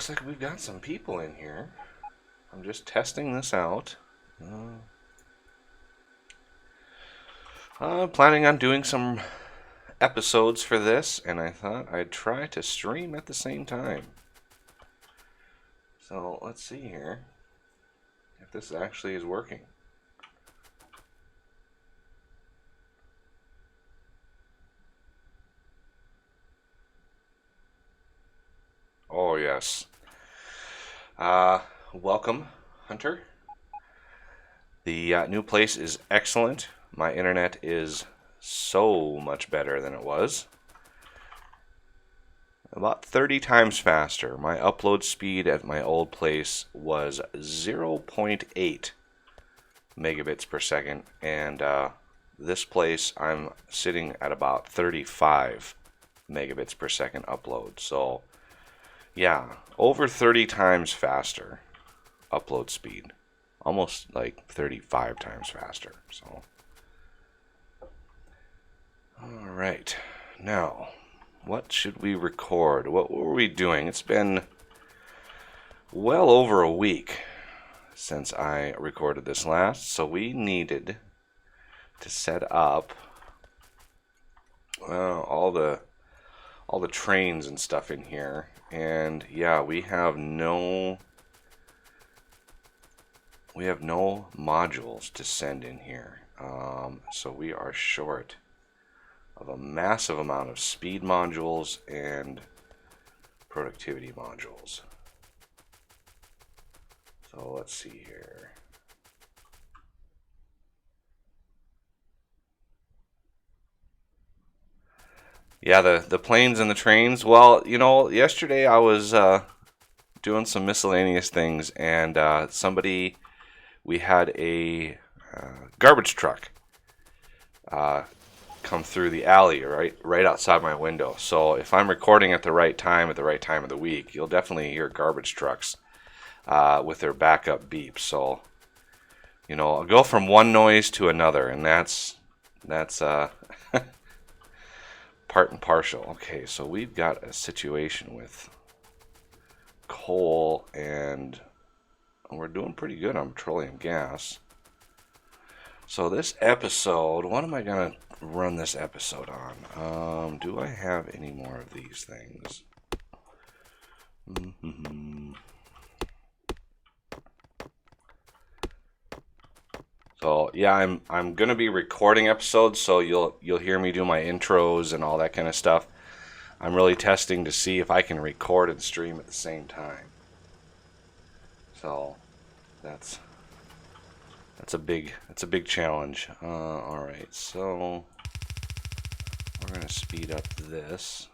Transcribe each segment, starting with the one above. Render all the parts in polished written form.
looks like we've got some people in here. I'm just testing this out. Planning on doing some episodes for this, and I thought I'd try to stream at the same time. So let's see here if this actually is working. Oh yes. Welcome, Hunter. The new place is excellent. My internet is so much better than it was. About 30 times faster. My upload speed at my old place was 0.8 megabits per second, and this place I'm sitting at about 35 megabits per second upload. So yeah, over 30 times faster upload speed. Almost like 35 times faster. So all right, now what should we record? What were we doing? It's been well over a week since I recorded this last, so we needed to set up all the trains and stuff in here. And yeah, we have no modules to send in here, so we are short of a massive amount of speed modules and productivity modules. So let's see here. Yeah, the planes and the trains. Well, you know, yesterday I was doing some miscellaneous things, and we had a garbage truck come through the alley right outside my window. So if I'm recording at the right time of the week, you'll definitely hear garbage trucks with their backup beep. So you know, I'll go from one noise to another, and that's part and partial. Okay, so we've got a situation with coal, and we're doing pretty good on petroleum gas. So this episode, what am I gonna run this episode on? Do I have any more of these things? So yeah, I'm gonna be recording episodes, so you'll hear me do my intros and all that kind of stuff. I'm really testing to see if I can record and stream at the same time. So that's a big challenge. All right, so we're gonna speed up this.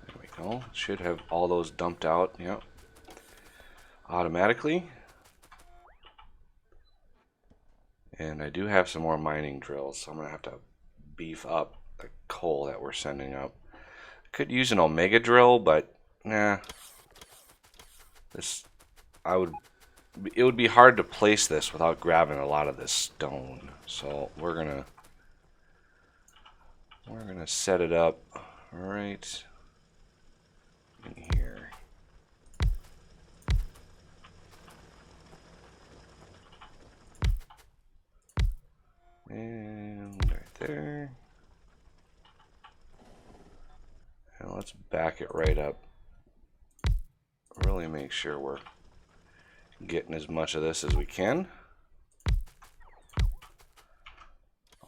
There we go. Should have all those dumped out. Yep. Automatically. And I do have some more mining drills, so I'm gonna have to beef up the coal that we're sending up. Could use an omega drill, but nah. It would be hard to place this without grabbing a lot of this stone. So we're gonna set it up right in here. And right there. And let's back it right up. Really make sure we're getting as much of this as we can.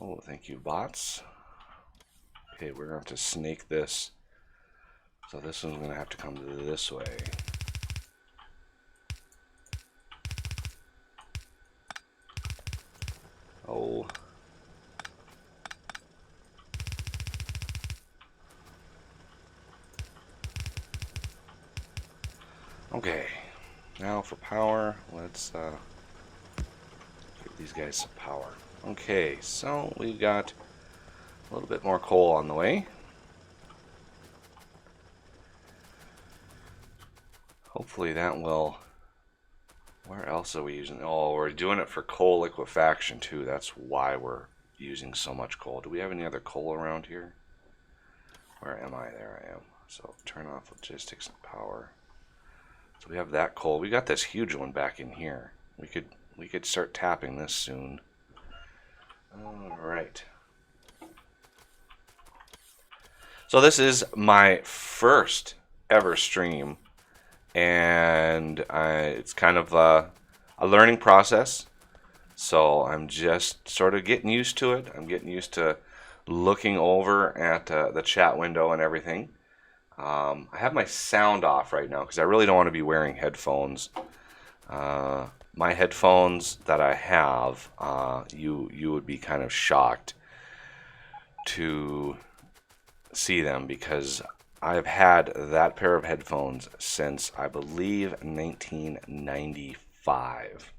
Oh, thank you, bots. Okay, we're going to have to snake this. So this one's going to have to come this way. Oh. Okay, now for power, let's give these guys some power. Okay, so we've got a little bit more coal on the way. Hopefully that will Where else are we using? Oh, we're doing it for coal liquefaction too. That's why we're using so much coal. Do we have any other coal around here? Where am I? There I am. So turn off logistics and power. So we have that coal. We got this huge one back in here. We could start tapping this soon. All right. So this is my first ever stream, and it's kind of a learning process. So I'm just sort of getting used to it. I'm getting used to looking over at the chat window and everything. I have my sound off right now because I really don't want to be wearing headphones. My headphones that I have, you would be kind of shocked to see them because I've had that pair of headphones since I believe 1995.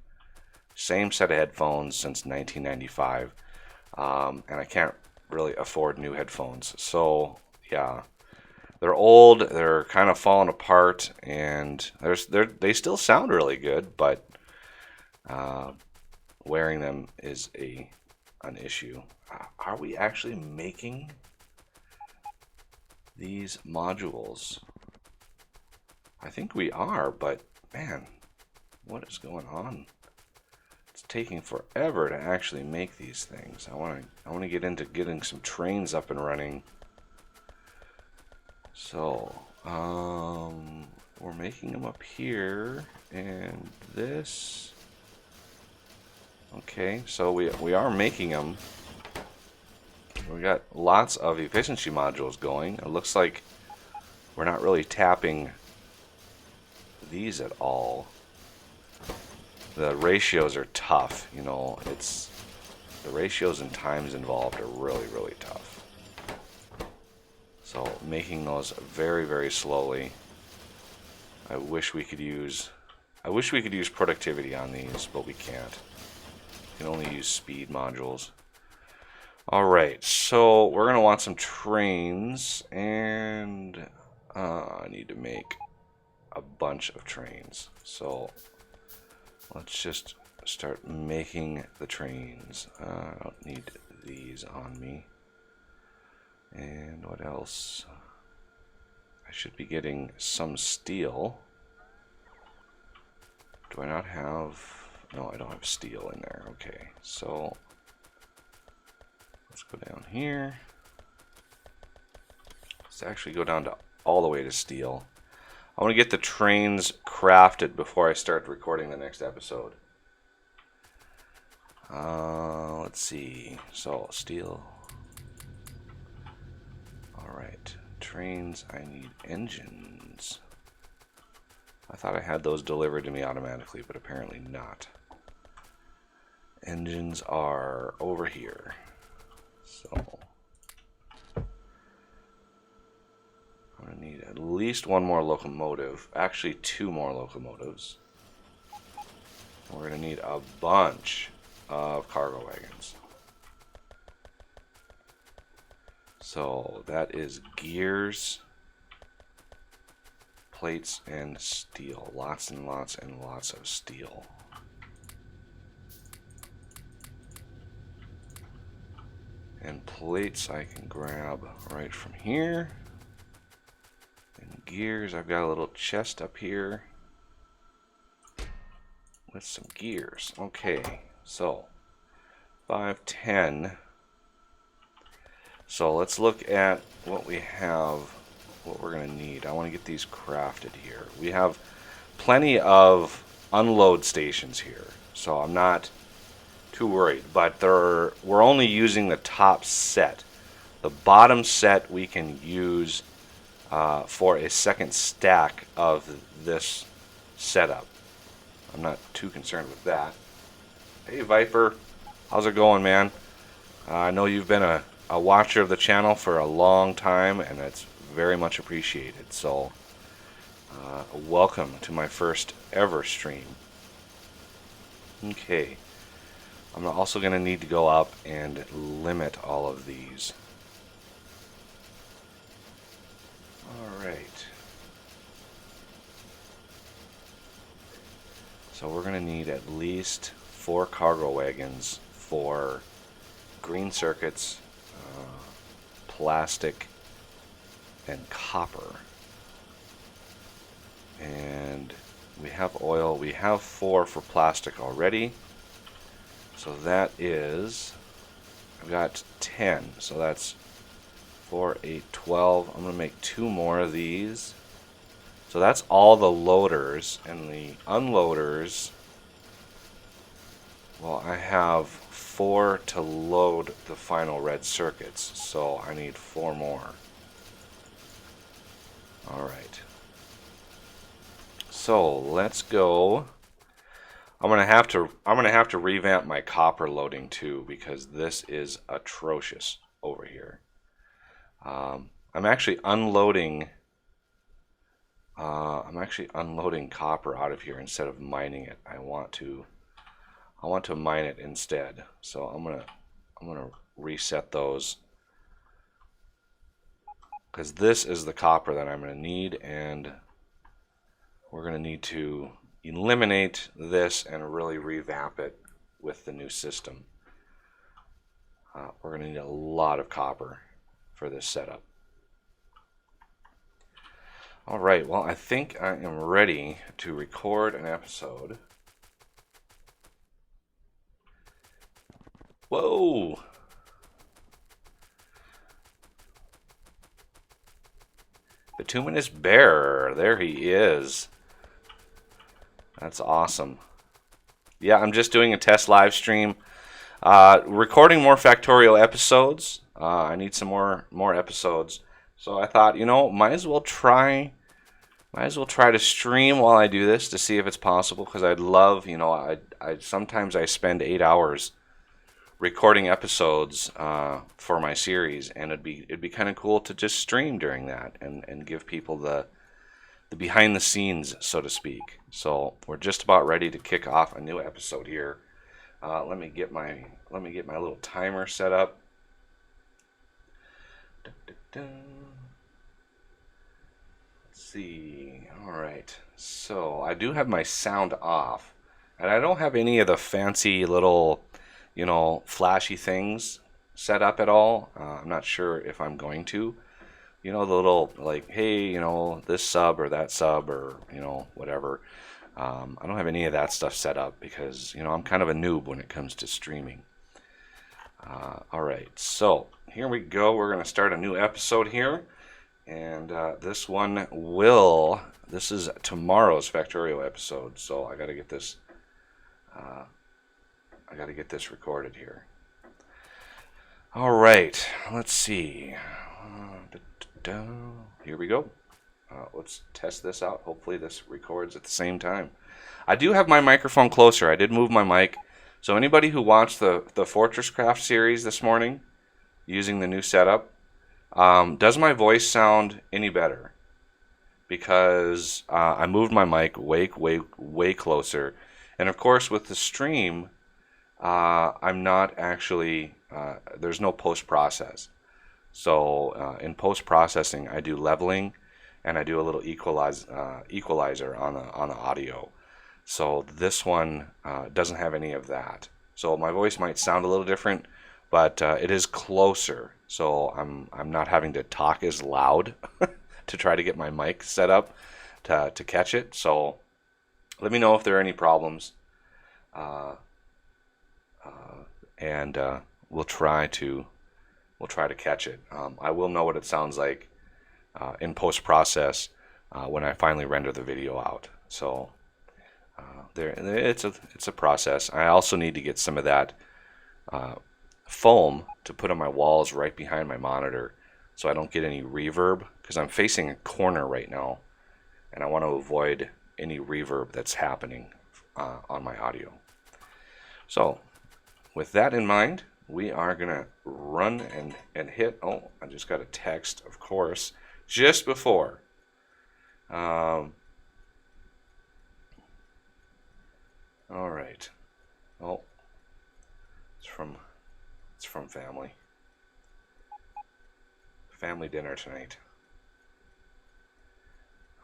Same set of headphones since 1995, and I can't really afford new headphones. So yeah, they're old, they're kind of falling apart, and they still sound really good, but wearing them is an issue. Are we actually making these modules? I think we are, but man, what is going on? It's taking forever to actually make these things. I want to get into getting some trains up and running. So, we're making them up here, and this. Okay, so we are making them. We got lots of efficiency modules going. It looks like we're not really tapping these at all. The ratios are tough, you know. It's the ratios and times involved are really, really tough. So making those very, very slowly. I wish we could use productivity on these, but we can't. We can only use speed modules. Alright, so we're going to want some trains, and I need to make a bunch of trains. So let's just start making the trains. I don't need these on me. And what else? I should be getting some steel. Do I not have... No, I don't have steel in there. Okay, so let's go down here. Let's actually go down to all the way to steel. I want to get the trains crafted before I start recording the next episode. Let's see. So, steel. Alright. Trains, I need engines. I thought I had those delivered to me automatically, but apparently not. Engines are over here. So I'm going to need at least one more locomotive. Actually, two more locomotives. We're going to need a bunch of cargo wagons. So that is gears, plates, and steel. Lots and lots and lots of steel. And plates I can grab right from here. And gears, I've got a little chest up here with some gears. Okay, so 5, 10. So let's look at what we have, what we're going to need. I want to get these crafted here. We have plenty of unload stations here, so I'm not too worried. But we're only using the top set. The bottom set we can use for a second stack of this setup. I'm not too concerned with that. Hey Viper, how's it going, man? I know you've been a watcher of the channel for a long time, and it's very much appreciated. So welcome to my first ever stream. Okay, I'm also going to need to go up and limit all of these. Alright. So we're going to need at least 4 cargo wagons for green circuits, plastic, and copper. And we have oil. We have 4 for plastic already. So that is, I've got 10. So that's 4, 8, 12. I'm going to make 2 more of these. So that's all the loaders, and the unloaders, well, I have 4 to load the final red circuits, so I need 4 more. Alright. So let's go. I'm gonna have to revamp my copper loading too, because this is atrocious over here. I'm actually unloading copper out of here instead of mining it. I want to mine it instead. So I'm gonna reset those, because this is the copper that I'm gonna need, and we're gonna need to eliminate this and really revamp it with the new system. We're gonna need a lot of copper for this setup. All right, well, I think I am ready to record an episode. Whoa! Bituminous Bear, there he is. That's awesome. Yeah, I'm just doing a test live stream. Recording more Factorio episodes. I need some more episodes. So I thought, might as well try to stream while I do this to see if it's possible, because I'd love, I sometimes I spend 8 hours recording episodes for my series, and it'd be kind of cool to just stream during that and give people the behind the scenes, so to speak. So we're just about ready to kick off a new episode here. Let me get my little timer set up. Let's see. All right. So I do have my sound off, and I don't have any of the fancy little, flashy things set up at all. I'm not sure if I'm going to. The little, like, hey, this sub or that sub or, whatever. I don't have any of that stuff set up because, I'm kind of a noob when it comes to streaming. All right, so here we go. We're going to start a new episode here. And this is tomorrow's Factorio episode. So I got to get this, recorded here. All right, let's see. Here we go. Let's test this out. Hopefully this records at the same time. I do have my microphone closer. I did move my mic. So anybody who watched the Fortress Craft series this morning using the new setup, does my voice sound any better? Because I moved my mic way closer. And of course with the stream, I'm not actually, there's no post-process. So in post-processing, I do leveling, and I do a little equalizer on the audio. So this one doesn't have any of that. So my voice might sound a little different, but it is closer. So I'm not having to talk as loud to try to get my mic set up to catch it. So let me know if there are any problems, and we'll try to catch it. I will know what it sounds like in post-process when I finally render the video out. So it's a process. I also need to get some of that foam to put on my walls right behind my monitor, so I don't get any reverb, because I'm facing a corner right now, and I want to avoid any reverb that's happening on my audio. So with that in mind, we are gonna run and hit. Oh, I just got a text, of course, just before. All right. Oh, it's from family. Family dinner tonight.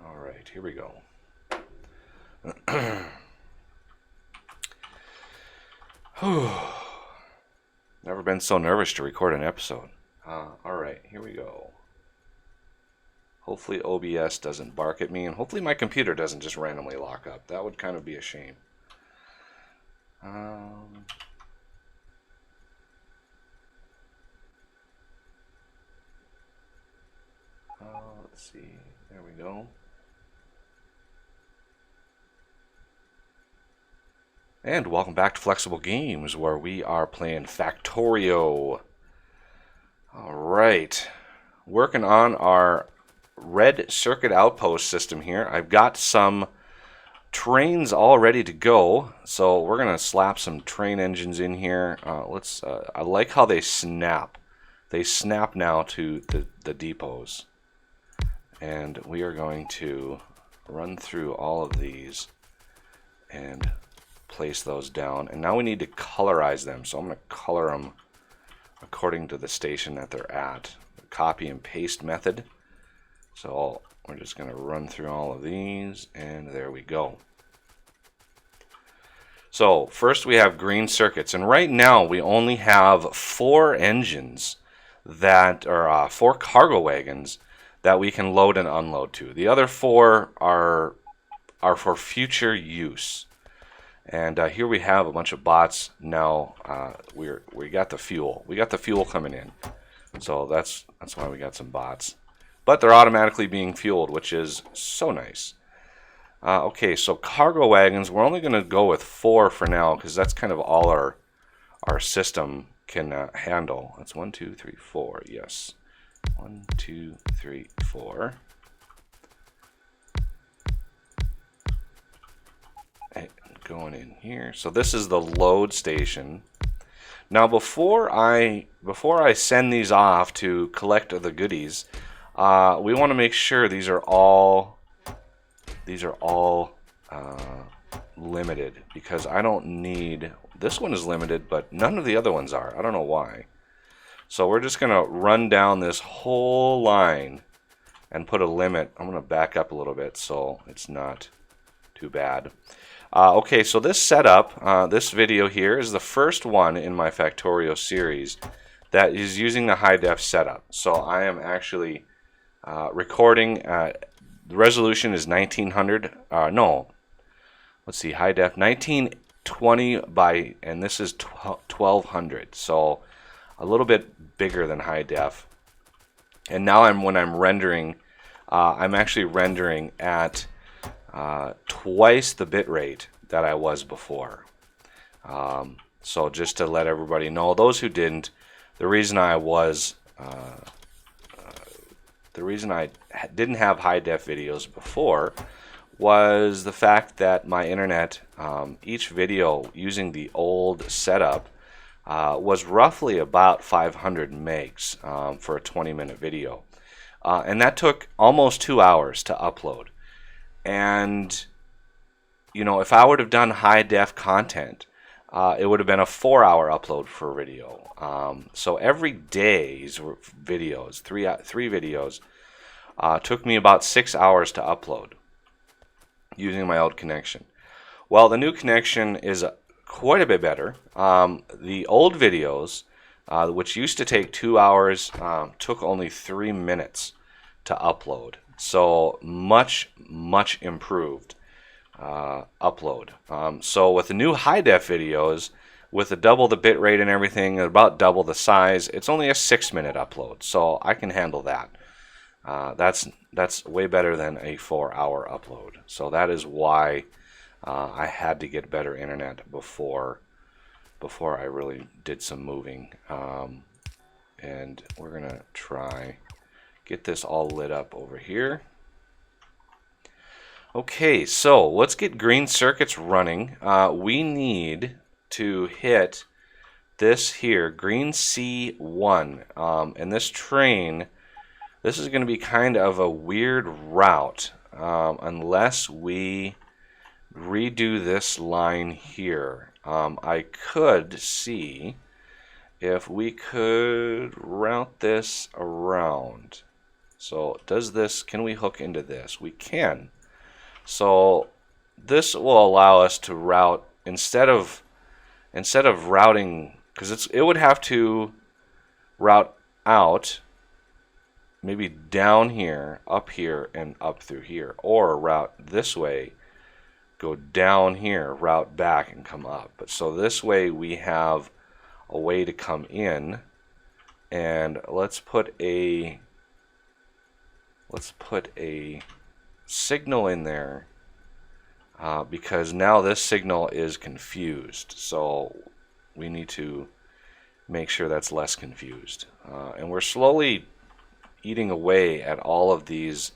All right, here we go. Never been so nervous to record an episode. Alright, here we go. Hopefully OBS doesn't bark at me, and hopefully my computer doesn't just randomly lock up. That would kind of be a shame. Let's see. There we go. And welcome back to Flexible Games, where we are playing Factorio. Alright. Working on our red circuit outpost system here. I've got some trains all ready to go, so we're going to slap some train engines in here. I like how they snap. They snap now to the depots. And we are going to run through all of these and place those down. And now we need to colorize them. So I'm going to color them according to the station that they're at. The copy and paste method. So we're just going to run through all of these, and there we go. So first we have green circuits, and right now we only have 4 engines that are 4 cargo wagons that we can load and unload to. The other 4 are for future use. And here we have a bunch of bots now. We got the fuel. We got the fuel coming in, so that's why we got some bots. But they're automatically being fueled, which is so nice. Okay, so cargo wagons. We're only going to go with 4 for now because that's kind of all our system can handle. That's 1, 2, 3, 4. Yes, 1, 2, 3, 4. Going in here. So this is the load station. Now before I send these off to collect the goodies, we want to make sure these are all limited, because I don't need, this one is limited but none of the other ones are. I don't know why. So we're just gonna run down this whole line and put a limit. I'm gonna back up a little bit so it's not too bad. Okay, so this setup, this video here is the first one in my Factorio series that is using the high def setup. So I am actually recording, the resolution is 1900, let's see, high def, 1920 by, and this is 1200, so a little bit bigger than high def. And now when I'm rendering, I'm actually rendering at twice the bit rate that I was before. So just to let everybody know, those who didn't, the reason I didn't have high def videos before was the fact that my internet, each video using the old setup, was roughly about 500 megs for a 20-minute video. And that took almost 2 hours to upload. And you know, if I would have done high def content, it would have been a 4-hour upload for a video. So every day's videos, three videos, took me about 6 hours to upload using my old connection. Well, the new connection is quite a bit better. The old videos, which used to take 2 hours, took only 3 minutes to upload. So much improved upload. So with the new high def videos, with the double the bit rate and everything, about double the size, it's only a 6-minute upload. So I can handle that. That's way better than a 4-hour upload. So that is why I had to get better internet before I really did some moving. And we're gonna try get this all lit up over here. Okay, so let's get green circuits running. We need to hit this here, green C1. And this train, this is going to be kind of a weird route unless we redo this line here. I could see if we could route this around. So can we hook into this? We can. So this will allow us to route, instead of instead of routing, because it would have to route out maybe down here, up here, and up through here, or route this way, go down here, route back, and come up. But so this way we have a way to come in, and let's put a signal in there, because now this signal is confused. So we need to make sure that's less confused. And we're slowly eating away at all of these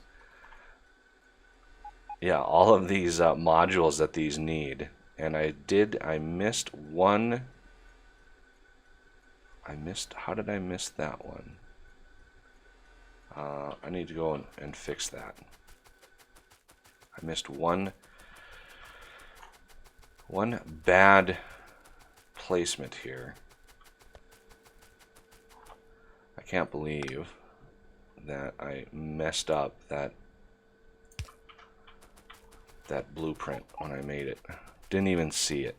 modules that these need. And I missed one. How did I miss that one? I need to go and fix that. I missed one bad placement here. I can't believe that I messed up that blueprint when I made it. Didn't even see it.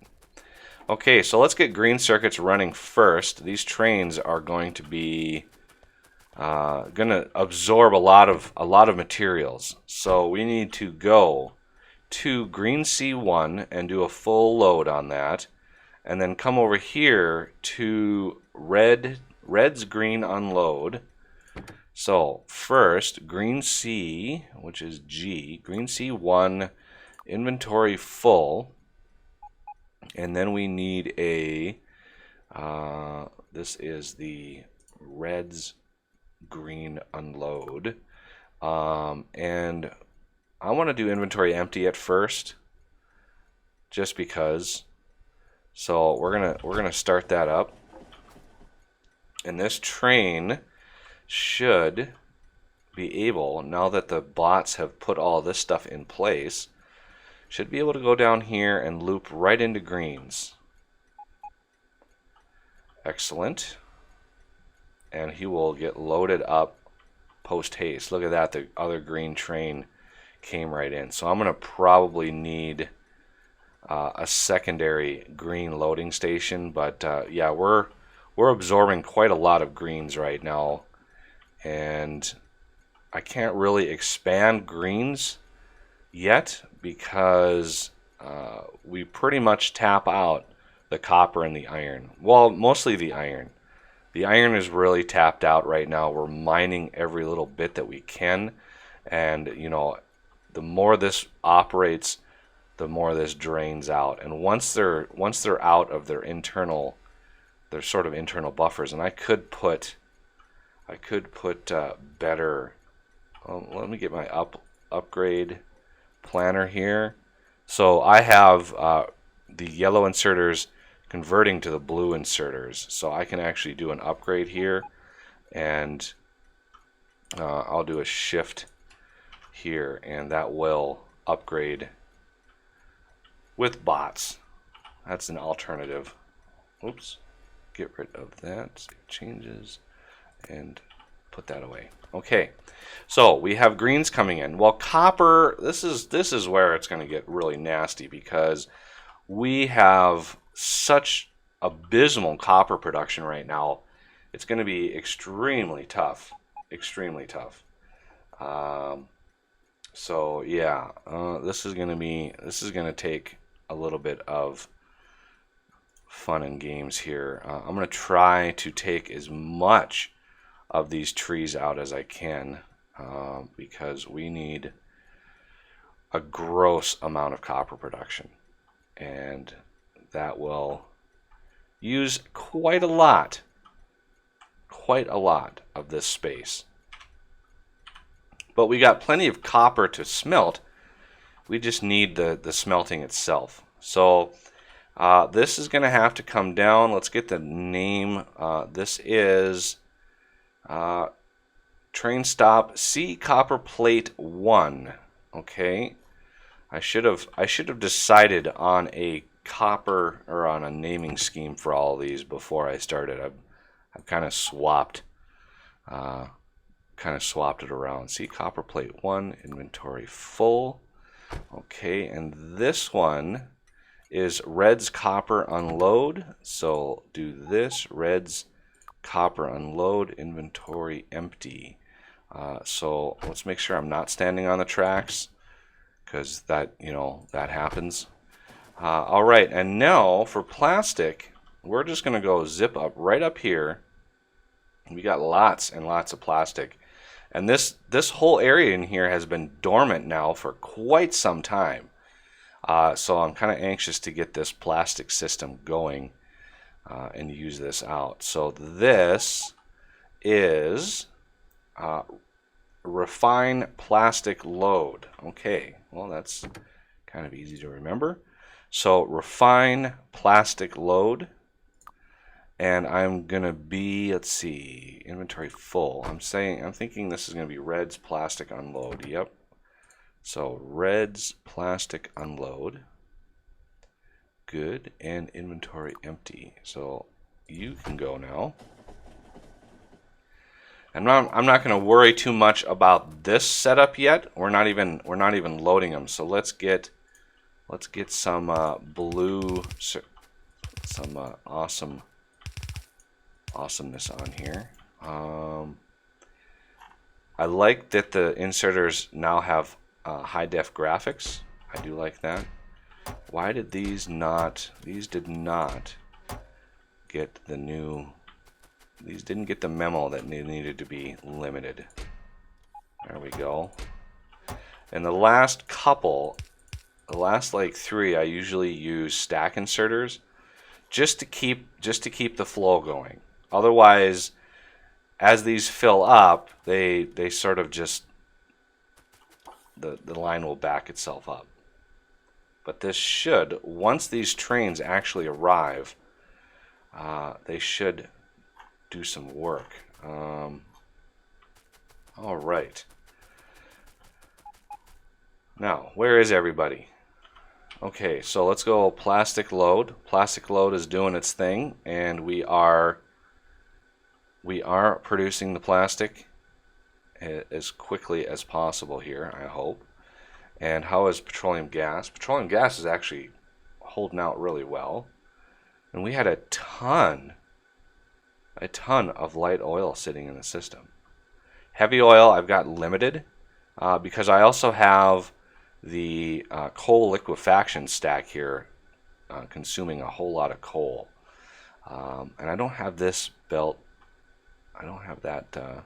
Okay, so let's get green circuits running first. These trains are going to be going to absorb a lot of materials. So we need to go to green C1 and do a full load on that, and then come over here to red's green unload. So first, green C, which is G, green C1, inventory full, and then we need a, this is the red's green unload, and I want to do inventory empty at first, just because. So we're gonna start that up, and this train should be able, now that the bots have put all this stuff in place, should be able to go down here and loop right into greens. Excellent. And he will get loaded up post haste. Look at that, the other green train came right in. So I'm going to probably need a secondary green loading station, but yeah, we're absorbing quite a lot of greens right now, and I can't really expand greens yet because we pretty much tap out the copper and the iron. Well, mostly the iron. The iron is really tapped out right now. We're mining every little bit that we can, and you know, the more this operates, the more this drains out. And once they're out of their sort of internal buffers, and I could put better. Let me get my upgrade planner here. So I have the yellow inserters converting to the blue inserters, so I can actually do an upgrade here, and I'll do a shift here, and that will upgrade with bots. That's an alternative. Oops, get rid of that, save changes, and put that away. Okay, so we have greens coming in. Well, copper, this is where it's going to get really nasty, because we have such abysmal copper production right now. It's going to be extremely tough, extremely tough. So yeah, this is going to take a little bit of fun and games here. I'm going to try to take as much of these trees out as I can, because we need a gross amount of copper production, and that will use quite a lot of this space. But we got plenty of copper to smelt. We just need the smelting itself. So this is going to have to come down. Let's get the name. This is train stop C copper plate 1. Okay, I should have decided on a copper, or on a naming scheme for all of these before I started. I've kind of swapped it around. See, copper plate 1, inventory full. Okay, and this one is reds copper unload. So do this, reds copper unload, inventory empty. So let's make sure I'm not standing on the tracks, because that, that happens. All right, and now for plastic, we're just going to go zip up right up here. We got lots and lots of plastic. And this whole area in here has been dormant now for quite some time. So I'm kind of anxious to get this plastic system going and use this out. So this is refine plastic load. Okay, well, that's kind of easy to remember. So refine plastic load, and I'm gonna be, let's see, inventory full. I'm thinking this is gonna be reds plastic unload. Yep. So reds plastic unload. Good, and inventory empty. So you can go now. And I'm not going to worry too much about this setup yet. We're not even loading them. So let's get some blue, some awesomeness on here. I like that the inserters now have high def graphics. I do like that. Why did these did not get the new, these didn't get the memo that they needed to be limited. There we go. And the last like 3, I usually use stack inserters just to keep the flow going. Otherwise, as these fill up, they sort of just, the line will back itself up. But this should, once these trains actually arrive, they should do some work. All right. Now, where is everybody? Okay, so let's go plastic load. Plastic load is doing its thing, and we are producing the plastic as quickly as possible here, I hope. And how is petroleum gas? Petroleum gas is actually holding out really well. And we had a ton of light oil sitting in the system. Heavy oil I've got limited because I also have the coal liquefaction stack here consuming a whole lot of coal. And I don't have this belt. I don't have that.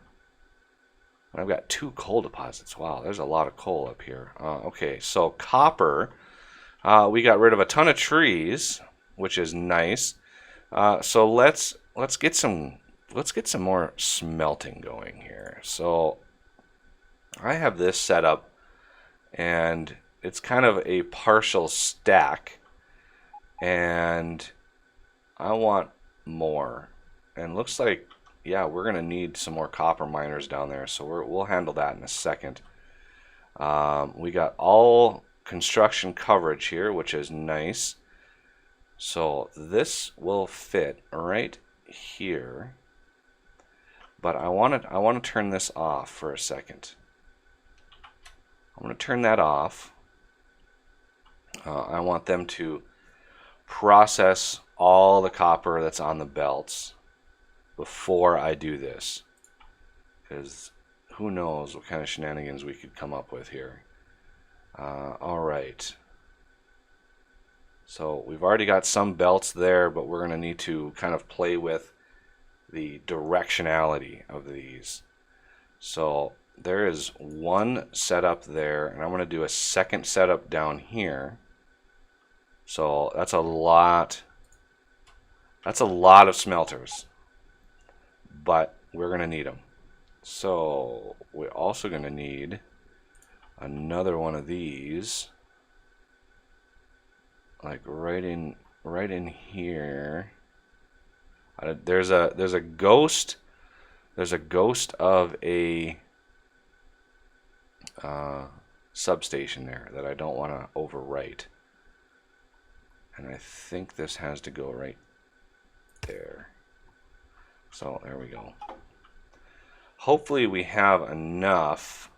I've got 2 coal deposits. Wow, there's a lot of coal up here. Okay, so copper. We got rid of a ton of trees, which is nice. So let's get some more smelting going here. So I have this set up, and it's kind of a partial stack, and I want more. And looks like, yeah, we're gonna need some more copper miners down there, so we'll handle that in a second. We got all construction coverage here, which is nice. So this will fit right here, but I want to turn this off for a second. I'm going to turn that off. I want them to process all the copper that's on the belts before I do this, because who knows what kind of shenanigans we could come up with here. All right. So we've already got some belts there, but we're going to need to kind of play with the directionality of these. So there is one setup there, and I'm going to do a second setup down here. So that's a lot. That's a lot of smelters, but we're going to need them. So we're also going to need another one of these, like right in here. There's a ghost of a substation there that I don't want to overwrite, and I think this has to go right there. So there we go. Hopefully we have enough.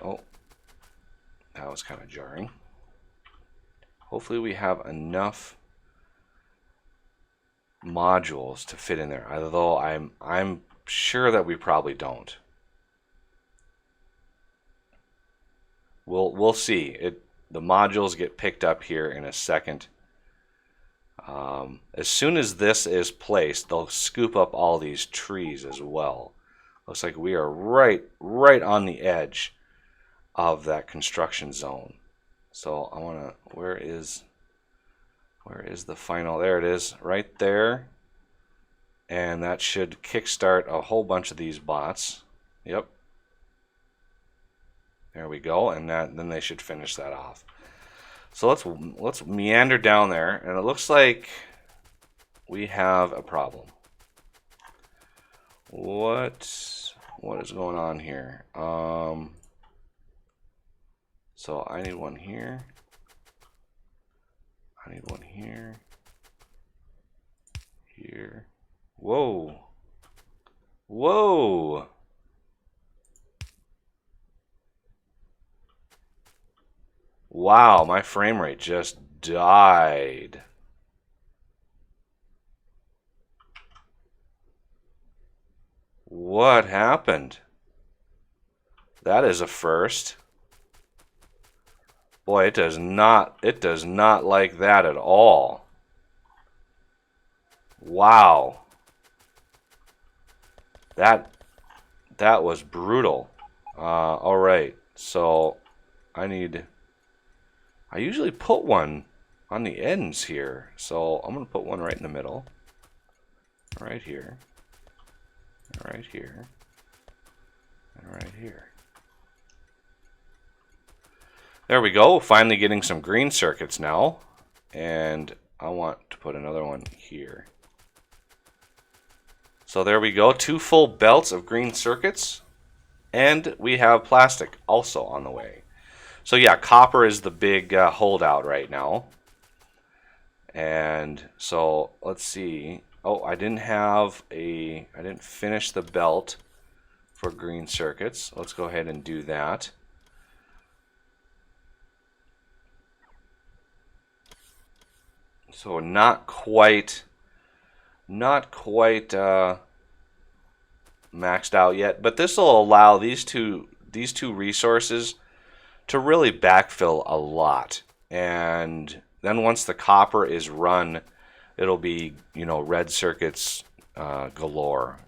Oh, that was kind of jarring. hopefully we have enough modules to fit in there, although I'm sure that we probably don't. We'll see. The modules get picked up here in a second. As soon as this is placed, they'll scoop up all these trees as well. Looks like we are right on the edge of that construction zone. So I want to, where is the final? There it is, right there. And that should kickstart a whole bunch of these bots. Yep. There we go, and then they should finish that off. So let's meander down there, and it looks like we have a problem. What is going on here? So I need one here. I need one here. Here. Whoa. Whoa. Wow, my frame rate just died. What happened? That is a first. Boy, it does not like that at all. Wow. That was brutal. All right. So I usually put one on the ends here. So I'm going to put one right in the middle. Right here. Right here. And right here. There we go. Finally getting some green circuits now. And I want to put another one here. So there we go. 2 full belts of green circuits. And we have plastic also on the way. So yeah, copper is the big holdout right now. And so let's see. Oh, I didn't finish the belt for green circuits. Let's go ahead and do that. So not quite maxed out yet, but this will allow these two resources to really backfill a lot. And then once the copper is run, it'll be, you know, red circuits galore.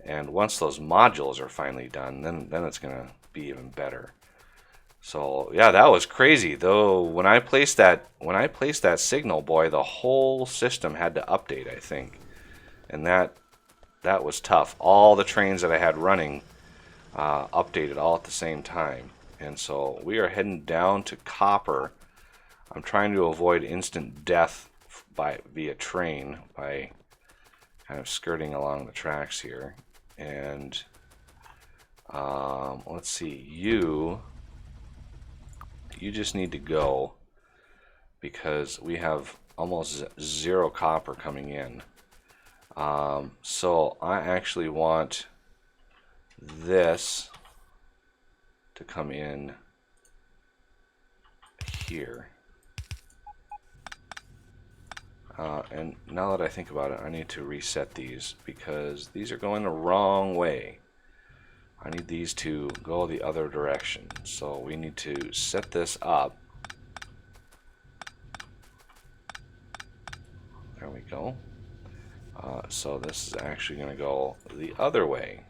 And once those modules are finally done, then it's gonna be even better. So yeah, that was crazy. Though when I placed that signal, boy, the whole system had to update, I think, and that was tough. All the trains that I had running updated all at the same time, and so we are heading down to copper. I'm trying to avoid instant death via train by kind of skirting along the tracks here. And let's see, you just need to go because we have almost 0 copper coming in. So I actually want this to come in here. And now that I think about it, I need to reset these because these are going the wrong way. I need these to go the other direction. So we need to set this up. There we go. So this is actually going to go the other way.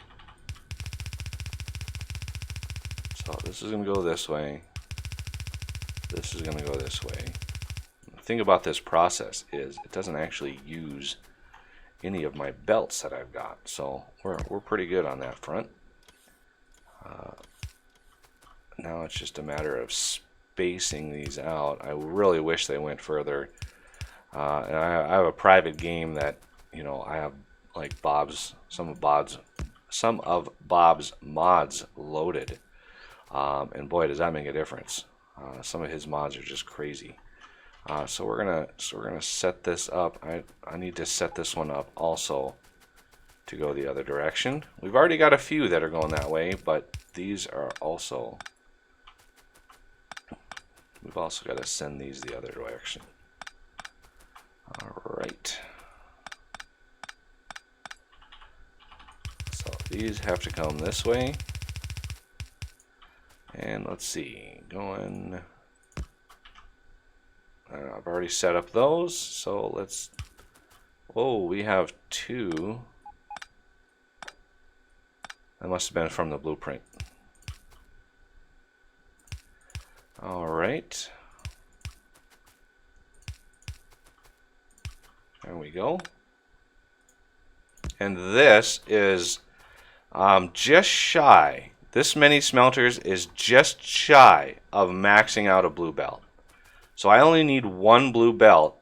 So this is going to go this way. This is going to go this way. The thing about this process is it doesn't actually use any of my belts that I've got. So we're pretty good on that front. Now it's just a matter of spacing these out. I really wish they went further. And I have a private game that, you know, I have like some of Bob's mods loaded, and boy, does that make a difference. Some of his mods are just crazy. So we're gonna set this up. I need to set this one up also to go the other direction. We've already got a few that are going that way, but these are also We've also got to send these the other direction. All right. So these have to come this way. And let's see, going... I've already set up those, so let's... Oh, we have 2. That must have been from the blueprint. All right. There we go. And this is just shy. This many smelters is just shy of maxing out a blue belt. So I only need 1 blue belt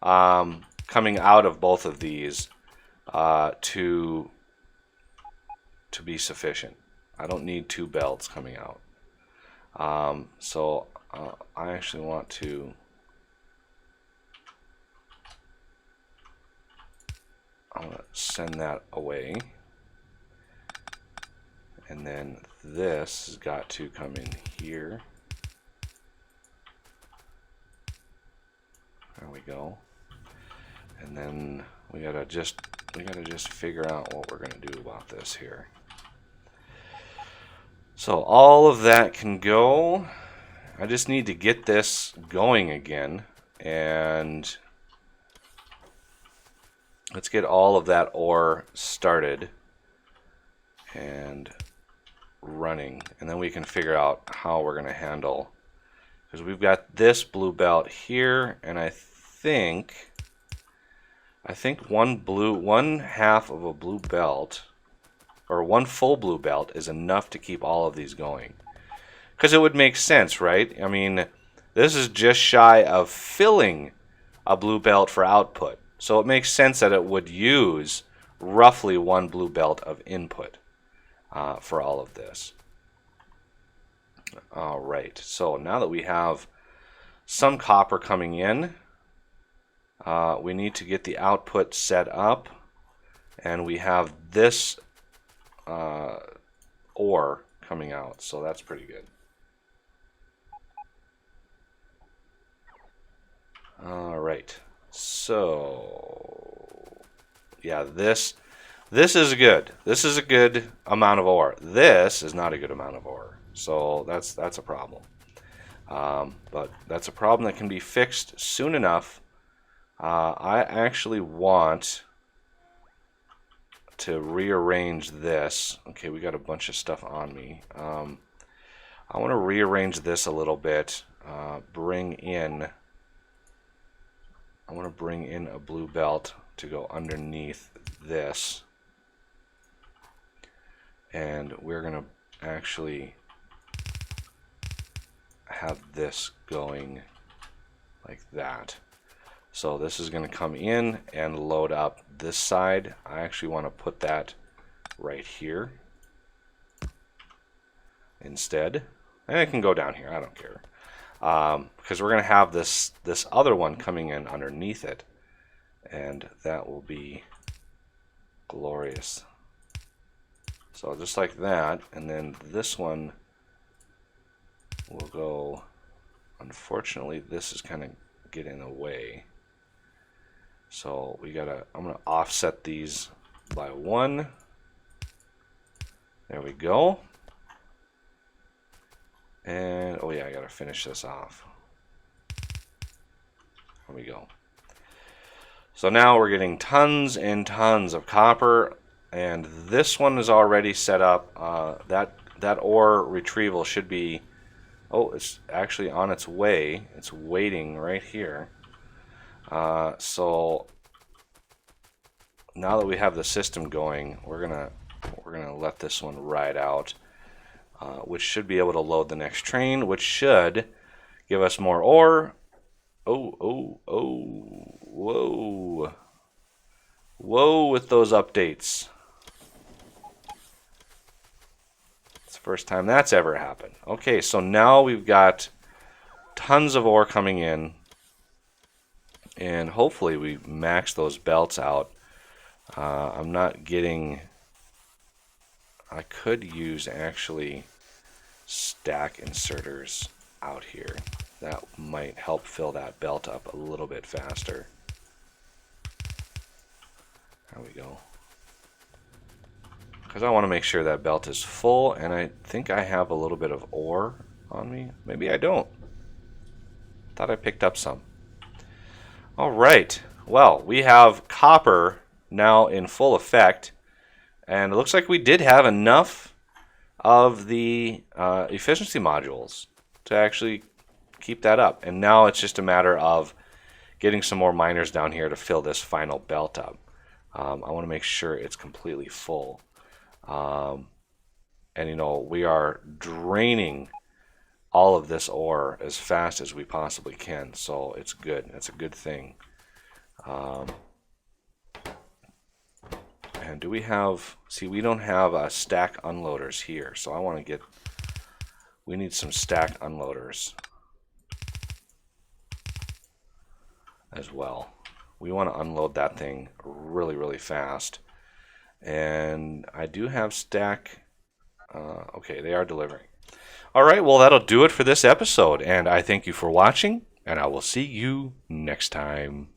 coming out of both of these to be sufficient. I don't need 2 belts coming out. So I actually want to send that away. And then this has got to come in here. There we go. And then we gotta just figure out what we're gonna do about this here. So all of that can go. I just need to get this going again, and let's get all of that ore started and running, and then we can figure out how we're going to handle, because we've got this blue belt here, and I think one half of a blue belt, or 1 full blue belt, is enough to keep all of these going. Because it would make sense, right? I mean, this is just shy of filling a blue belt for output. So it makes sense that it would use roughly 1 blue belt of input for all of this. All right, so now that we have some copper coming in, we need to get the output set up, and we have this ore coming out, so that's pretty good. All right, so yeah, this is good. This is a good amount of ore. This is not a good amount of ore, so that's a problem. But that's a problem that can be fixed soon enough. I actually want to rearrange this. Okay, we got a bunch of stuff on me. I want to rearrange this a little bit. I want to bring in a blue belt to go underneath this. And we're going to actually have this going like that. So this is going to come in and load up this side. I actually want to put that right here instead. And it can go down here, I don't care. Because we're going to have this other one coming in underneath it, and that will be glorious. So just like that, and then this one will go. Unfortunately, this is kind of getting in the way, so I'm gonna offset these by 1. There we go. And oh yeah, I gotta finish this off. There we go. So now we're getting tons and tons of copper, and this one is already set up. That ore retrieval should be, oh, it's actually on its way. It's waiting right here. So now that we have the system going, we're gonna let this one ride out. Which should be able to load the next train, which should give us more ore. Oh, whoa. Whoa with those updates. It's the first time that's ever happened. Okay, so now we've got tons of ore coming in, and hopefully we max those belts out. I'm not getting... I could use actually stack inserters out here. That might help fill that belt up a little bit faster. There we go. Because I want to make sure that belt is full, and I think I have a little bit of ore on me. Maybe I don't. Thought I picked up some. All right. Well, we have copper now in full effect, and it looks like we did have enough of the efficiency modules to actually keep that up. And now it's just a matter of getting some more miners down here to fill this final belt up. I want to make sure it's completely full. And you know, we are draining all of this ore as fast as we possibly can, so it's good. It's a good thing. And do we have, see, we don't have stack unloaders here, so I want to get, we need some stack unloaders as well. We want to unload that thing really, really fast. And I do have stack, okay, they are delivering. All right, well, that'll do it for this episode, and I thank you for watching, and I will see you next time.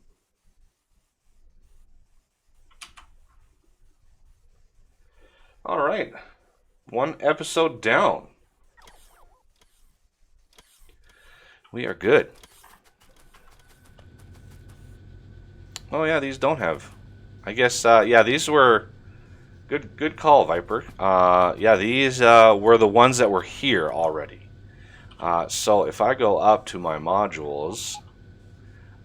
All right, one episode down. We are good. Oh yeah, these don't have. I guess yeah, these were good call, Viper. Yeah, these were the ones that were here already. So if I go up to my modules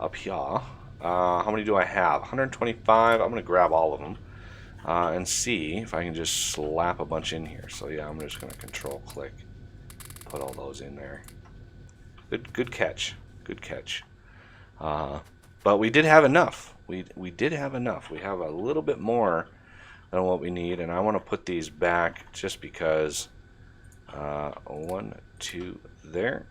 up here, how many do I have? 125. I'm gonna grab all of them and see if I can just slap a bunch in here. So yeah, I'm just gonna control click, put all those in there. Good catch. Good catch. But we did have enough. We did have enough. We have a little bit more than what we need, and I want to put these back just because. 1, 2, there.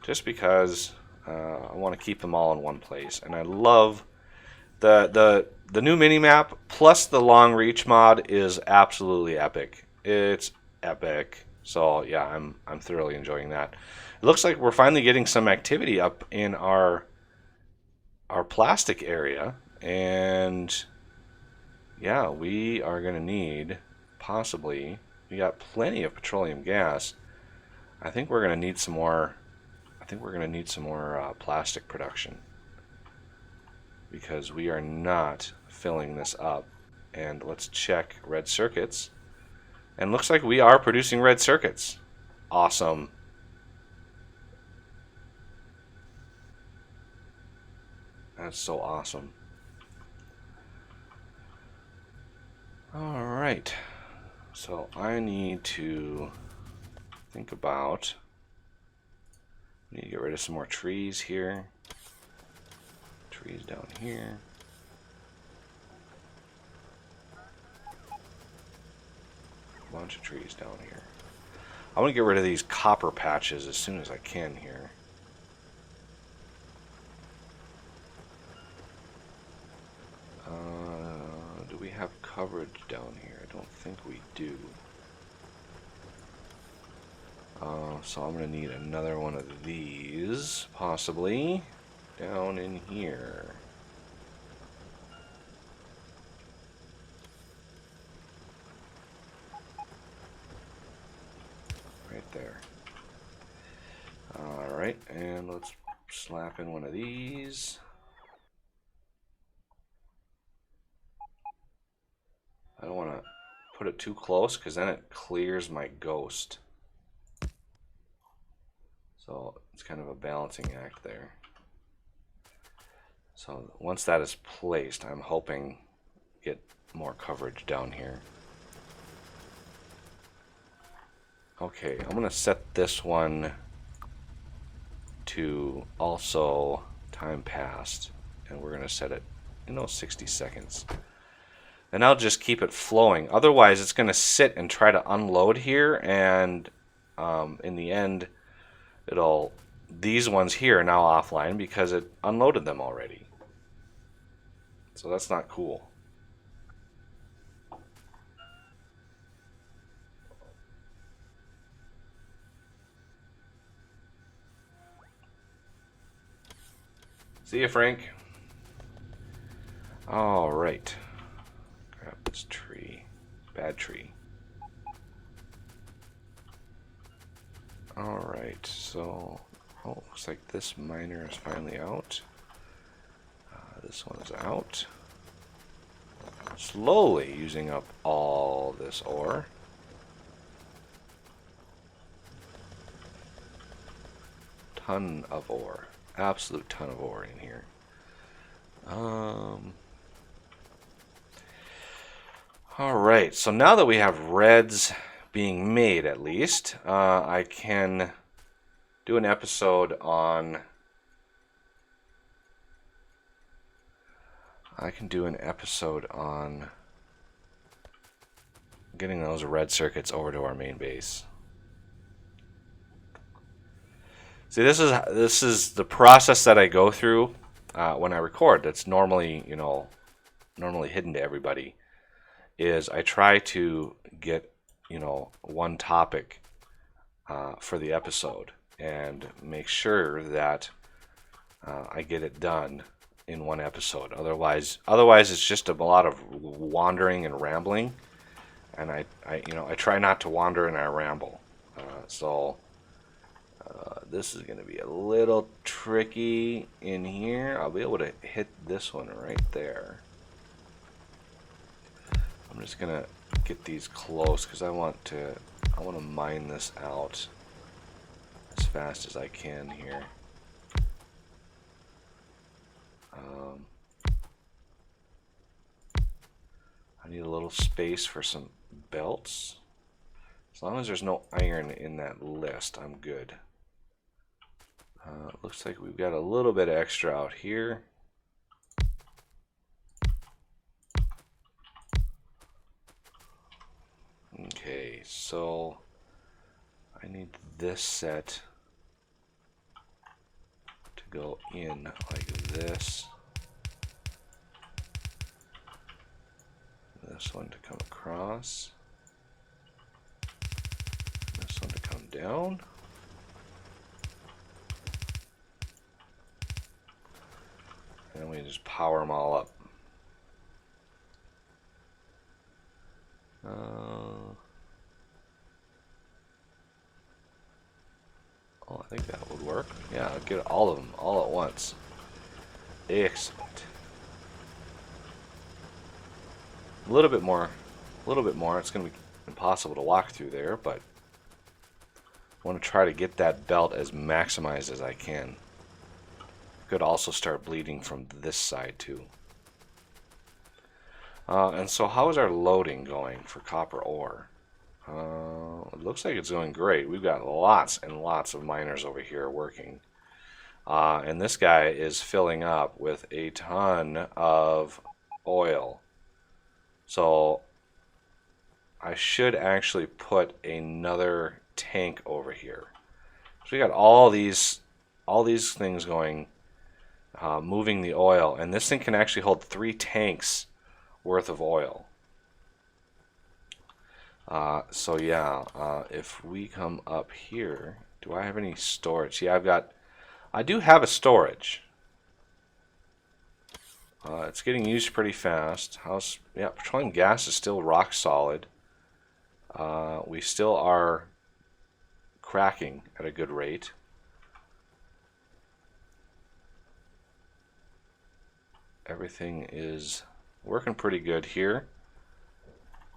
Just because I want to keep them all in one place, and I love the new mini map plus the long reach mod is absolutely epic. It's epic. So yeah, I'm thoroughly enjoying that. It looks like we're finally getting some activity up in our plastic area, and yeah, we are going to need possibly, we got plenty of petroleum gas. I think we're going to need some more, plastic production, because we are not filling this up. And let's check red circuits, and looks like we are producing red circuits. Awesome. That's so awesome. All right, so I need to think about, I need to get rid of some more trees here, trees down here. A bunch of trees down here. I want to get rid of these copper patches as soon as I can here. Do we have coverage down here? I don't think we do. So I'm going to need another one of these, possibly, down in here. Right there. Alright, and let's slap in one of these. I don't want to put it too close because then it clears my ghost. So it's kind of a balancing act there. So once that is placed, I'm hoping to get more coverage down here. Okay, I'm going to set this one to also time passed, and we're going to set it, 60 seconds. And I'll just keep it flowing. Otherwise, it's going to sit and try to unload here, and in the end, these ones here are now offline because it unloaded them already. So that's not cool. See you, Frank. All right. Grab this tree. Bad tree. All right. So, looks like this miner is finally out. This one is out. Slowly using up all this ore. Ton of ore. Absolute ton of ore in here. Alright, so now that we have reds being made at least, I can do an episode on... getting those red circuits over to our main base. See, this is the process that I go through when I record. That's normally, normally hidden to everybody. Is I try to get, one topic for the episode and make sure that I get it done in one episode. Otherwise it's just a lot of wandering and rambling, and I try not to wander and I ramble. So this is going to be a little tricky in here. I'll be able to hit this one right there. I'm just going to get these close because I want to mine this out as fast as I can here. I need a little space for some belts. As long as there's no iron in that list, I'm good. Looks like we've got a little bit extra out here. Okay, so I need this set to go in like this. This one to come across. This one to come down. And we just power them all up. I think that would work. Yeah, I'll get all of them all at once. Excellent. A little bit more. It's going to be impossible to walk through there, but I want to try to get that belt as maximized as I can. Could also start bleeding from this side too. And so how is our loading going for copper ore? It looks like it's going great. We've got lots and lots of miners over here working. And this guy is filling up with a ton of oil. So I should actually put another tank over here. So we got all these things going, moving the oil, and this thing can actually hold 3 tanks worth of oil. So yeah, if we come up here, do I have any storage? Yeah, I do have a storage. It's getting used pretty fast. Yeah, petroleum gas is still rock solid. We still are cracking at a good rate. Everything is working pretty good here.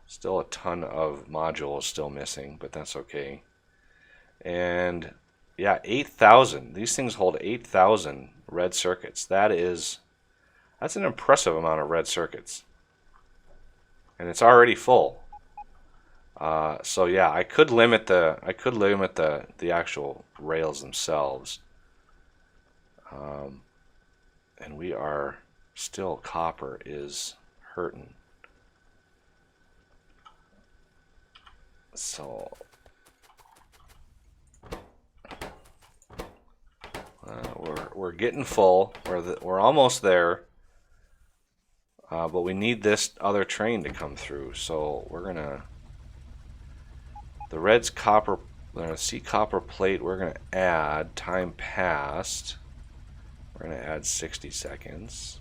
Still a ton of modules still missing, but that's okay. And yeah, 8,000. These things hold 8,000 red circuits. That's an impressive amount of red circuits. And it's already full. So yeah, I could limit the actual rails themselves. And we are still, copper is hurting. So we're getting full. We're almost there. But we need this other train to come through. So we're gonna we're gonna see copper plate. We're gonna add time passed. We're going to add 60 seconds.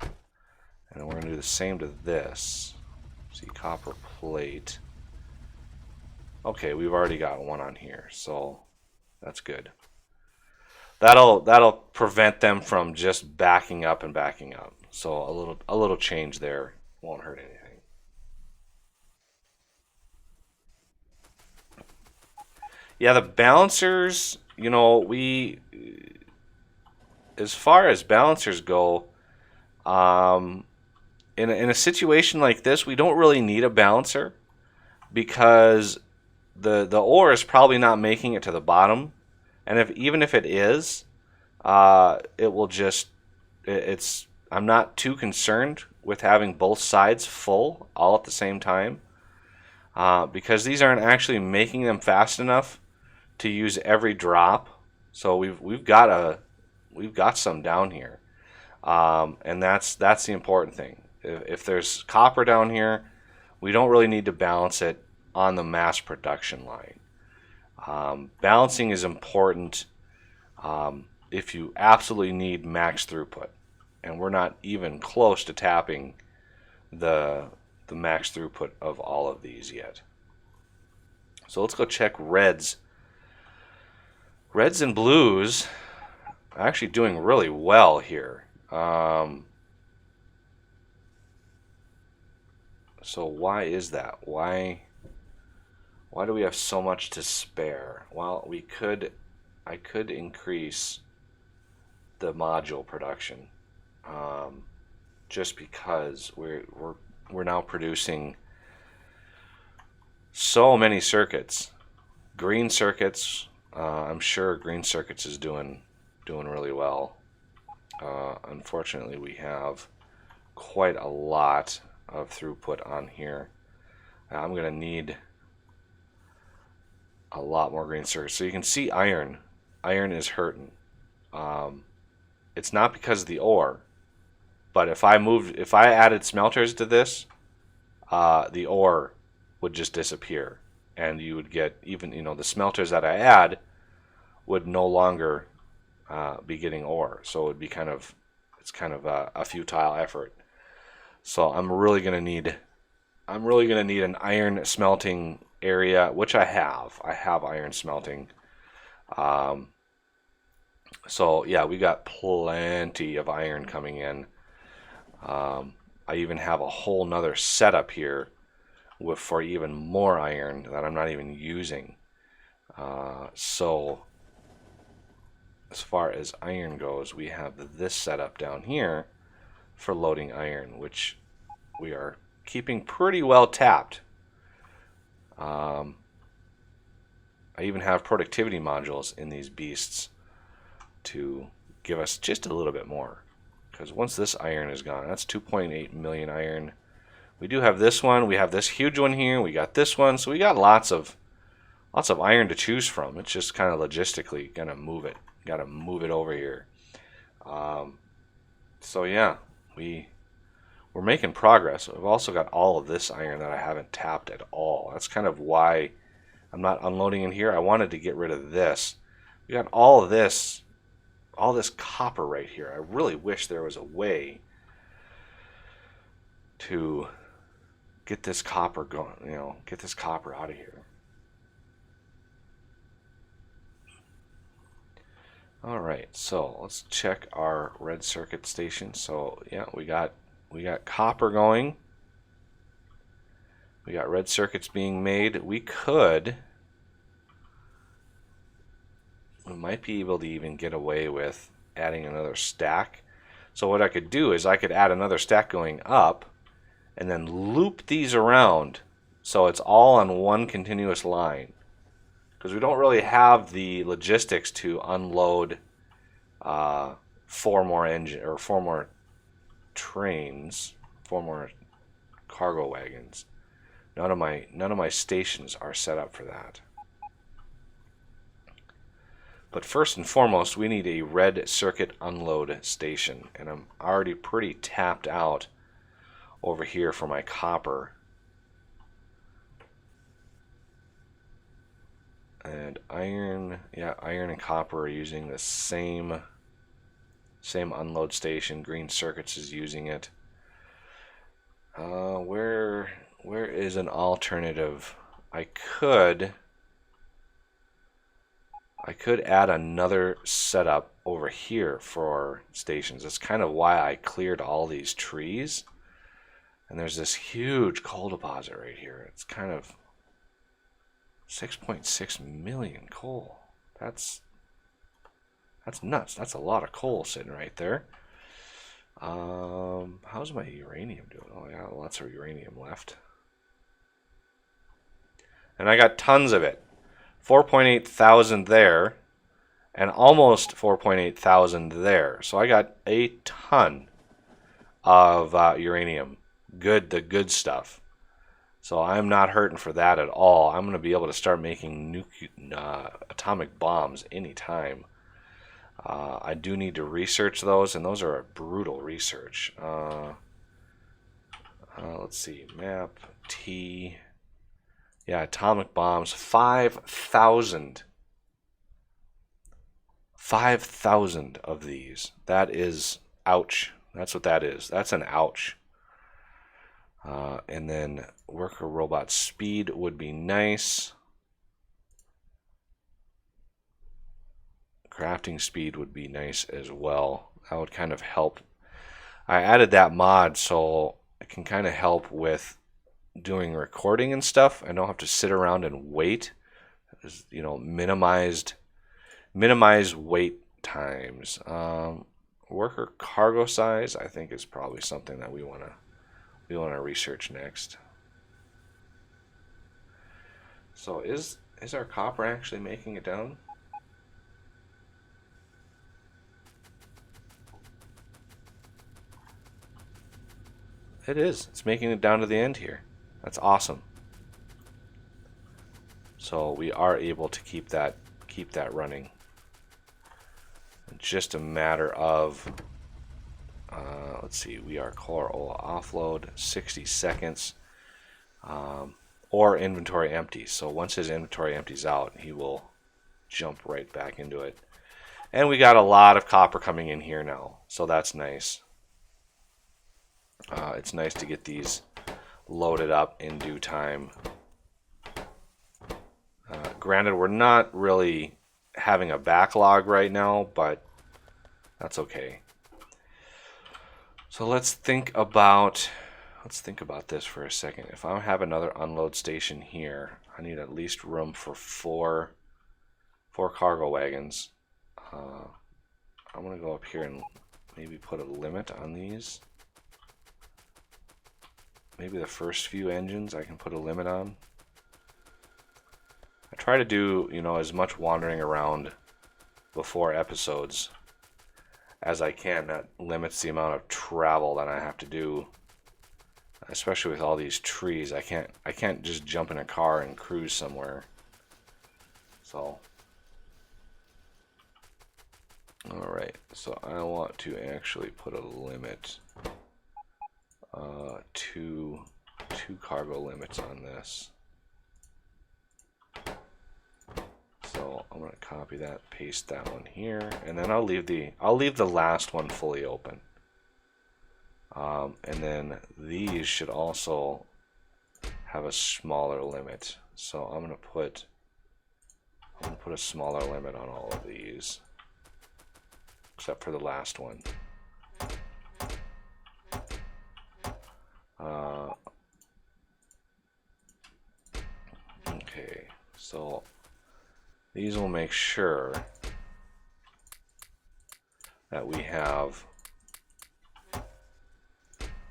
And we're going to do the same to this. See, copper plate. Okay, we've already got one on here, so that's good. That'll prevent them from just backing up and backing up. So a little change there won't hurt anything. Yeah, the balancers, you know, as far as balancers go, um, in a situation like this, we don't really need a balancer because the ore is probably not making it to the bottom, and even if it is, it will just it's. I'm not too concerned with having both sides full all at the same time because these aren't actually making them fast enough to use every drop. So we've got some down here, and that's the important thing. If there's copper down here, we don't really need to balance it on the mass production line. Balancing is important if you absolutely need max throughput, and we're not even close to tapping the max throughput of all of these yet. So let's go check reds. Reds and blues are actually doing really well here. So why is that? Why do we have so much to spare? Well, I could increase the module production, just because we're now producing so many circuits, green circuits. I'm sure green circuits is doing really well. Unfortunately, we have quite a lot of throughput on here. I'm going to need a lot more green circuits. So you can see iron. Iron is hurting. It's not because of the ore, but if I added smelters to this, the ore would just disappear, and you would get even the smelters that I add would no longer be getting ore. So it would be kind of a futile effort. So I'm really gonna need an iron smelting area, which I have. I have iron smelting. So yeah, we got plenty of iron coming in. I even have a whole nother setup here for even more iron that I'm not even using. So as far as iron goes, we have this setup down here for loading iron, which we are keeping pretty well tapped. I even have productivity modules in these beasts to give us just a little bit more, because once this iron is gone, that's 2.8 million iron. We do have this one, we have this huge one here, we got this one, so we got lots of iron to choose from. It's just kind of logistically gonna move it. Gotta move it over here. So yeah, we're making progress. We've also got all of this iron that I haven't tapped at all. That's kind of why I'm not unloading in here. I wanted to get rid of this. We got all this copper right here. I really wish there was a way to get this copper going, get this copper out of here. Alright, so let's check our red circuit station. So yeah, we got copper going. We got red circuits being made. We might be able to even get away with adding another stack. So what I could do is I could add another stack going up and then loop these around so it's all on one continuous line, because we don't really have the logistics to unload 4 more trains, 4 more cargo wagons. None of my stations are set up for that. But first and foremost, we need a red circuit unload station, and I'm already pretty tapped out over here for my copper. And iron, yeah, iron and copper are using the same Same unload station. Green Circuits is using it. Where is an alternative? I could add another setup over here for stations. That's kind of why I cleared all these trees. And there's this huge coal deposit right here. It's kind of 6.6 million coal. That's nuts. That's a lot of coal sitting right there. How's my uranium doing? Oh yeah, lots of uranium left. And I got tons of it. 4.8 thousand there, and almost 4.8 thousand there. So I got a ton of uranium. The good stuff. So I'm not hurting for that at all. I'm going to be able to start making atomic bombs anytime. I do need to research those, and those are a brutal research. Let's see, map T. Yeah, atomic bombs, 5,000. 5,000 of these. That is ouch. That's what that is. That's an ouch. And then worker robot speed would be nice. Crafting speed would be nice as well. That would kind of help. I added that mod so it can kind of help with doing recording and stuff. I don't have to sit around and wait. You know, minimize wait times. Worker cargo size, I think, is probably something that we want to research next. So is our copper actually making it down? It is. It's making it down to the end here. That's awesome. So we are able to keep that running. Just a matter of let's see, we are core offload 60 seconds or inventory empty. So once his inventory empties out, he will jump right back into it. And we got a lot of copper coming in here now, so that's nice. It's nice to get these loaded up in due time. Granted, we're not really having a backlog right now, but that's okay. So let's think about this for a second. If I have another unload station here, I need at least room for four cargo wagons. I'm gonna go up here and maybe put a limit on these. Maybe the first few engines I can put a limit on. I try to do, you know, as much wandering around before episodes as I can. That limits the amount of travel that I have to do, especially with all these trees. I can't just jump in a car and cruise somewhere. So alright, so I want to actually put a limit, two cargo limits on this. So I'm going to copy that, paste that one here, and then I'll leave the last one fully open. And then these should also have a smaller limit. So I'm going to put a smaller limit on all of these, except for the last one. Okay, so these will make sure that we have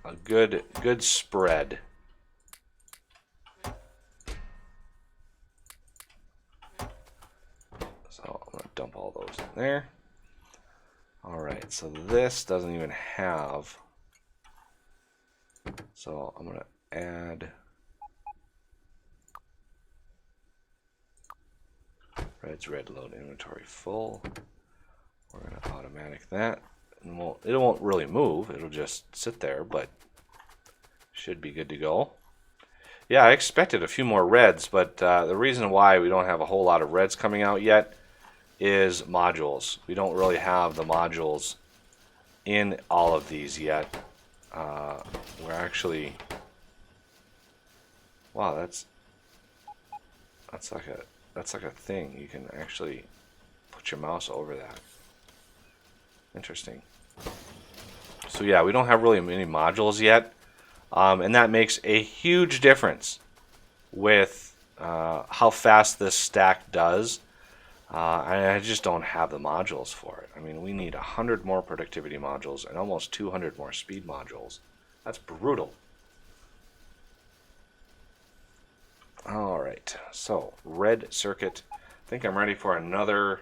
a good spread. So I'm going to dump all those in there. Alright, so this doesn't even have, so I'm going to add red's red load inventory full. We're going to automatic that. And it won't really move, it'll just sit there, but should be good to go. Yeah, I expected a few more reds, but the reason why we don't have a whole lot of reds coming out yet is modules. We don't really have the modules in all of these yet. We're actually, wow, that's like a thing. You can actually put your mouse over that. Interesting. So yeah, we don't have really many modules yet, and that makes a huge difference with how fast this stack does. I just don't have the modules for it. I mean, we need 100 more productivity modules and almost 200 more speed modules. That's brutal. Alright, so red circuit. I think I'm ready for another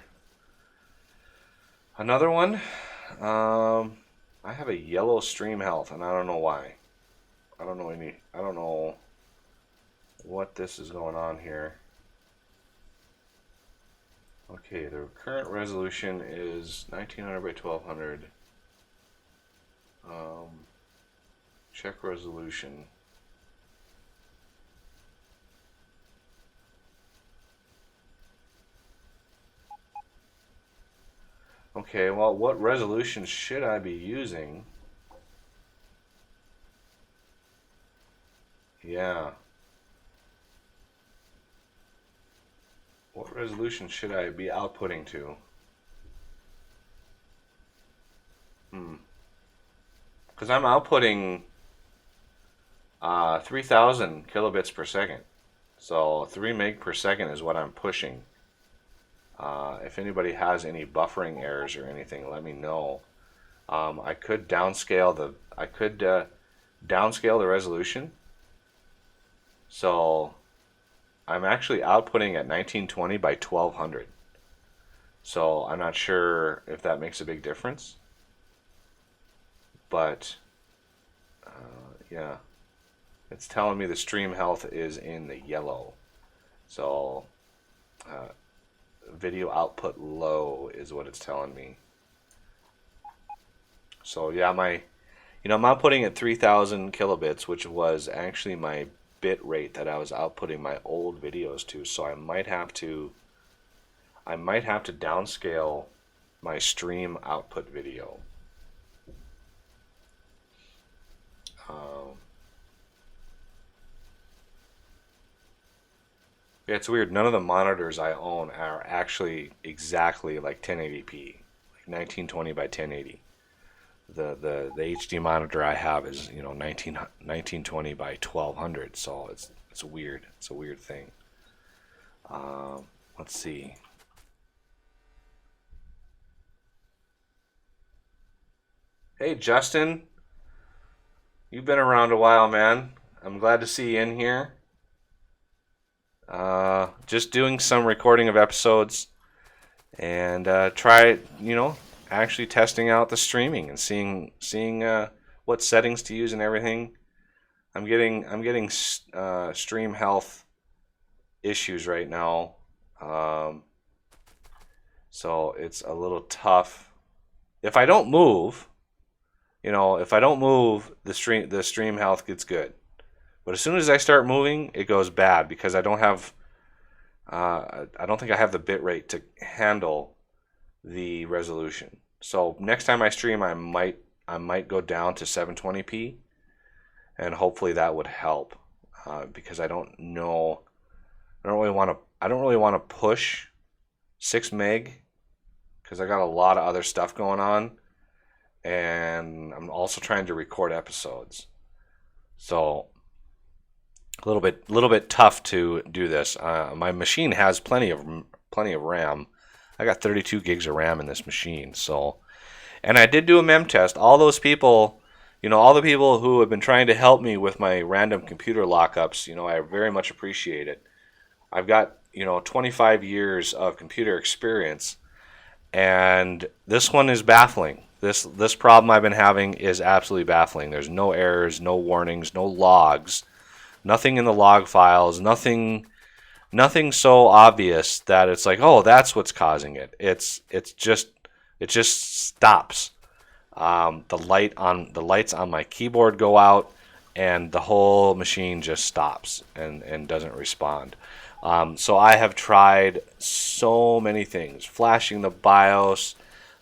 one. I have a yellow stream health and I don't know why. I don't know what this is going on here. Okay, the current resolution is 1900 by 1200. Check resolution. Okay, well, what resolution should I be using? Yeah. What resolution should I be outputting to? Because I'm outputting 3000 kilobits per second. So 3 meg per second is what I'm pushing. If anybody has any buffering errors or anything, let me know. I could downscale the resolution. So I'm actually outputting at 1920 by 1200. So I'm not sure if that makes a big difference. But yeah, it's telling me the stream health is in the yellow. So video output low is what it's telling me. So yeah, I'm outputting at 3000 kilobits, which was actually my bit rate that I was outputting my old videos to. So I might have to downscale my stream output video. Yeah, it's weird. None of the monitors I own are actually exactly like 1080p, like 1920 by 1080. The HD monitor I have is 1920 by 1200, so it's weird. It's a weird thing. Let's see. Hey Justin, you've been around a while, man. I'm glad to see you in here. Just doing some recording of episodes and actually testing out the streaming and seeing what settings to use and everything. I'm getting stream health issues right now, so it's a little tough. If I don't move, the stream health gets good. But as soon as I start moving, it goes bad because I don't think I have the bit rate to handle the resolution. So next time I stream, I might go down to 720p, and hopefully that would help because I don't really want to push 6 meg because I got a lot of other stuff going on, and I'm also trying to record episodes. So a little bit tough to do this. My machine has plenty of RAM. I got 32 gigs of RAM in this machine. So, and I did do a mem test. All those people, all the people who have been trying to help me with my random computer lockups, I very much appreciate it. I've got 25 years of computer experience, and this one is baffling. This problem I've been having is absolutely baffling. There's no errors, no warnings, no logs. Nothing in the log files, nothing so obvious that it's like, oh, that's what's causing it. It just stops. The lights on my keyboard go out, and the whole machine just stops and doesn't respond. So I have tried so many things: flashing the BIOS,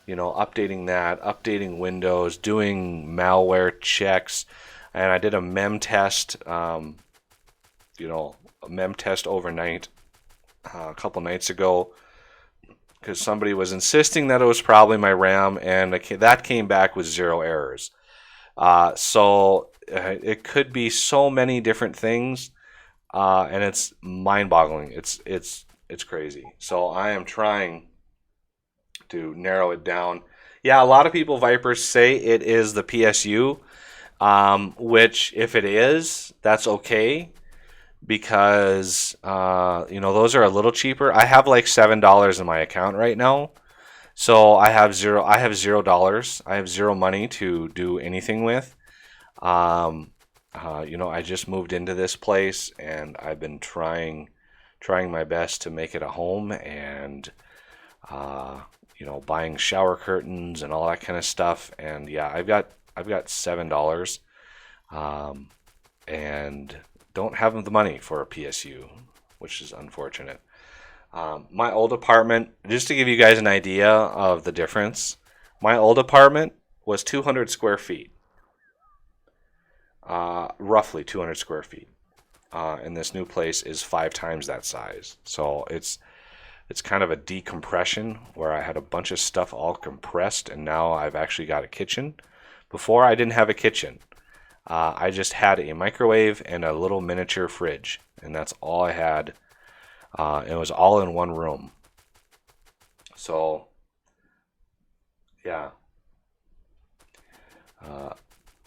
updating that, updating Windows, doing malware checks, and I did a mem test, a mem test overnight a couple nights ago because somebody was insisting that it was probably my RAM, and that came back with 0 errors. So it could be so many different things, and it's mind-boggling. It's crazy. So I am trying to narrow it down. Yeah, a lot of people, Vipers, say it is the PSU, which if it is, that's okay because those are a little cheaper. I have like $7 in my account right now, so I have $0. I have zero money to do anything with. I just moved into this place and I've been trying my best to make it a home and buying shower curtains and all that kind of stuff. And yeah, I've got $7, and don't have the money for a PSU, which is unfortunate. My old apartment, just to give you guys an idea of the difference, my old apartment was 200 square feet, roughly 200 square feet. And this new place is 5 times that size. So it's kind of a decompression where I had a bunch of stuff all compressed, and now I've actually got a kitchen. Before, I didn't have a kitchen. I just had a microwave and a little miniature fridge, and that's all I had. It was all in one room. So, yeah,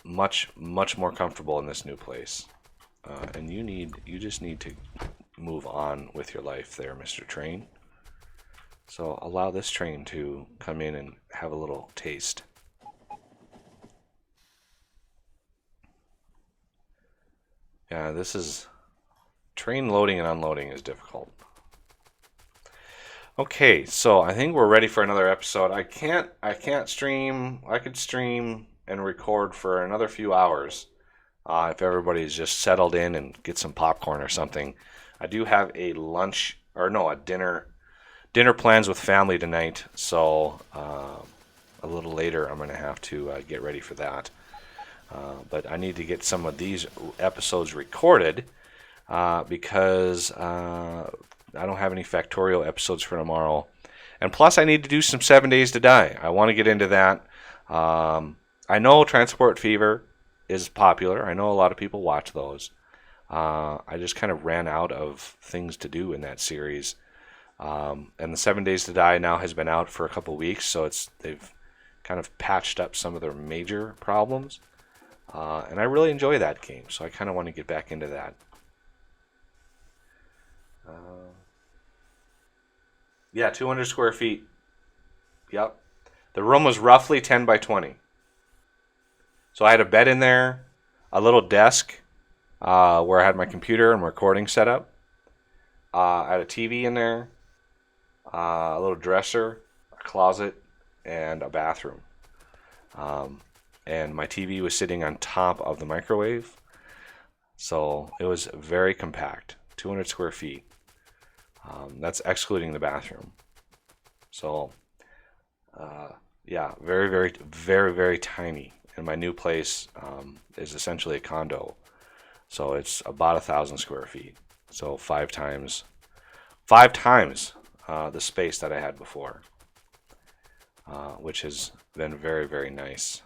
much more comfortable in this new place. And you just need to move on with your life there, Mr. Train. So allow this train to come in and have a little taste. Yeah, this is train loading and unloading is difficult. Okay, so I think we're ready for another episode. I can't stream. I could stream and record for another few hours if everybody's just settled in and get some popcorn or something. I do have a dinner plans with family tonight, so a little later I'm going to have to get ready for that. But I need to get some of these episodes recorded because I don't have any Factorio episodes for tomorrow. And plus I need to do some 7 Days to Die. I want to get into that. I know Transport Fever is popular. I know a lot of people watch those. I just kind of ran out of things to do in that series. And the 7 Days to Die now has been out for a couple weeks, so they've kind of patched up some of their major problems. And I really enjoy that game, so I kind of want to get back into that. Yeah, 200 square feet. Yep. The room was roughly 10 by 20. So I had a bed in there, a little desk where I had my computer and recording set up. I had a TV in there, a little dresser, a closet, and a bathroom. And my TV was sitting on top of the microwave. So it was very compact, 200 square feet. That's excluding the bathroom. So, yeah, very, very, very, very tiny. And my new place is essentially a condo. So it's about 1,000 square feet. So 5 times the space that I had before, which has been very, very nice.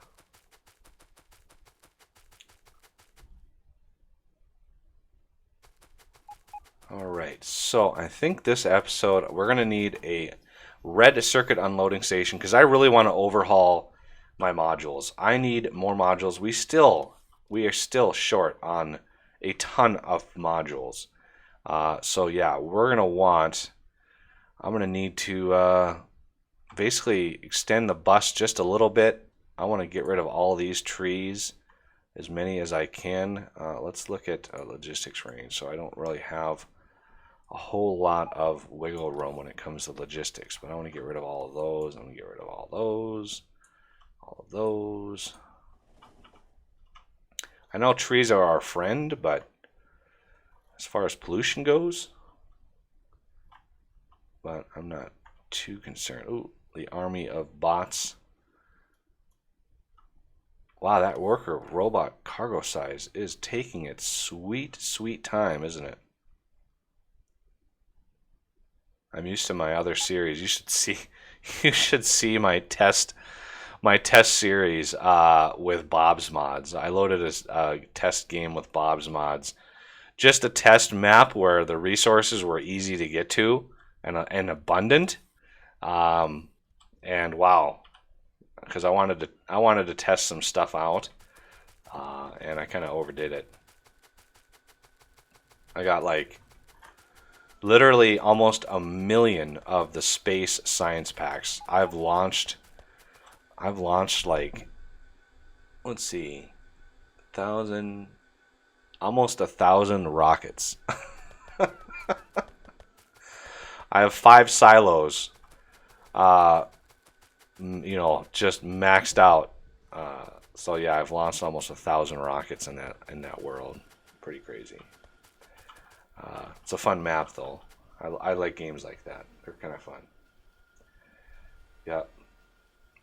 All right, so I think this episode we're going to need a red circuit unloading station because I really want to overhaul my modules. I need more modules. We are still short on a ton of modules. So yeah, I'm going to need to basically extend the bus just a little bit. I want to get rid of all these trees, as many as I can. Let's look at logistics range. So I don't really have a whole lot of wiggle room when it comes to logistics, but I want to get rid of all of those. I want to get rid of all of those. I know trees are our friend, but as far as pollution goes, but I'm not too concerned. Ooh, The army of bots. Wow, that worker robot cargo size is taking its sweet, sweet time, isn't it? I'm used to my other series. You should see, you should see my test series with Bob's mods. I loaded a test game with Bob's mods, just a test map where the resources were easy to get to and abundant. And wow, because I wanted to test some stuff out, and I kind of overdid it. I got like literally almost 1,000,000 of the space science packs. I've launched like, let's see, 1,000, almost 1,000 rockets. I have 5 silos, just maxed out. So yeah, I've launched almost 1,000 rockets in that world. Pretty crazy. It's a fun map though. I like games like that. They're kind of fun. Yeah.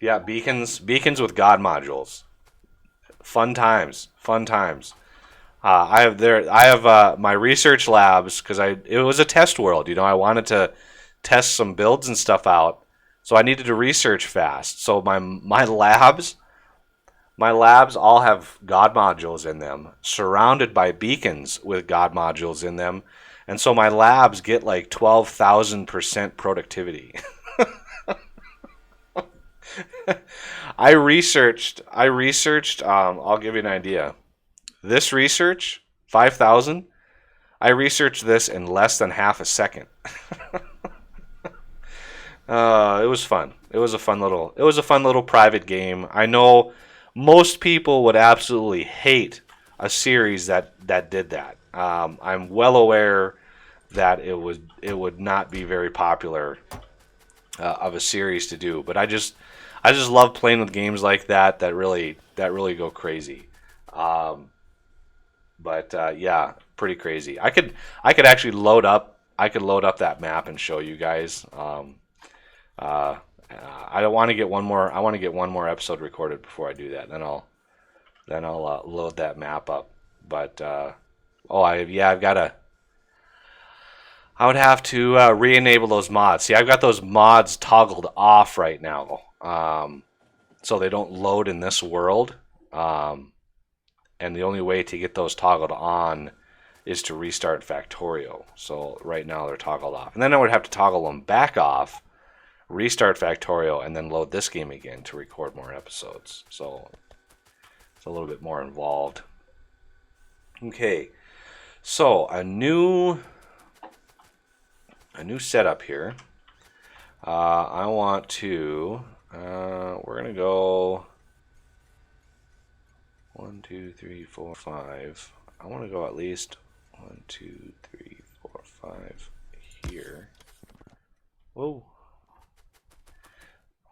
Yeah, beacons with God modules. Fun times. I have my research labs because it was a test world. I wanted to test some builds and stuff out, so I needed to research fast. So my labs all have God modules in them, surrounded by beacons with God modules in them, and so my labs get like 12,000% productivity. I researched. I'll give you an idea. This research, 5,000. I researched this in less than half a second. It was fun. It was a fun little private game. I know most people would absolutely hate a series that did that. I'm well aware that it would not be very popular of a series to do, but I just love playing with games like that really go crazy. But yeah, pretty crazy. I could actually load up that map and show you guys. I don't want to get one more. I want to get one more episode recorded before I do that. Then I'll load that map up. But I've got to. I would have to re-enable those mods. See, I've got those mods toggled off right now, so they don't load in this world. And the only way to get those toggled on is to restart Factorio. So right now they're toggled off. And then I would have to toggle them back off, restart Factorio, and then load this game again to record more episodes. So it's a little bit more involved. Okay, so a new setup here. I want to, we're going to go 1, 2, 3, 4, 5. I want to go at least 1, 2, 3, 4, 5 here. Whoa.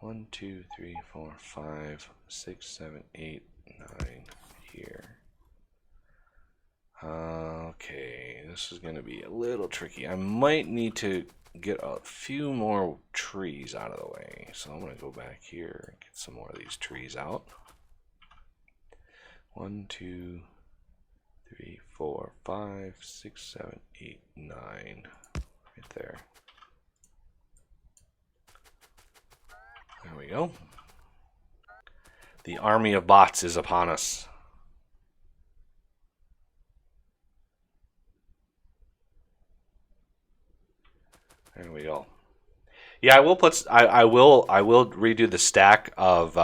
1, 2, 3, 4, 5, 6, 7, 8, 9 here. Okay, this is going to be a little tricky. I might need to get a few more trees out of the way. So I'm going to go back here and get some more of these trees out. 1, 2, 3, 4, 5, 6, 7, 8, 9. Right there. There we go. The army of bots is upon us. There we go. Yeah, I will put. I will redo the stack of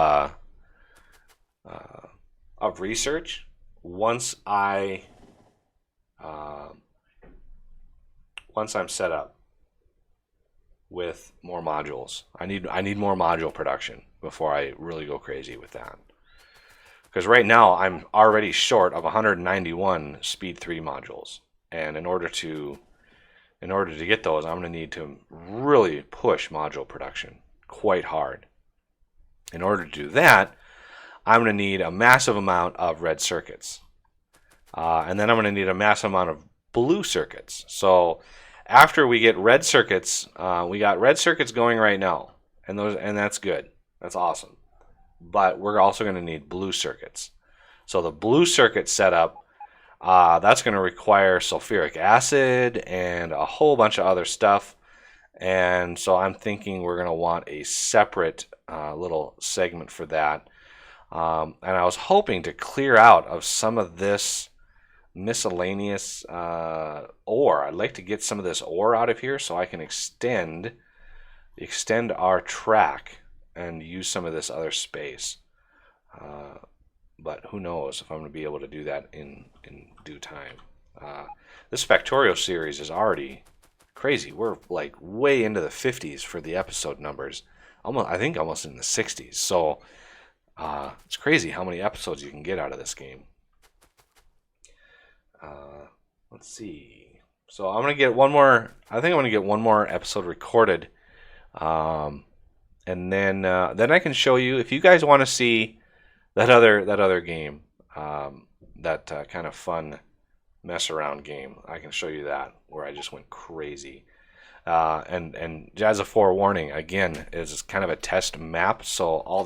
research once I'm set up with more modules. I need more module production before I really go crazy with that. Because right now I'm already short of 191 speed 3 modules, and in order to get those, I'm going to need to really push module production quite hard. In order to do that, I'm going to need a massive amount of red circuits. And then I'm going to need a massive amount of blue circuits. So after we get red circuits, we got red circuits going right now. and that's good. That's awesome. But we're also going to need blue circuits. So the blue circuit setup, that's going to require sulfuric acid and a whole bunch of other stuff. And so I'm thinking we're going to want a separate little segment for that. And I was hoping to clear out of some of this miscellaneous ore. I'd like to get some of this ore out of here so I can extend our track and use some of this other space. But who knows if I'm going to be able to do that in due time. This Factorio series is already crazy. We're like way into the 50s for the episode numbers. I think almost in the 60s. So it's crazy how many episodes you can get out of this game. Let's see. So I'm gonna get one more. I think I'm gonna get one more episode recorded, and then I can show you if you guys want to see that other game, that kind of fun mess around game. I can show you that where I just went crazy. And as a forewarning, again, it's kind of a test map, so all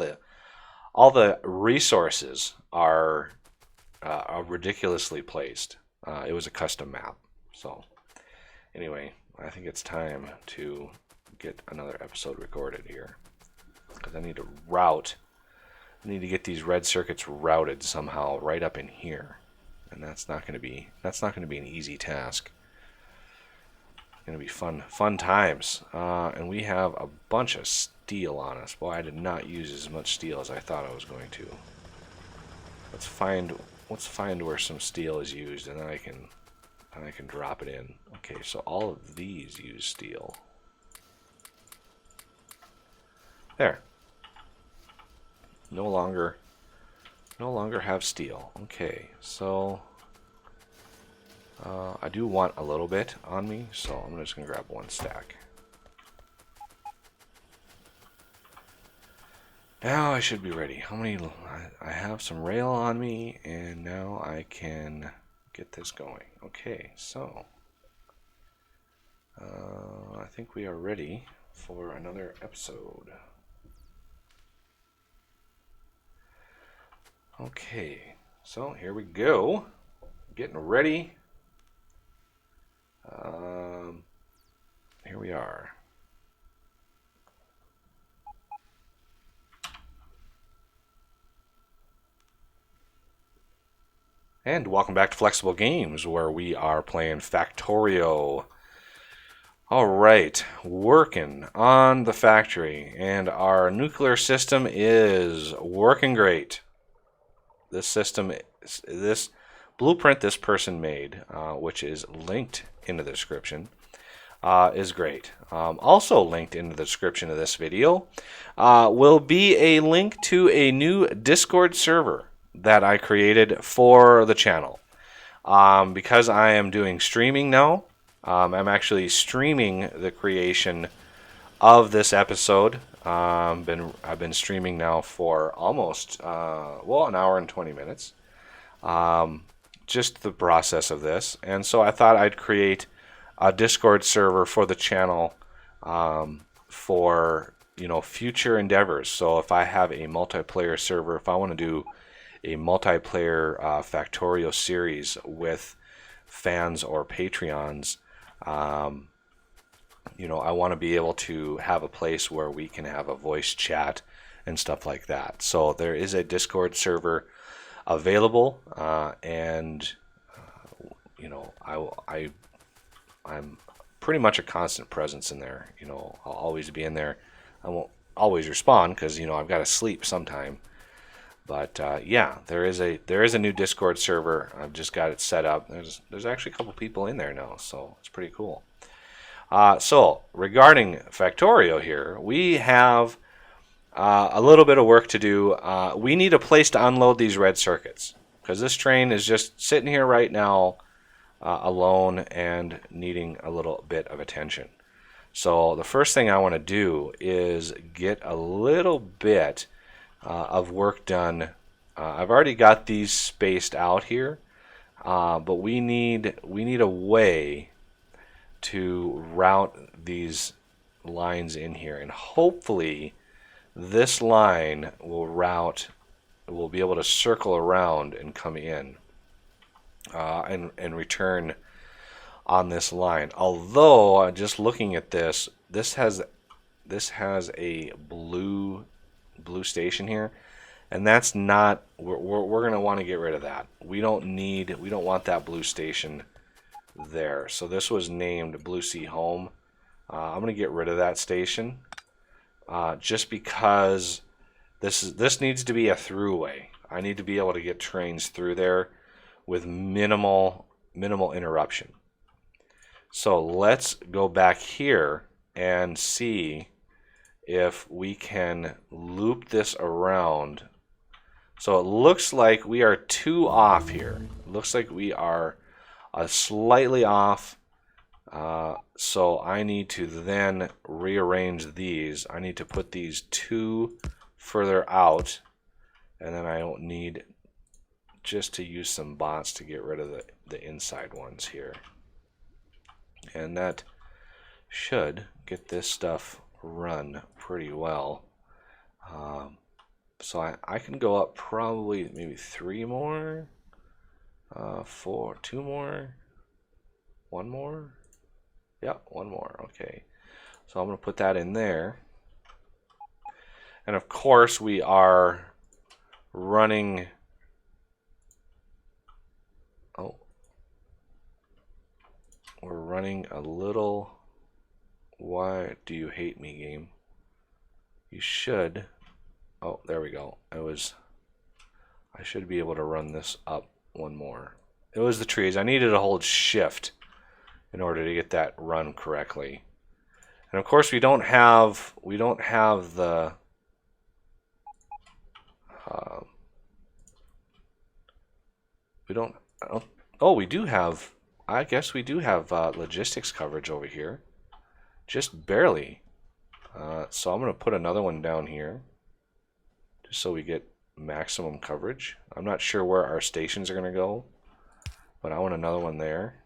the resources are ridiculously placed. It was a custom map. So anyway, I think it's time to get another episode recorded here because I need to get these red circuits routed somehow right up in here, and that's not going to be an easy task. It's going to be fun times, and we have a bunch of steel on us. Boy, I did not use as much steel as I thought I was going to. Let's find where some steel is used, and then I can drop it in. Okay, so all of these use steel. There. No longer have steel. Okay, so I do want a little bit on me, so I'm just gonna grab one stack. Now I should be ready. How many? I have some rail on me, and now I can get this going. Okay, so I think we are ready for another episode. Okay, so here we go. Getting ready. Here we are. And welcome back to Flexible Games, where we are playing Factorio. Alright, working on the factory, and our nuclear system is working great. This system, this blueprint this person made, which is linked in the description, is great. Also linked in the description of this video will be a link to a new Discord server that I created for the channel. Because I am doing streaming now, I'm actually streaming the creation of this episode. I've been streaming now for almost an hour and 20 minutes. Just the process of this, and so I thought I'd create a Discord server for the channel for future endeavors. So if I have a multiplayer server, if I want to do a multiplayer Factorio series with fans or Patreons, I want to be able to have a place where we can have a voice chat and stuff like that. So there is a Discord server available, and I'm pretty much a constant presence in there. I'll always be in there. I won't always respond because I've got to sleep sometime. But yeah, there is a new Discord server. I've just got it set up. There's actually a couple people in there now, so it's pretty cool. So regarding Factorio here, we have a little bit of work to do. We need a place to unload these red circuits because this train is just sitting here right now alone and needing a little bit of attention. So the first thing I want to do is get a little bit of work done. I've already got these spaced out here, but we need a way to route these lines in here, and hopefully this line will route, we'll be able to circle around and come in and return on this line. Although just looking at this, this has a blue station here, and that's not, we're going to want to get rid of that. We don't want that blue station there. So this was named Blue Sea Home. I'm going to get rid of that station just because this needs to be a throughway. I need to be able to get trains through there with minimal interruption. So let's go back here and see if we can loop this around. So it looks like we are 2 off here. It looks like we are slightly off. So I need to then rearrange these. I need to put these 2 further out, and then I don't need just to use some bots to get rid of the inside ones here. And that should get this stuff run pretty well. So I can go up probably maybe 3 more, 4, 2 more, 1 more. Yeah, 1 more. Okay. So I'm going to put that in there. And of course we are running. Oh. We're running a little. Why do you hate me, game? You should. Oh, there we go. I should be able to run this up 1 more. It was the trees. I needed to hold shift in order to get that run correctly. And of course we don't have the oh, we do have, I guess we do have logistics coverage over here. Just barely. So I'm going to put another one down here just so we get maximum coverage. I'm not sure where our stations are going to go, but I want another one there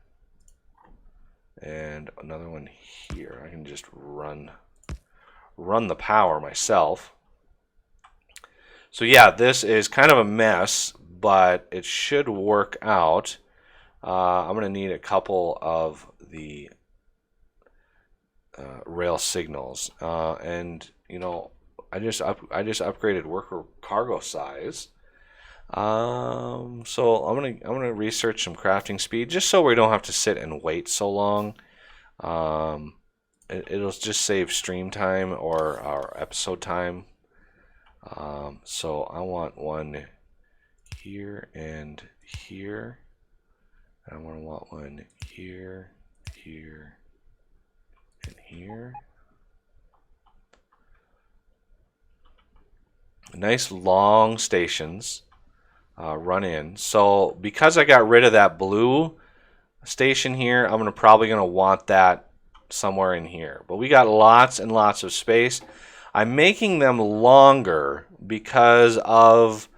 and another one here. I can just run the power myself. So yeah, this is kind of a mess, but it should work out. I'm going to need a couple of the rail signals, and you know, I just upgraded worker cargo size. So I'm gonna research some crafting speed just so we don't have to sit and wait so long. It'll just save stream time or our episode time. So I want one here and here. I want one here, here, and here. Nice long stations run in. So because I got rid of that blue station here, I'm probably going to want that somewhere in here. But we got lots and lots of space. I'm making them longer because of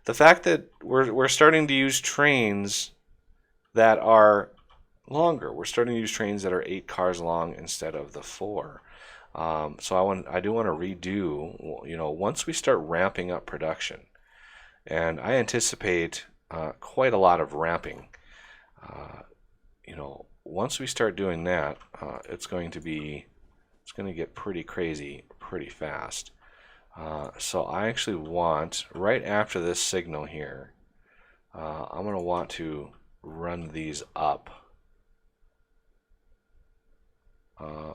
the fact that we're starting to use trains that are longer. We're starting to use trains that are 8 cars long instead of the 4. So I do want to redo, you know, once we start ramping up production, and I anticipate quite a lot of ramping. You know, once we start doing that, it's going to get pretty crazy pretty fast. So I actually want, right after this signal here, I'm going to want to run these up.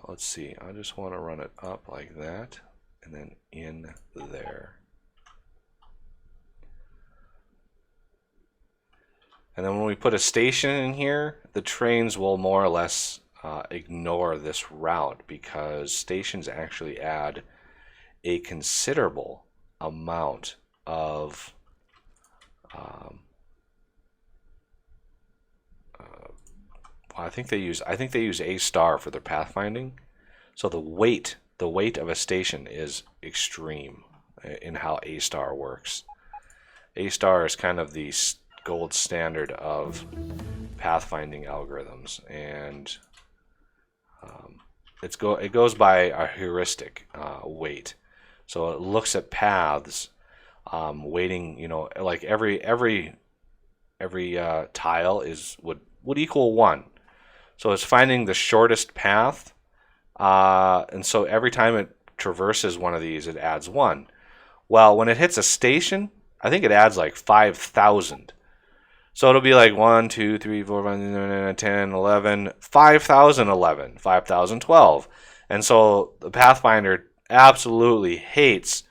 Let's see, I just want to run it up like that and then in there. And then when we put a station in here, the trains will more or less ignore this route because stations actually add a considerable amount of I think they use A star for their pathfinding. So the weight of a station is extreme in how A star works. A star is kind of the gold standard of pathfinding algorithms, and it goes by a heuristic weight. So it looks at paths, weighting, like every tile would equal 1. So it's finding the shortest path, and so every time it traverses one of these, it adds 1. Well, when it hits a station, I think it adds like 5,000. So it'll be like 1, 2, 3, 4, 5, 9, 10, 11, 5,011, 5,012. And so the Pathfinder absolutely hates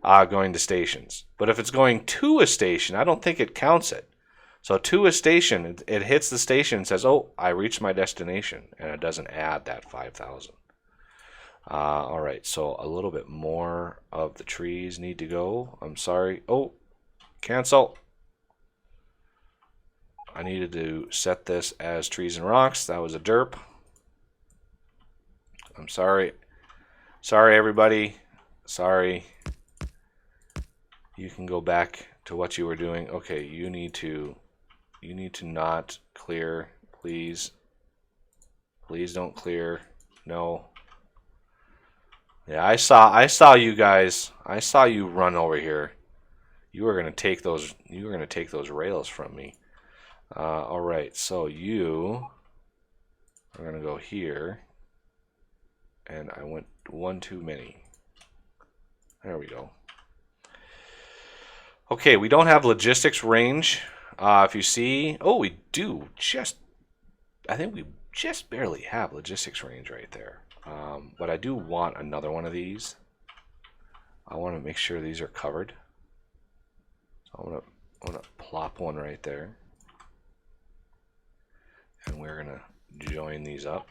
going to stations. But if it's going to a station, I don't think it counts it. So to a station, it hits the station and says, oh, I reached my destination. And it doesn't add that 5,000. All right, so a little bit more of the trees need to go. I'm sorry. Oh, cancel. I needed to set this as trees and rocks. That was a derp. I'm sorry. Sorry, everybody. Sorry. You can go back to what you were doing. Okay, you need to not clear, please. Please don't clear. No. Yeah, I saw you guys. I saw you run over here. You were gonna take those rails from me. All right, so you are gonna go here, and I went one too many. There we go. Okay, we don't have logistics range. If you see, oh, we do I think we just barely have logistics range right there. But I do want another one of these. I want to make sure these are covered. So I want to plop one right there. And we're going to join these up.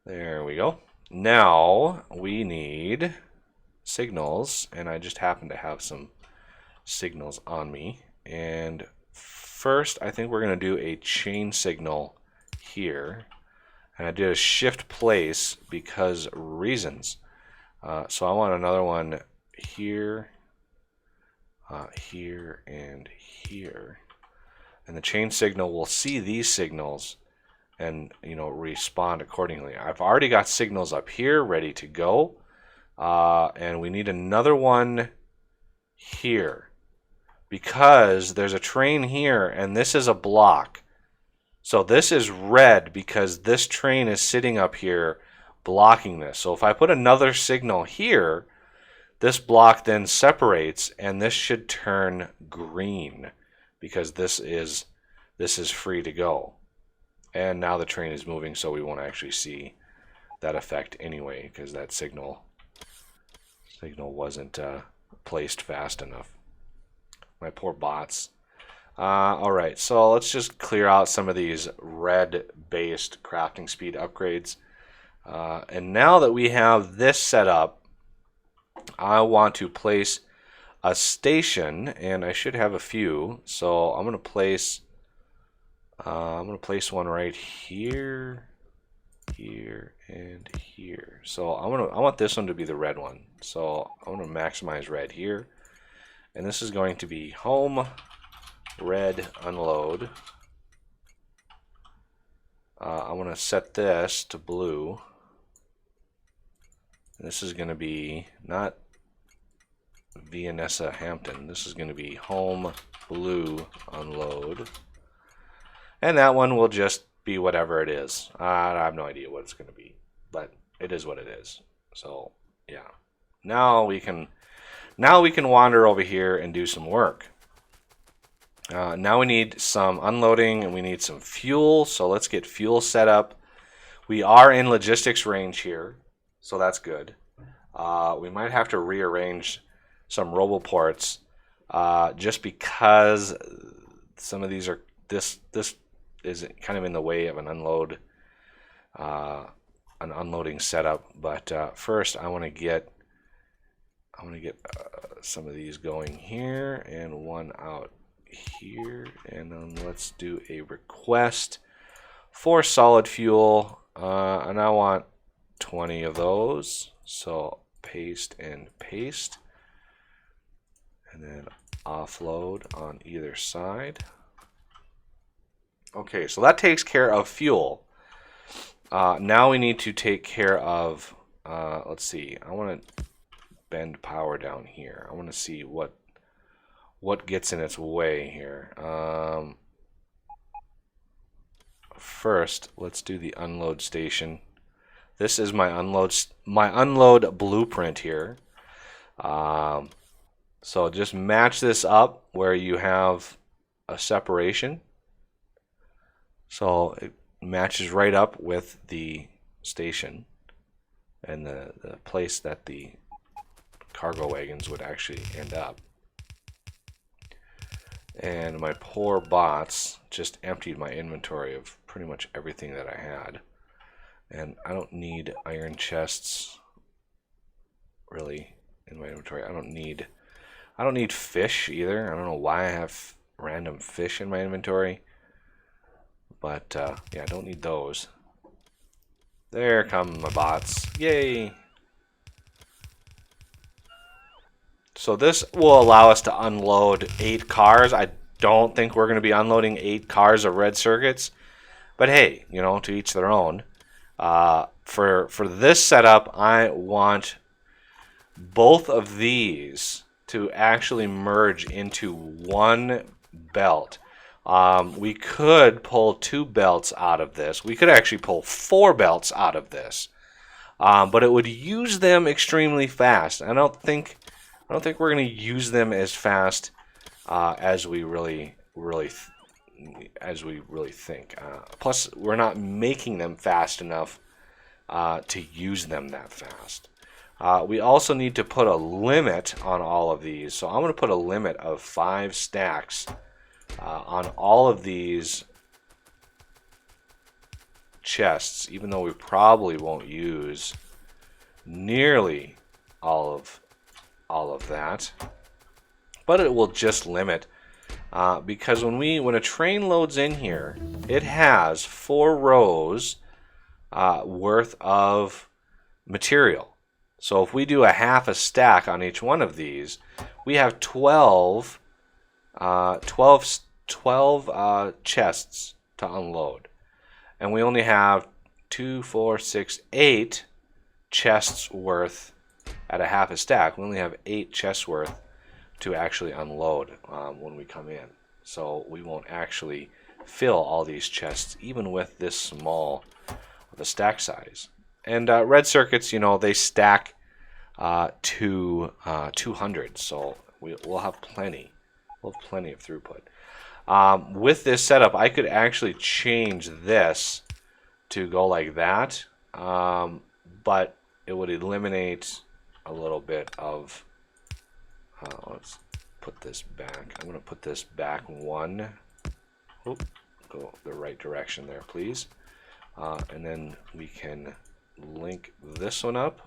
There we go. Now we need signals, and I just happen to have some signals on me. And first, I think we're going to do a chain signal here. And I did a shift place because reasons. So I want another one here, here, and here. And the chain signal will see these signals and respond accordingly. I've already got signals up here ready to go. And we need another one here because there's a train here and this is a block. So this is red because this train is sitting up here blocking this. So if I put another signal here, this block then separates and this should turn green because this is free to go. And now the train is moving, so we won't actually see that effect anyway because that signal wasn't placed fast enough. My poor bots. All right, so let's just clear out some of these red-based crafting speed upgrades. And now that we have this set up, I want to place a station, and I should have a few. So I'm going to place one right here, here, and here. So I want this one to be the red one. So I'm going to maximize red here, and this is going to be home. Red unload. I want to set this to blue. This is going to be not Vianessa Hampton. This is going to be home blue unload. And that one will just be whatever it is. I have no idea what it's going to be, but it is what it is. So yeah. Now we can wander over here and do some work. Now we need some unloading and we need some fuel, so let's get fuel set up. We are in logistics range here, so that's good. We might have to rearrange some roboports just because some of these are this is kind of in the way of an unloading setup. But first I want to get some of these going here and one out here, and then let's do a request for solid fuel, and I want 20 of those, so paste and paste, and then offload on either side. Okay, so that takes care of fuel. Now we need to take care of, let's see, I want to bend power down here. I want to see what gets in its way here. First, let's do the unload station. This is my unload blueprint here. So just match this up where you have a separation. So it matches right up with the station and the place that the cargo wagons would actually end up. And my poor bots just emptied my inventory of pretty much everything that I had. And I don't need iron chests really in my inventory. I don't need fish either. I don't know why I have random fish in my inventory. But yeah, I don't need those. There come my bots. Yay! So this will allow us to unload 8 cars. I don't think we're going to be unloading 8 cars of red circuits. But hey, you know, to each their own. For this setup, I want both of these to actually merge into one belt. We could pull 2 belts out of this. We could actually pull 4 belts out of this. But it would use them extremely fast. I don't think we're going to use them as fast as we really think. Plus, we're not making them fast enough to use them that fast. We also need to put a limit on all of these. So I'm going to put a limit of 5 stacks on all of these chests, even though we probably won't use nearly all of that. But it will just limit because when a train loads in here, it has 4 rows worth of material. So if we do a half a stack on each one of these, we have 12 chests to unload. And we only have 2, 4, 6, 8 chests worth at a half a stack. We only have 8 chests worth to actually unload when we come in. So we won't actually fill all these chests, even with this small of a stack size. And red circuits, you know, they stack to 200, so we'll have plenty. We'll have plenty of throughput. With this setup, I could actually change this to go like that, but it would eliminate a little bit of. Let's put this back. I'm going to put this back 1. Oop, go the right direction there, please. And then we can link this one up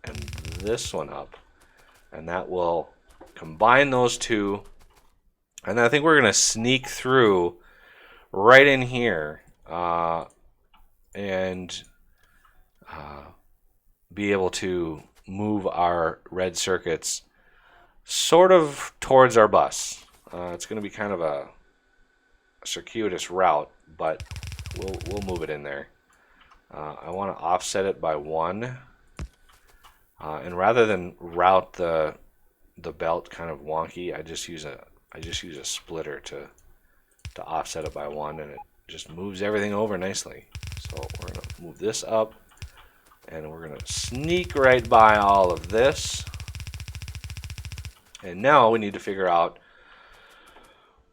and this one up, and that will combine those two. And then I think we're going to sneak through right in here and be able to move our red circuits sort of towards our bus. It's going to be kind of a circuitous route, but we'll move it in there. I want to offset it by 1, and rather than route the belt kind of wonky, I just use a splitter to offset it by 1, and it just moves everything over nicely. So we're going to move this up, and we're going to sneak right by all of this. And now we need to figure out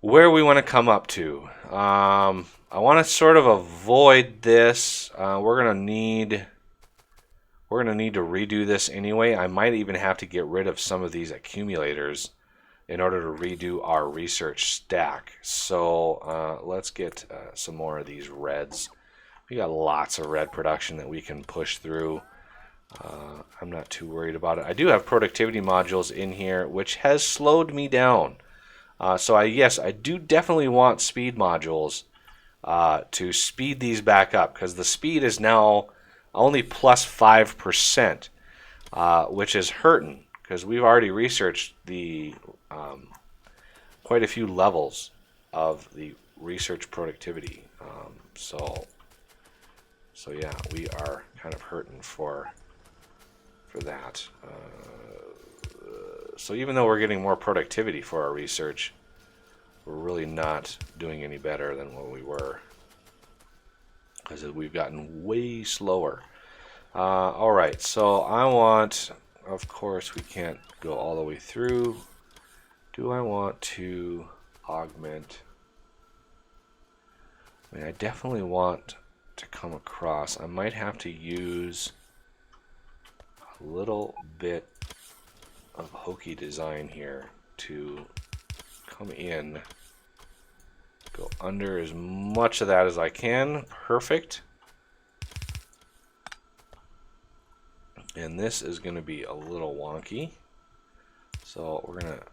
where we want to come up to. I want to sort of avoid this. We're going to need to redo this anyway. I might even have to get rid of some of these accumulators in order to redo our research stack. So let's get some more of these reds. We got lots of red production that we can push through. I'm not too worried about it. I do have productivity modules in here, which has slowed me down. So yes, I do definitely want speed modules to speed these back up, because the speed is now only plus 5%, which is hurting, because we've already researched the quite a few levels of the research productivity. So So yeah, we are kind of hurting for that. So even though we're getting more productivity for our research, we're really not doing any better than what we were, because we've gotten way slower. All right, so I want, of course, we can't go all the way through. Do I want to augment? I mean, I definitely want to come across. I might have to use a little bit of hokey design here to come in, go under as much of that as I can. Perfect. And this is going to be a little wonky, so we're going to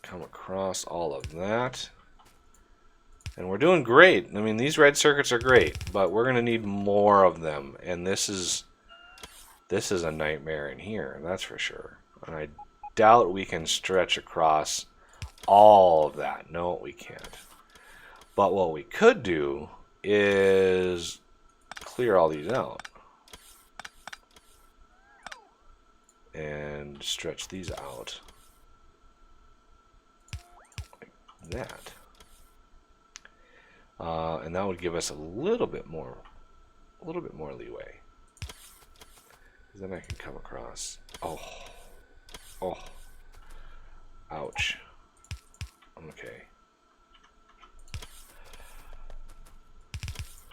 come across all of that, and we're doing great. I mean, these red circuits are great, but we're going to need more of them, and this is a nightmare in here, that's for sure. And I doubt we can stretch across all of that. No, we can't. But what we could do is clear all these out and stretch these out like that. And that would give us a little bit more leeway. Then I can come across. Oh, ouch. Okay.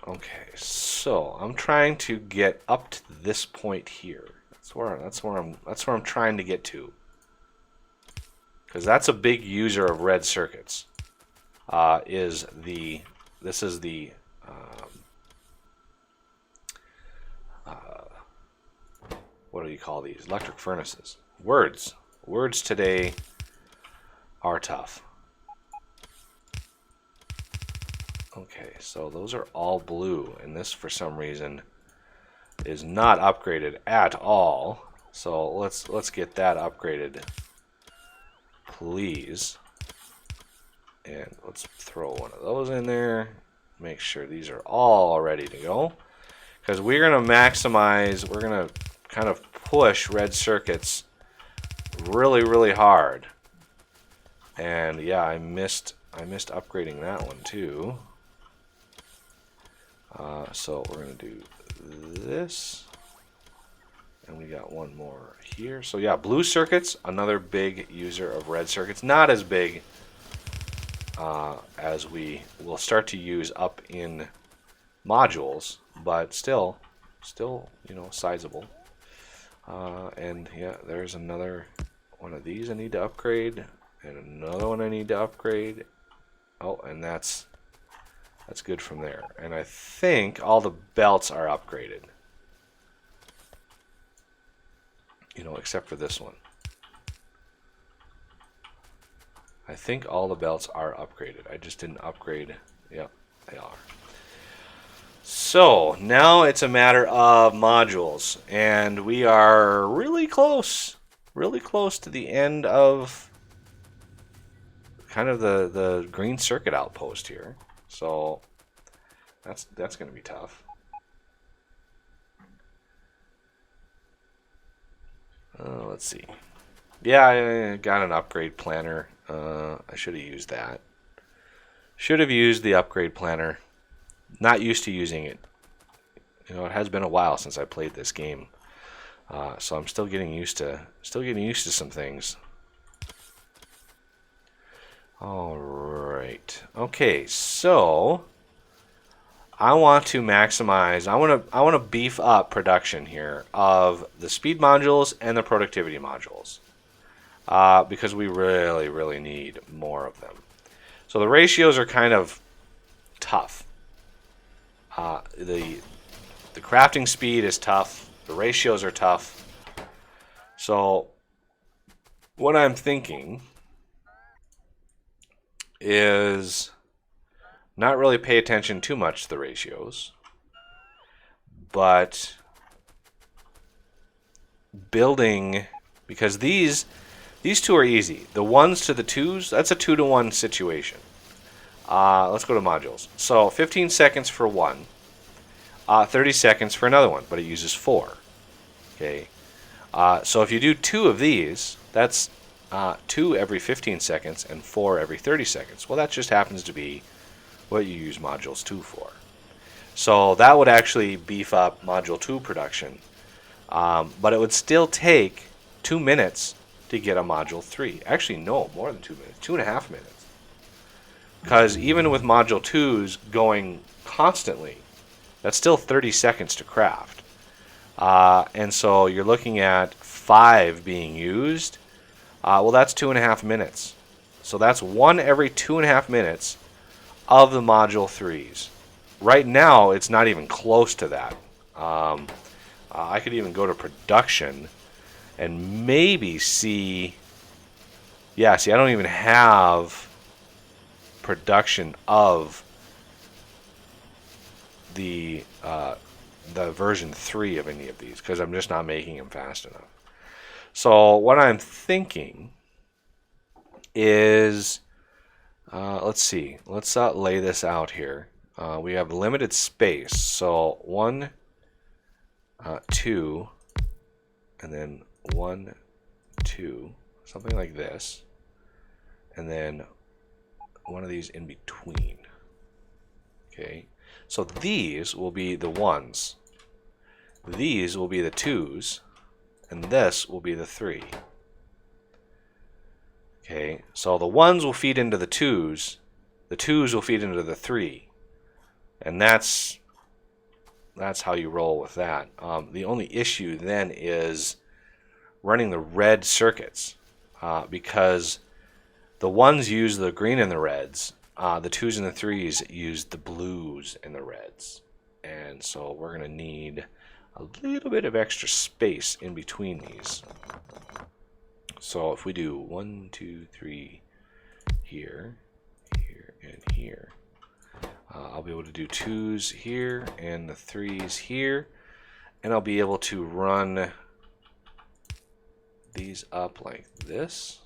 Okay, so I'm trying to get up to this point here. That's where I'm trying to get to. Because that's a big user of red circuits. This is the what do you call these? Electric furnaces. Words today are tough. Okay, so those are all blue, and this for some reason is not upgraded at all. So let's get that upgraded, please. And let's throw one of those in there. Make sure these are all ready to go, because we're going to maximize, we're going to kind of push red circuits really hard. And yeah, I missed upgrading that one too. So we're going to do this, and we got one more here. So yeah, blue circuits, another big user of red circuits. Not as big as we will start to use up in modules, but still, you know, sizable. And yeah, there's another one of these I need to upgrade, and another one I need to upgrade. Oh, and that's good from there. And I think all the belts are upgraded, you know, except for this one. I think all the belts are upgraded. I just didn't upgrade. Yep, they are. So now it's a matter of modules, and we are really close to the end of kind of the green circuit outpost here. So that's going to be tough. Let's see. Yeah, I got an upgrade planner. I should have used that. Should have used the upgrade planner. Not used to using it. You know, it has been a while since I played this game, so I'm still getting used to some things. All right. Okay, so I want to maximize. I want to beef up production here of the speed modules and the productivity modules, because we really need more of them. So the ratios are kind of tough. The crafting speed is tough. The ratios are tough. So what I'm thinking is not really pay attention too much to the ratios, but building, because these two are easy. The 1s to the 2s, that's a 2-to-1 situation. Let's go to modules. So 15 seconds for 1. 30 seconds for another one, but it uses 4. Okay, so if you do 2 of these, that's 2 every 15 seconds and 4 every 30 seconds. Well, that just happens to be what you use modules 2 for. So that would actually beef up module 2 production, but it would still take 2 minutes to get a module 3. Actually, no, more than 2 minutes, 2.5 minutes. Because even with module 2s going constantly, that's still 30 seconds to craft. And so you're looking at 5 being used. Well, that's 2.5 minutes. So that's 1 every 2.5 minutes of the module 3s. Right now, it's not even close to that. I could even go to production and maybe see... Yeah, see, I don't even have production of the version 3 of any of these because I'm just not making them fast enough. So what I'm thinking is, let's see, let's lay this out here. We have limited space, so 1, 2, and then 1, 2, something like this, and then one of these in between. Okay, so these will be the 1s, these will be the 2s, and this will be the 3. Okay, so the 1s will feed into the 2s will feed into the 3, and that's how you roll with that. The only issue then is running the red circuits, because the 1s use the green and the reds, the 2s and the 3s use the blues and the reds, and so we're going to need a little bit of extra space in between these. So if we do 1, 2, 3 here, here, and here, I'll be able to do 2s here and the 3s here, and I'll be able to run these up like this,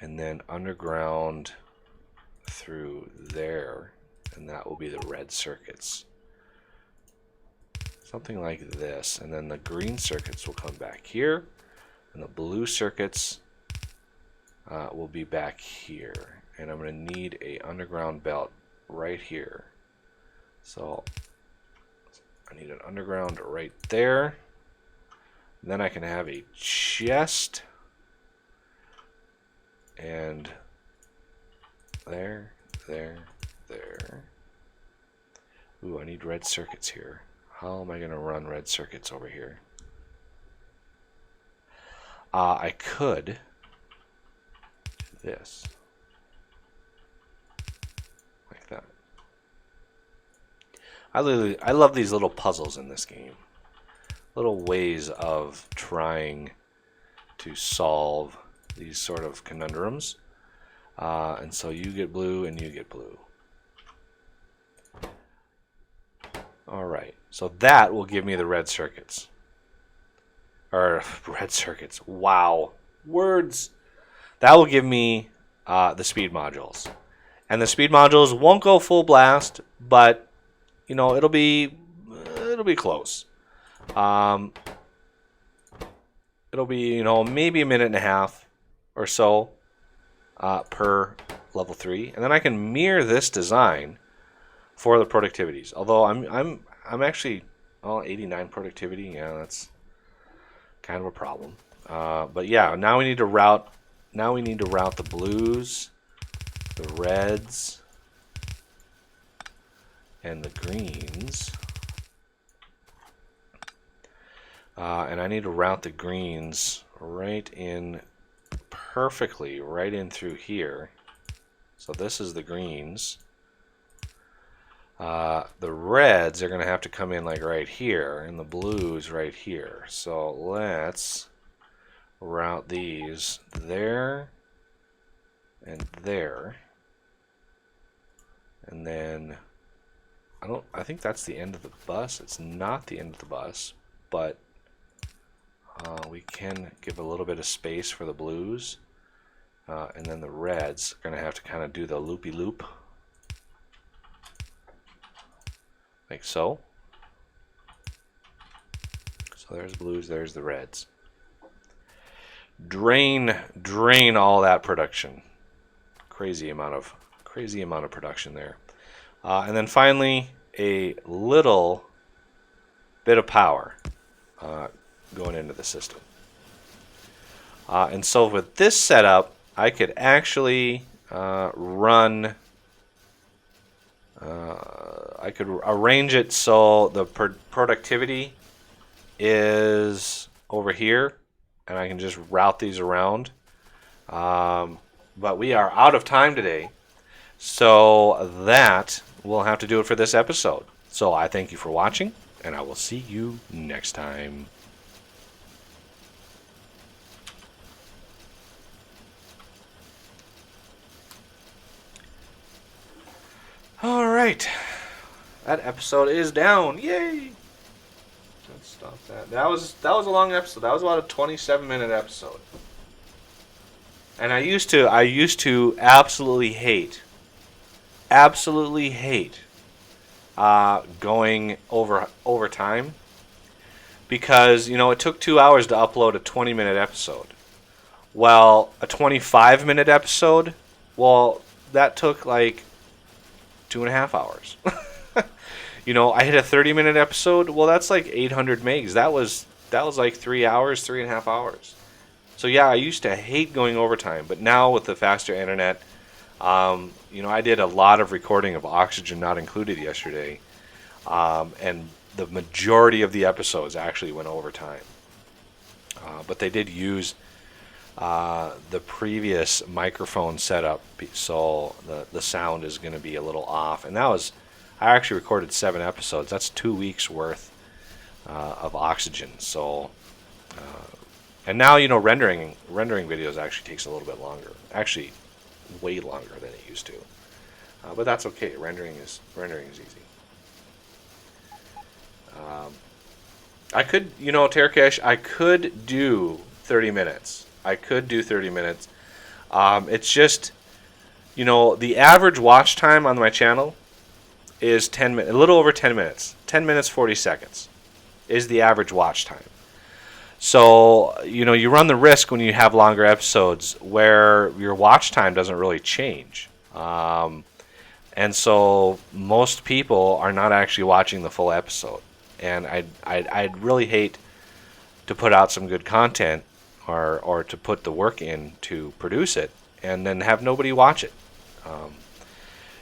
and then underground through there, and that will be the red circuits. Something like this, and then the green circuits will come back here, and the blue circuits will be back here, and I'm going to need a underground belt right here. So I need an underground right there. Then I can have a chest, and there, there, there. Ooh, I need red circuits here. How am I going to run red circuits over here? I could do this. Like that. I love these little puzzles in this game. Little ways of trying to solve these sort of conundrums. And so you get blue and you get blue. Alright, so that will give me the red circuits. Or red circuits. Wow. Words. That will give me the speed modules. And the speed modules won't go full blast, but you know, it'll be close. It'll be, you know, maybe a minute and a half or so per level 3, and then I can mirror this design for the productivities. Although I'm actually 89 productivity. Yeah, that's kind of a problem. But yeah, now we need to route the blues, the reds, and the greens. And I need to route the greens right in perfectly, right in through here. So this is the greens. The reds are going to have to come in like right here, and the blues right here. So let's route these there and there. And then I think that's the end of the bus. It's not the end of the bus, but we can give a little bit of space for the blues, and then the reds are going to have to kind of do the loopy-loop like so. So there's blues, there's the reds. Drain all that production. Crazy amount of production there. And then finally, a little bit of power going into the system. And so with this setup, I could actually run. I could arrange it so the productivity is over here, and I can just route these around. But we are out of time today, so that will have to do it for this episode. So I thank you for watching, and I will see you next time. All right, that episode is down. Yay! Let's stop that. That was a long episode. That was about a 27-minute episode. And I used to absolutely hate going over time, because it took 2 hours to upload a 20-minute episode. Well, a 25-minute episode, well, that took like 2.5 hours. I hit a 30-minute episode. Well, that's like 800 megs. That was like 3 hours, 3.5 hours. So yeah, I used to hate going overtime, but now with the faster internet, I did a lot of recording of Oxygen Not Included yesterday, and the majority of the episodes actually went overtime. But they did use the previous microphone setup, so the sound is going to be a little off. And I actually recorded 7 episodes. That's 2 weeks worth of Oxygen. So, and now rendering videos actually takes a little bit longer. Actually, way longer than it used to. But that's okay. Rendering is easy. I could, Terracash, I could do 30 minutes. It's just, the average watch time on my channel is 10 minutes, a little over 10 minutes. 10 minutes, 40 seconds is the average watch time. So, you run the risk when you have longer episodes where your watch time doesn't really change. And so most people are not actually watching the full episode. And I'd really hate to put out some good content or to put the work in to produce it and then have nobody watch it.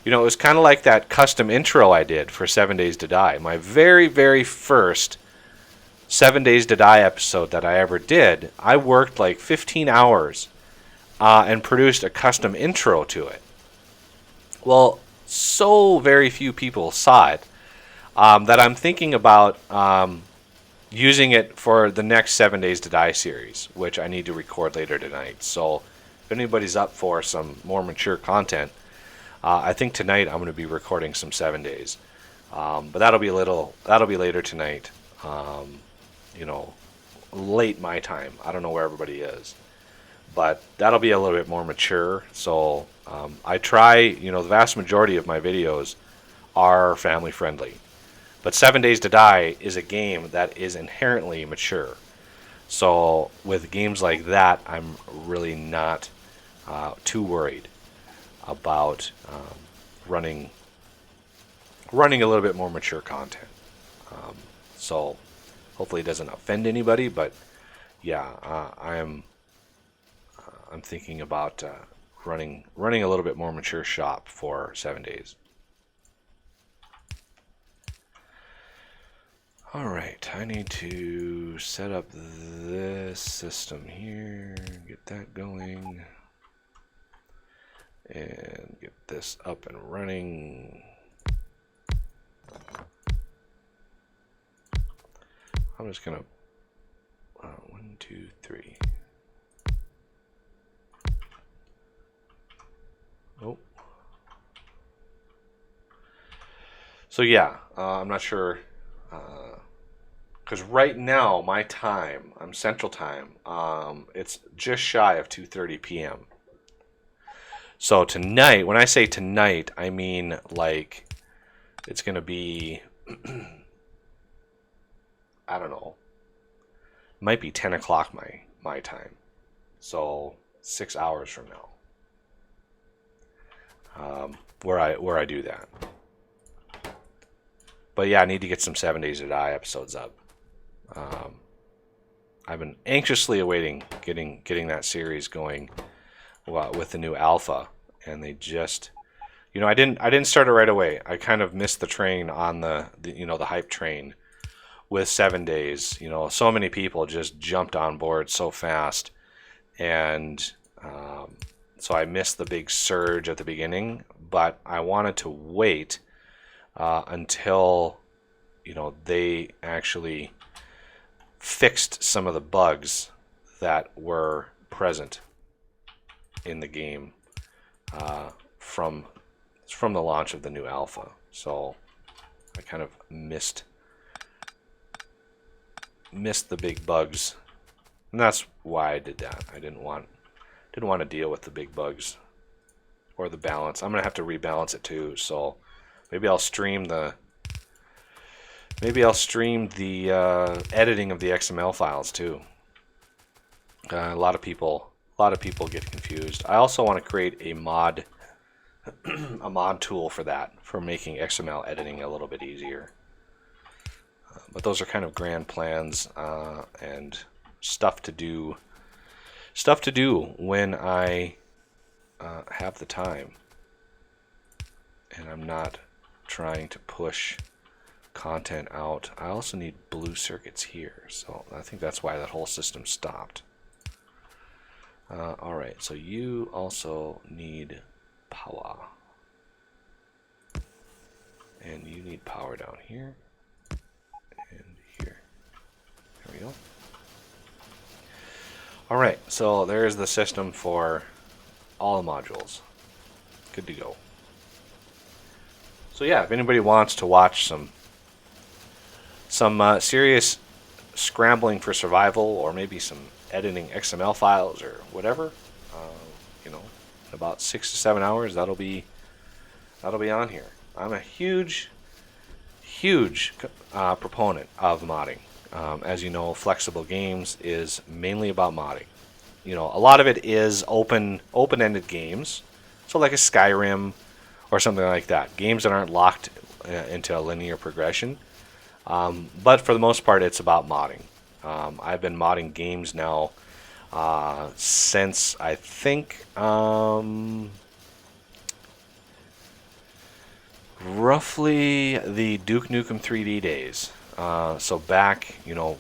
It was kind of like that custom intro I did for 7 Days to Die. My very, very first 7 Days to Die episode that I ever did, I worked like 15 hours and produced a custom intro to it. Well, so very few people saw it that I'm thinking about using it for the next 7 Days to Die series, which I need to record later tonight. So if anybody's up for some more mature content, I think tonight I'm going to be recording some 7 Days. But that'll be later tonight. Late my time. I don't know where everybody is, but that'll be a little bit more mature. So I try, the vast majority of my videos are family friendly, but 7 Days to Die is a game that is inherently mature. So with games like that, I'm really not too worried about running a little bit more mature content. So hopefully it doesn't offend anybody, but yeah, I'm thinking about running a little bit more mature shop for 7 Days. All right, I need to set up this system here, get that going, and get this up and running. I'm just gonna 1, 2, 3. Oh. So yeah, I'm not sure, because right now my time, I'm Central Time. It's just shy of 2:30 p.m. So tonight, when I say tonight, I mean like it's gonna be I don't know, might be 10 o'clock my time. So 6 hours from now, where I do that. But yeah, I need to get some 7 Days to Die episodes up. I've been anxiously awaiting getting that series going, with the new alpha, and they just, I didn't start it right away. I kind of missed the train on the hype train with 7 Days. So many people just jumped on board so fast, and so I missed the big surge at the beginning. But I wanted to wait until they actually fixed some of the bugs that were present in the game from the launch of the new alpha. So I kind of missed the big bugs, and that's why I did that. I didn't want to deal with the big bugs or the balance. I'm gonna have to rebalance it too. So maybe I'll stream the editing of the XML files too. A lot of people get confused. I also want to create a mod tool for that, for making XML editing a little bit easier. But those are kind of grand plans and stuff to do when I have the time, and I'm not trying to push content out. I also need blue circuits here, so I think that's why that whole system stopped. Alright, so you also need power, and you need power down here and here. There we go. Alright, so there's the system for all the modules. Good to go. So yeah, if anybody wants to watch some serious scrambling for survival, or maybe some editing XML files or whatever, in about 6 to 7 hours, that'll be on here. I'm a huge proponent of modding. As you know, Flexible Games is mainly about modding. A lot of it is open-ended games, so like a Skyrim or something like that. Games that aren't locked into a linear progression. But for the most part, it's about modding. I've been modding games now since, I think, roughly the Duke Nukem 3D days. So back,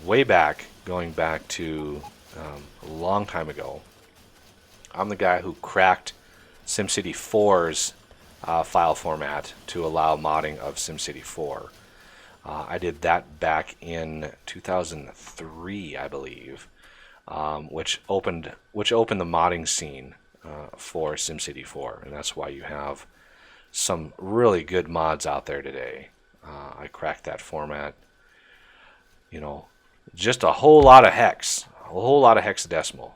way back, going back to a long time ago, I'm the guy who cracked SimCity 4's file format to allow modding of SimCity 4. I did that back in 2003, I believe, which opened the modding scene for SimCity 4, and that's why you have some really good mods out there today. I cracked that format. Just a whole lot of hex, a whole lot of hexadecimal,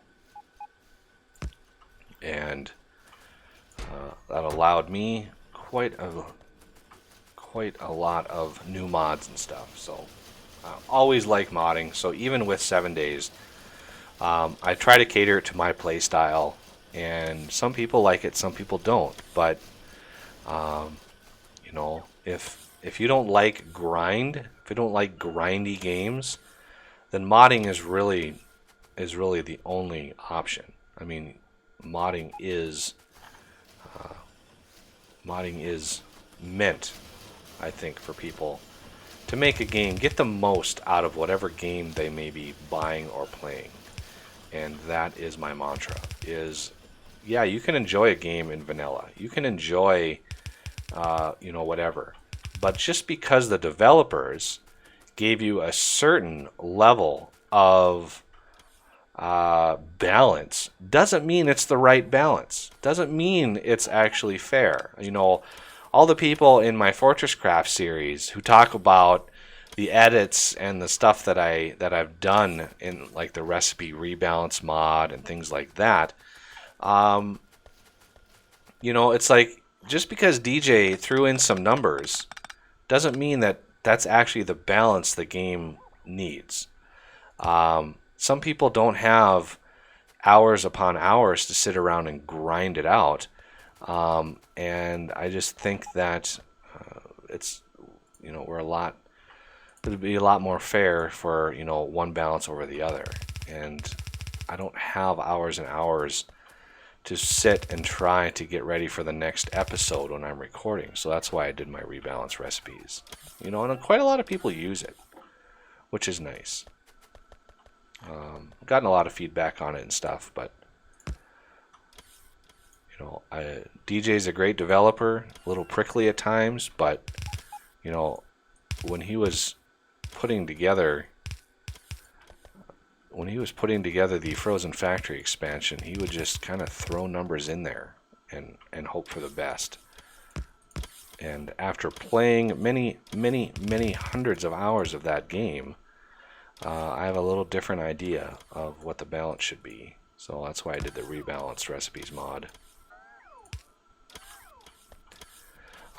and that allowed me quite a lot of new mods and stuff. So I always like modding. So even with 7 Days, I try to cater it to my play style, and some people like it, some people don't. But if you don't like grindy games, then modding is really the only option. I mean, modding is meant, I think, for people to make a game, get the most out of whatever game they may be buying or playing. And that is my mantra, yeah, you can enjoy a game in vanilla. You can enjoy, whatever. But just because the developers gave you a certain level of balance doesn't mean it's the right balance. Doesn't mean it's actually fair. All the people in my Fortress Craft series who talk about the edits and the stuff that I've done in like the recipe rebalance mod and things like that, it's like, just because DJ threw in some numbers doesn't mean that that's actually the balance the game needs. Some people don't have hours upon hours to sit around and grind it out. And I just think that it's, we're a lot, it'd be a lot more fair for, one balance over the other. And I don't have hours and hours to sit and try to get ready for the next episode when I'm recording. So that's why I did my rebalance recipes. And quite a lot of people use it, which is nice. I've gotten a lot of feedback on it and stuff, but DJ's a great developer, a little prickly at times, but when he was putting together the Frozen Factory expansion, he would just kind of throw numbers in there and hope for the best. And after playing many, many, many hundreds of hours of that game, I have a little different idea of what the balance should be. So that's why I did the rebalanced recipes mod.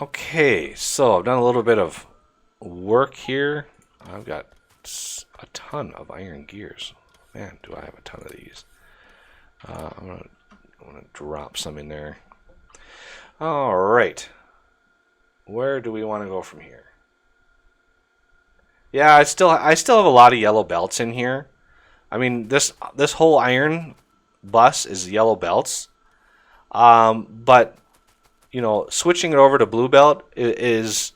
Okay, so I've done a little bit of work here. I've got a ton of iron gears. Man, do I have a ton of these. I'm gonna drop some in there. All right. Where do we want to go from here? Yeah, I still have a lot of yellow belts in here. I mean, this whole iron bus is yellow belts. But switching it over to blue belt it's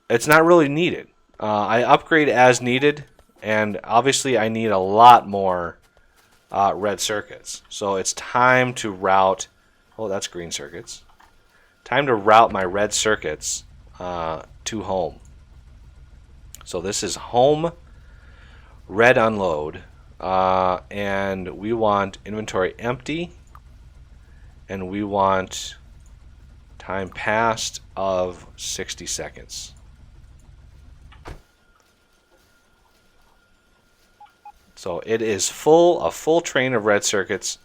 not really needed. I upgrade as needed, and obviously I need a lot more red circuits. So it's time to route. Oh, that's green circuits. Time to route my red circuits to home. So this is home, red unload, and we want inventory empty, and we want time passed of 60 seconds. So it is a full train of red circuits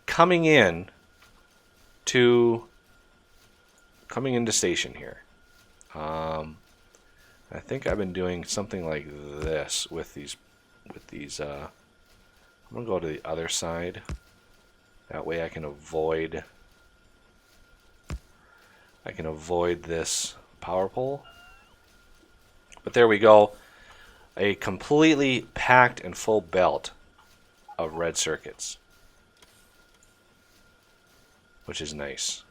coming into station here. I think I've been doing something like this with these. I'm gonna go to the other side. That way I can avoid this power pole. But there we go. A completely packed and full belt of red circuits, which is nice.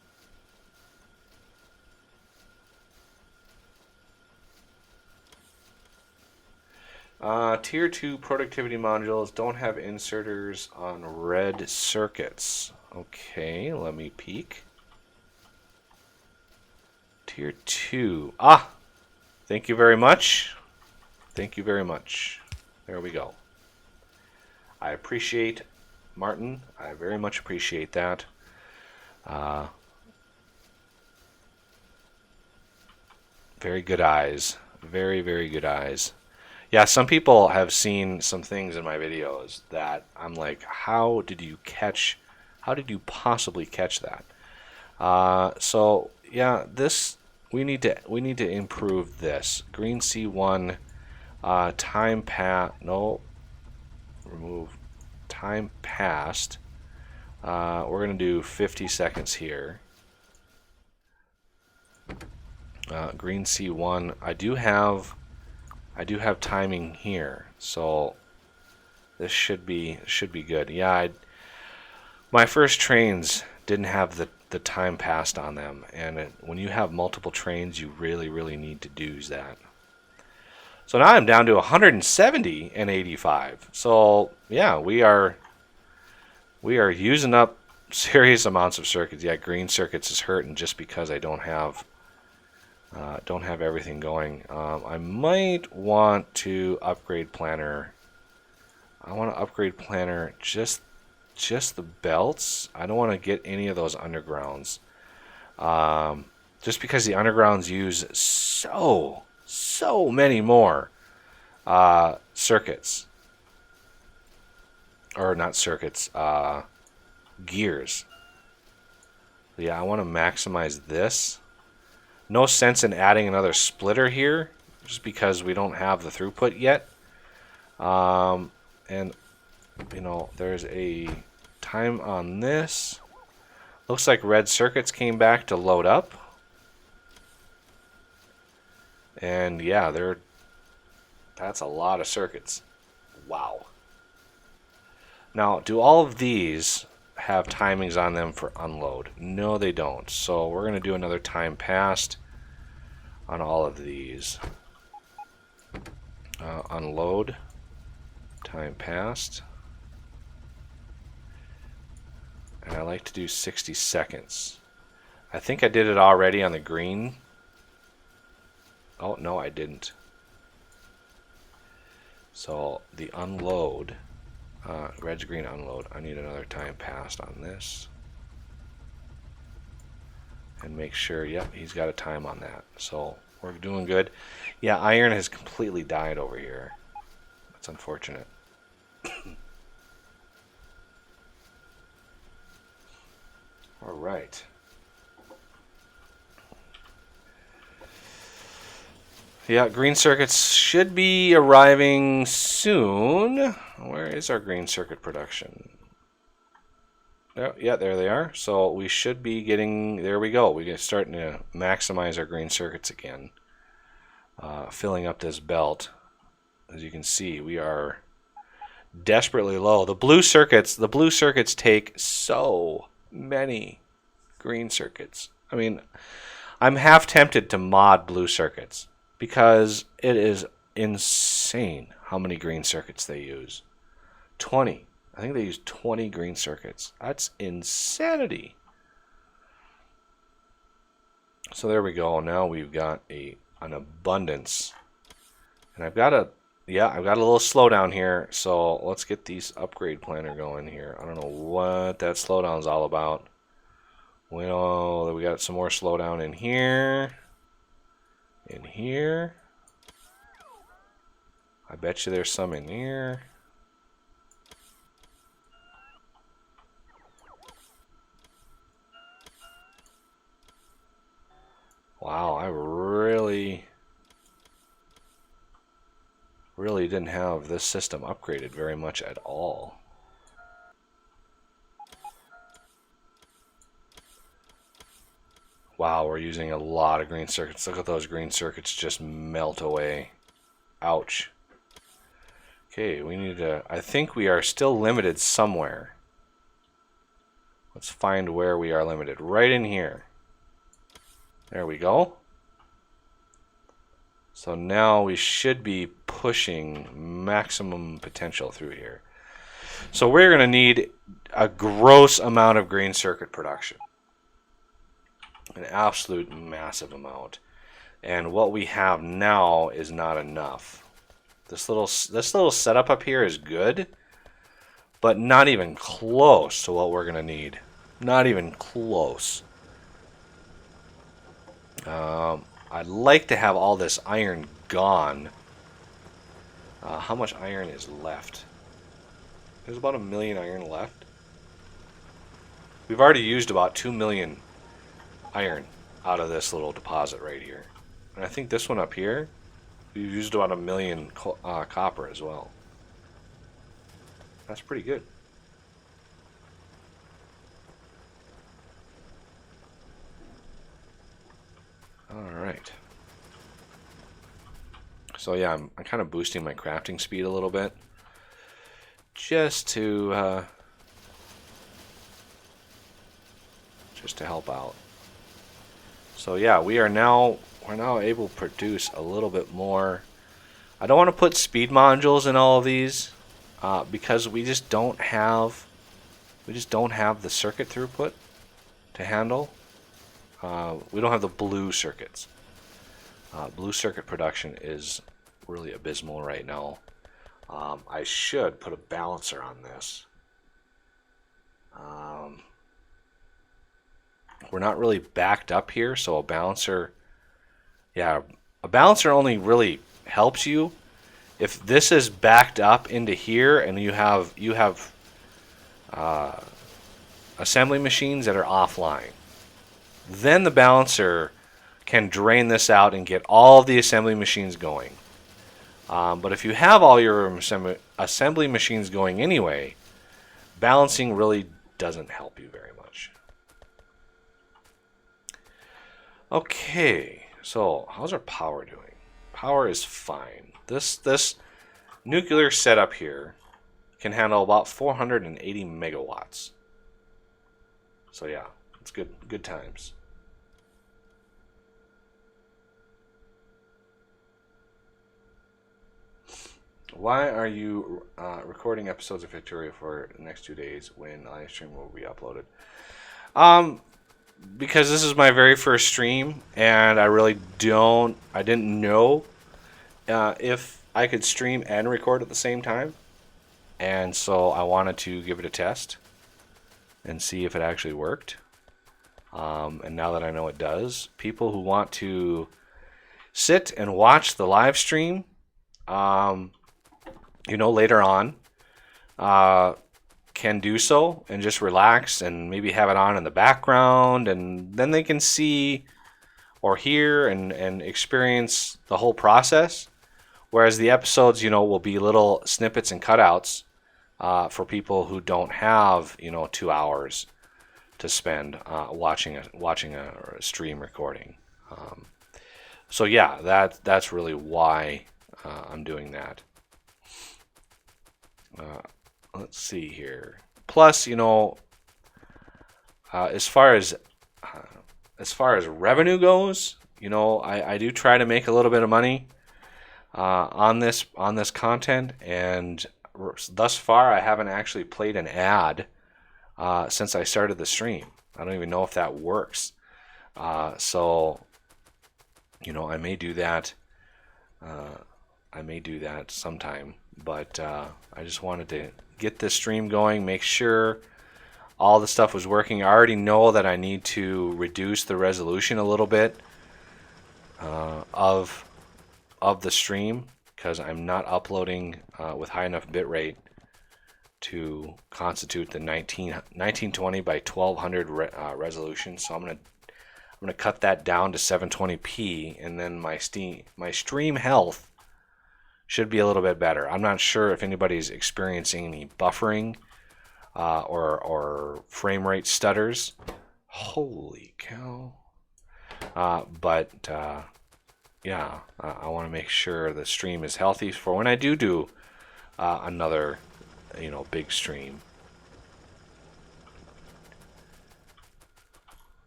Tier 2 productivity modules don't have inserters on red circuits. Okay, let me peek. Tier 2. Thank you very much. Thank you very much. There we go. I appreciate Martin. I very much appreciate that. Very good eyes. Very, very good eyes. Yeah, some people have seen some things in my videos that I'm like, how did you possibly catch that? So yeah, we need to improve this. Green C1 remove time passed. We're gonna do 50 seconds here. Green C1. I do have timing here, so this should be good. Yeah, my first trains didn't have the time passed on them, and when you have multiple trains, you really need to do that. So now I'm down to 170 and 85. So yeah, we are using up serious amounts of circuits. Yeah, green circuits is hurting just because I don't have everything going. I might want to upgrade planner. I want to upgrade planner just the belts. I don't want to get any of those undergrounds. Just because the undergrounds use so many more circuits. Or not circuits, gears. Yeah, I want to maximize this. No sense in adding another splitter here. just because we don't have the throughput yet. And you know, there's a time on this. Looks like red circuits came back to load up. And yeah, that's a lot of circuits. Wow. Now, do all of these have timings on them for unload? No, they don't. So we're going to do another time passed on all of these. Unload, time passed. And I like to do 60 seconds. I think I did it already on the green. Oh, no, I didn't. So the unload, red's green unload, I need another time passed on this. And make sure, yep, he's got a time on that. So we're doing good. Yeah, iron has completely died over here. That's unfortunate. All right. Yeah, green circuits should be arriving soon. Where is our green circuit production? Oh, yeah, there they are. So we should be getting, there we go. We're starting to maximize our green circuits again. Filling up this belt. As you can see, we are desperately low. The blue circuits take so many green circuits. I mean, I'm half tempted to mod blue circuits because it is insane how many green circuits they use. 20. I think they use 20 green circuits. That's insanity. So there we go. Now we've got an abundance. And I've got a little slowdown here. So let's get these upgrade planner going here. I don't know what that slowdown is all about. We know that we got some more slowdown in here. In here. I bet you there's some in here. Wow, I really didn't have this system upgraded very much at all. Wow, we're using a lot of green circuits. Look at those green circuits just melt away. Ouch. Okay, we need to, I think we are still limited somewhere. Let's find where we are limited. Right in here. There we go. So now we should be pushing maximum potential through here. So we're going to need a gross amount of green circuit production. An absolute massive amount. And what we have now is not enough. This little setup up here is good, but not even close to what we're going to need. Not even close. I'd like to have all this iron gone. How much iron is left? There's about 1 million iron left. We've already used about 2 million iron out of this little deposit right here. And I think this one up here, we've used about 1 million copper as well. That's pretty good. Alright. So yeah, I'm kind of boosting my crafting speed a little bit. Just to help out. So yeah, we're now able to produce a little bit more. I don't want to put speed modules in all of these because we just don't have the circuit throughput to handle. We don't have the blue circuits. Blue circuit production is really abysmal right now. I should put a balancer on this. We're not really backed up here, so a balancer only really helps you if this is backed up into here and you have assembly machines that are offline. Then the balancer can drain this out and get all of the assembly machines going. But if you have all your assembly machines going anyway, balancing really doesn't help you very much. Okay, so how's our power doing? Power is fine. This nuclear setup here can handle about 480 megawatts. So yeah, it's good times. Why are you recording episodes of Factorio for the next 2 days when live stream will be uploaded? Because this is my very first stream, and I didn't know if I could stream and record at the same time. And so I wanted to give it a test and see if it actually worked. And now that I know it does, people who want to sit and watch the live stream, later on, can do so and just relax and maybe have it on in the background, and then they can see or hear and experience the whole process. Whereas the episodes, will be little snippets and cutouts for people who don't have, 2 hours to spend watching a stream recording. So yeah, that's really why I'm doing that. Let's see here. Plus, as far as revenue goes, I do try to make a little bit of money on this content, and thus far I haven't actually played an ad since I started the stream. I don't even know if that works. So, I may do that. I may do that sometime, but I just wanted to get this stream going, make sure all the stuff was working. I already know that I need to reduce the resolution a little bit of the stream, because I'm not uploading with high enough bit rate to constitute the 1920 by 1200 resolution. So I'm gonna cut that down to 720p, and then my stream health should be a little bit better. I'm not sure if anybody's experiencing any buffering or frame rate stutters. Holy cow! Yeah, I want to make sure the stream is healthy for when I do another, big stream.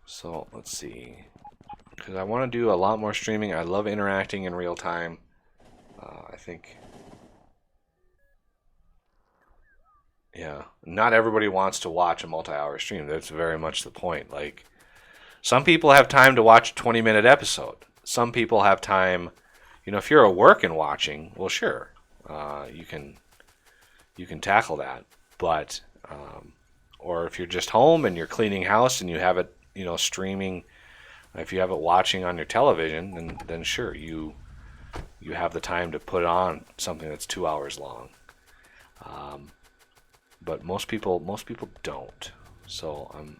So let's see, because I want to do a lot more streaming. I love interacting in real time. I think, yeah, not everybody wants to watch a multi-hour stream. That's very much the point. Like, some people have time to watch a 20-minute episode. Some people have time, if you're at work and watching, well, sure, you can tackle that. But, or if you're just home and you're cleaning house and you have it, streaming, if you have it watching on your television, then sure, you have the time to put on something that's 2 hours long. But most people don't. So I'm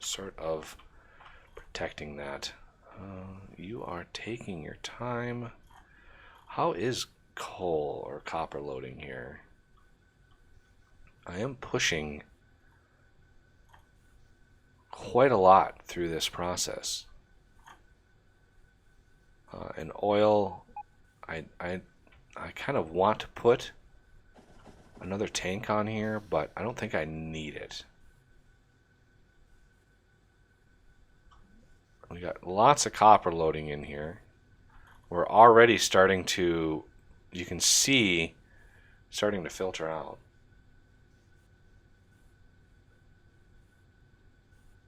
sort of protecting that. You are taking your time. How is coal or copper loading here? I am pushing quite a lot through this process. And oil, I kind of want to put another tank on here, but I don't think I need it. We got lots of copper loading in here. We're already starting to, you can see, starting to filter out.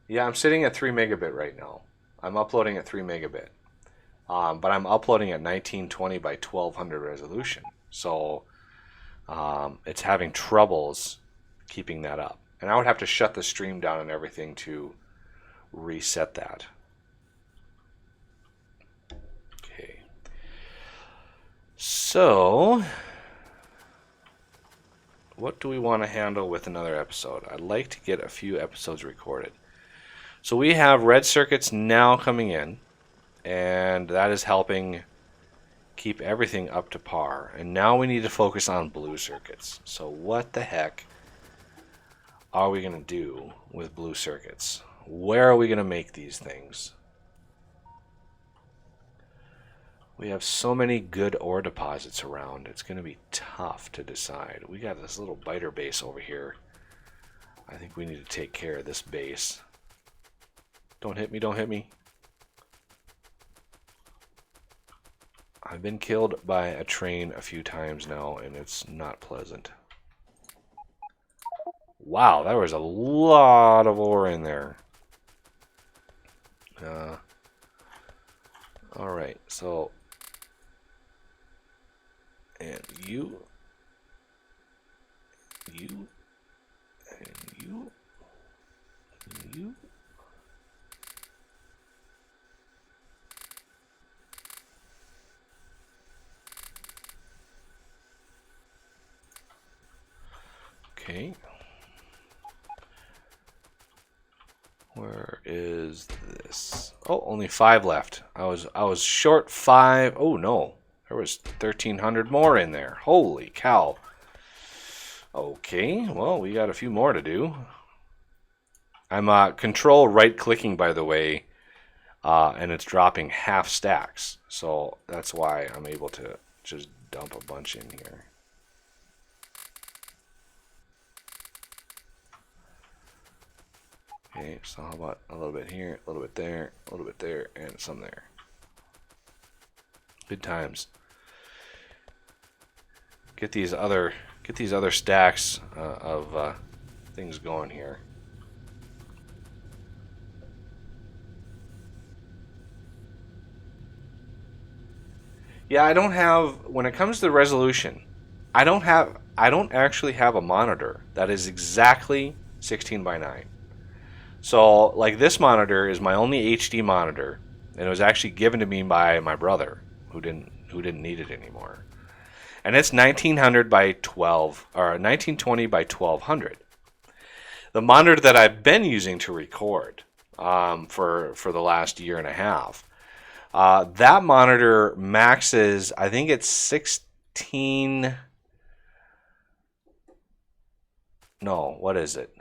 Yeah, I'm sitting at 3 megabit right now. I'm uploading at 3 megabit. But I'm uploading at 1920 by 1200 resolution. So it's having troubles keeping that up. And I would have to shut the stream down and everything to reset that. Okay. So, what do we want to handle with another episode? I'd like to get a few episodes recorded. So we have red circuits now coming in. and that is helping keep everything up to par. And now we need to focus on blue circuits. So what the heck are we going to do with blue circuits? Where are we going to make these things? We have so many good ore deposits around, it's going to be tough to decide. We got this little biter base over here. I think we need to take care of this base. Don't hit me, don't hit me. I've been killed by a train a few times now, and it's not pleasant. Wow, there was a lot of ore in there. Alright, so... And you... You... And you... And you... Okay. Where is this? Oh, only 5 left. I was short 5. Oh no. There was 1,300 more in there. Holy cow. Okay, well, we got a few more to do. I'm control right clicking, by the way, and it's dropping half stacks. So that's why I'm able to just dump a bunch in here. Okay, so how about a little bit here, a little bit there, a little bit there, and some there. Good times. Get these other stacks of things going here. Yeah, I don't have, when it comes to the resolution, I don't actually have a monitor that is exactly 16 by 9. So, like, this monitor is my only HD monitor, and it was actually given to me by my brother, who didn't need it anymore. And it's 1900 by 12, or 1920 by 1200. The monitor that I've been using to record for the last year and a half, that monitor maxes, I think it's 16. No, what is it?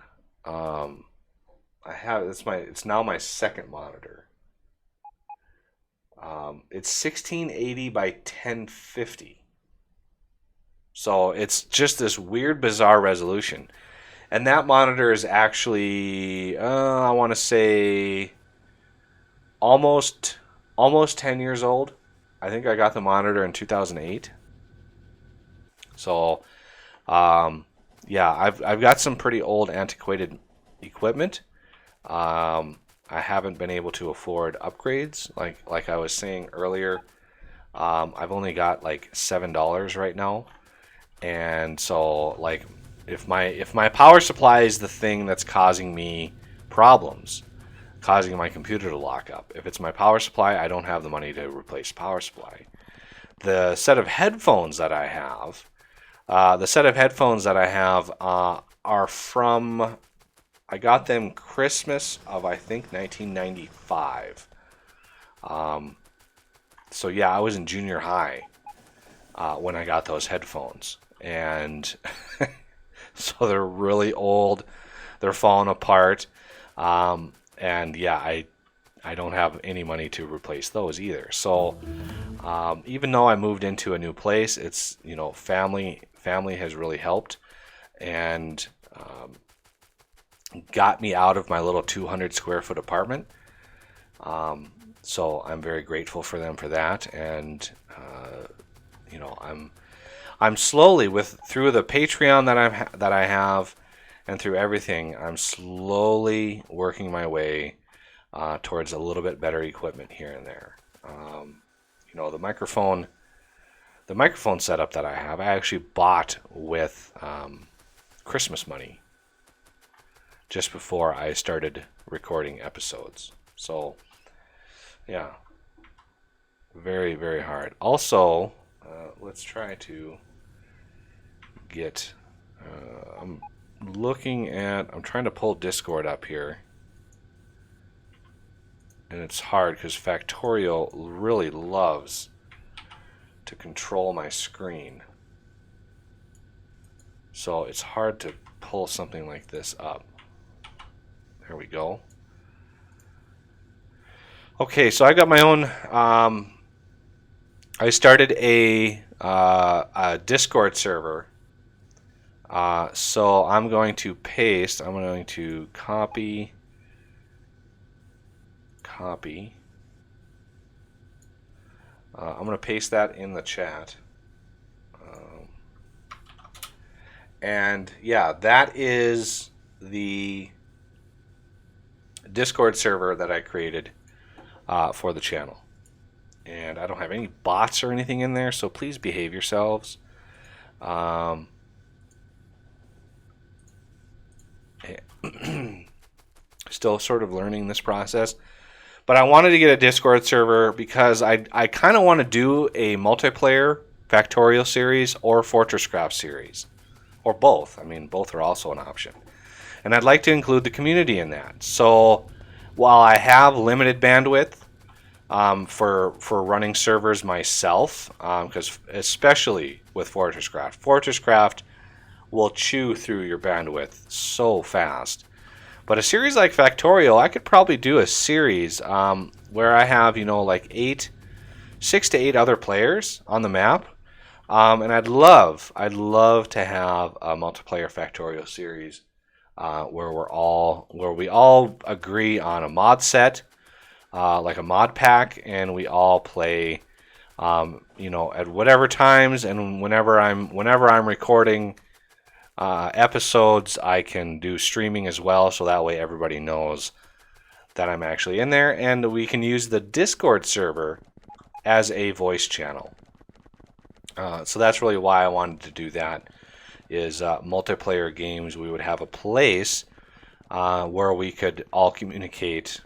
It's now my second monitor. It's 1680 by 1050. So it's just this weird, bizarre resolution. And that monitor is actually, I want to say, almost 10 years old. I think I got the monitor in 2008. So, yeah, I've got some pretty old, antiquated equipment. I haven't been able to afford upgrades, like I was saying earlier. I've only got like $7 right now, and so like if my power supply is the thing that's causing me problems, causing my computer to lock up. If it's my power supply, I don't have the money to replace the power supply. The set of headphones that I have, are from, I got them Christmas of, I think, 1995. So yeah, I was in junior high when I got those headphones, and so they're really old. They're falling apart, and yeah, I don't have any money to replace those either. So even though I moved into a new place, it's, you know, family has really helped, and got me out of my little 200 square foot apartment. So I'm very grateful for them for that. And, you know, I'm slowly through the Patreon that I have and through everything, I'm slowly working my way towards a little bit better equipment here and there. You know, the microphone setup that I have, I actually bought with Christmas money just before I started recording episodes. So, yeah, very, very hard. Also, let's try to get, I'm trying to pull Discord up here and it's hard because Factorio really loves to control my screen. So it's hard to pull something like this up. There we go. Okay, so I got my own. I started a Discord server. So I'm going to paste. I'm going to copy. I'm going to paste that in the chat. And yeah, that is the Discord server that I created for the channel. And I don't have any bots or anything in there, so please behave yourselves. Still sort of learning this process. But I wanted to get a Discord server because I kind of want to do a multiplayer Factorio series or Fortresscraft series. Or both. I mean, both are also an option. And I'd like to include the community in that. So while I have limited bandwidth for running servers myself, because especially with Fortresscraft will chew through your bandwidth so fast. But a series like Factorio, I could probably do a series where I have, like 6 to 8 other players on the map. And I'd love to have a multiplayer Factorio series where we all agree on a mod set, like a mod pack, and we all play, at whatever times and whenever I'm recording episodes, I can do streaming as well, so that way everybody knows that I'm actually in there, and we can use the Discord server as a voice channel. So that's really why I wanted to do that, is multiplayer games. We would have a place where we could all communicate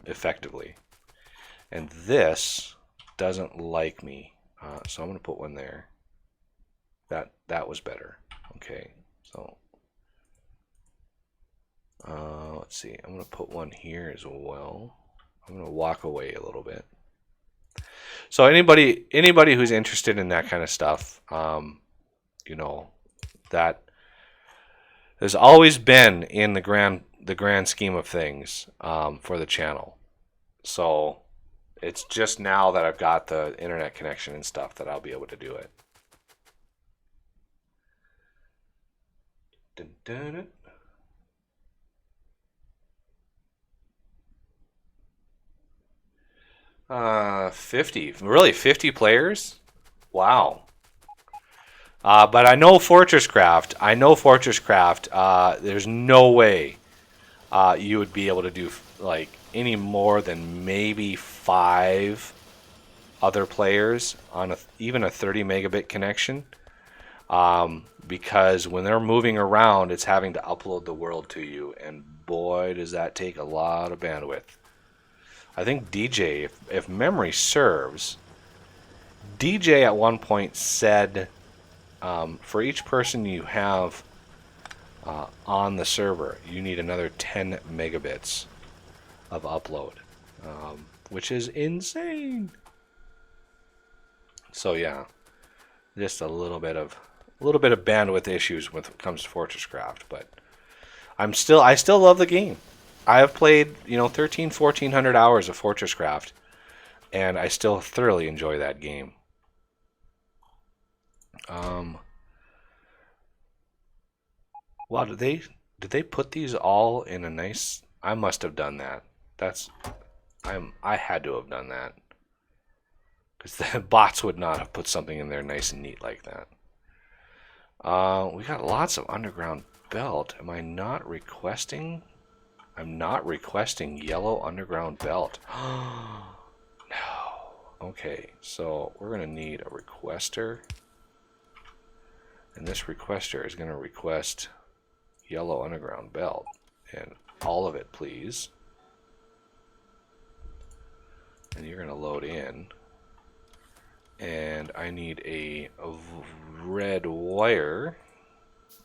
effectively. And this doesn't like me, so I'm going to put one there. That was better. Okay, so let's see. I'm going to put one here as well. I'm going to walk away a little bit. So anybody who's interested in that kind of stuff, that has always been in the grand scheme of things for the channel. So it's just now that I've got the internet connection and stuff that I'll be able to do it. 50 players? Wow. But I know Fortresscraft. There's no way you would be able to do like any more than maybe 5 other players on even a 30 megabit connection. Because when they're moving around, it's having to upload the world to you, and boy, does that take a lot of bandwidth. I think DJ, if memory serves, DJ at one point said for each person you have on the server, you need another 10 megabits of upload, which is insane. So yeah, just a little bit of bandwidth issues when it comes to Fortresscraft, but I still love the game. I have played 1,400 hours of Fortresscraft, and I still thoroughly enjoy that game. Wow, did they put these all in a nice? I must have done that. I had to have done that, because the bots would not have put something in there nice and neat like that. We got lots of underground belt. Am I not requesting? I'm not requesting yellow underground belt. No. Okay, so we're going to need a requester. And this requester is going to request yellow underground belt. And all of it, please. And you're going to load in. And I need a red wire.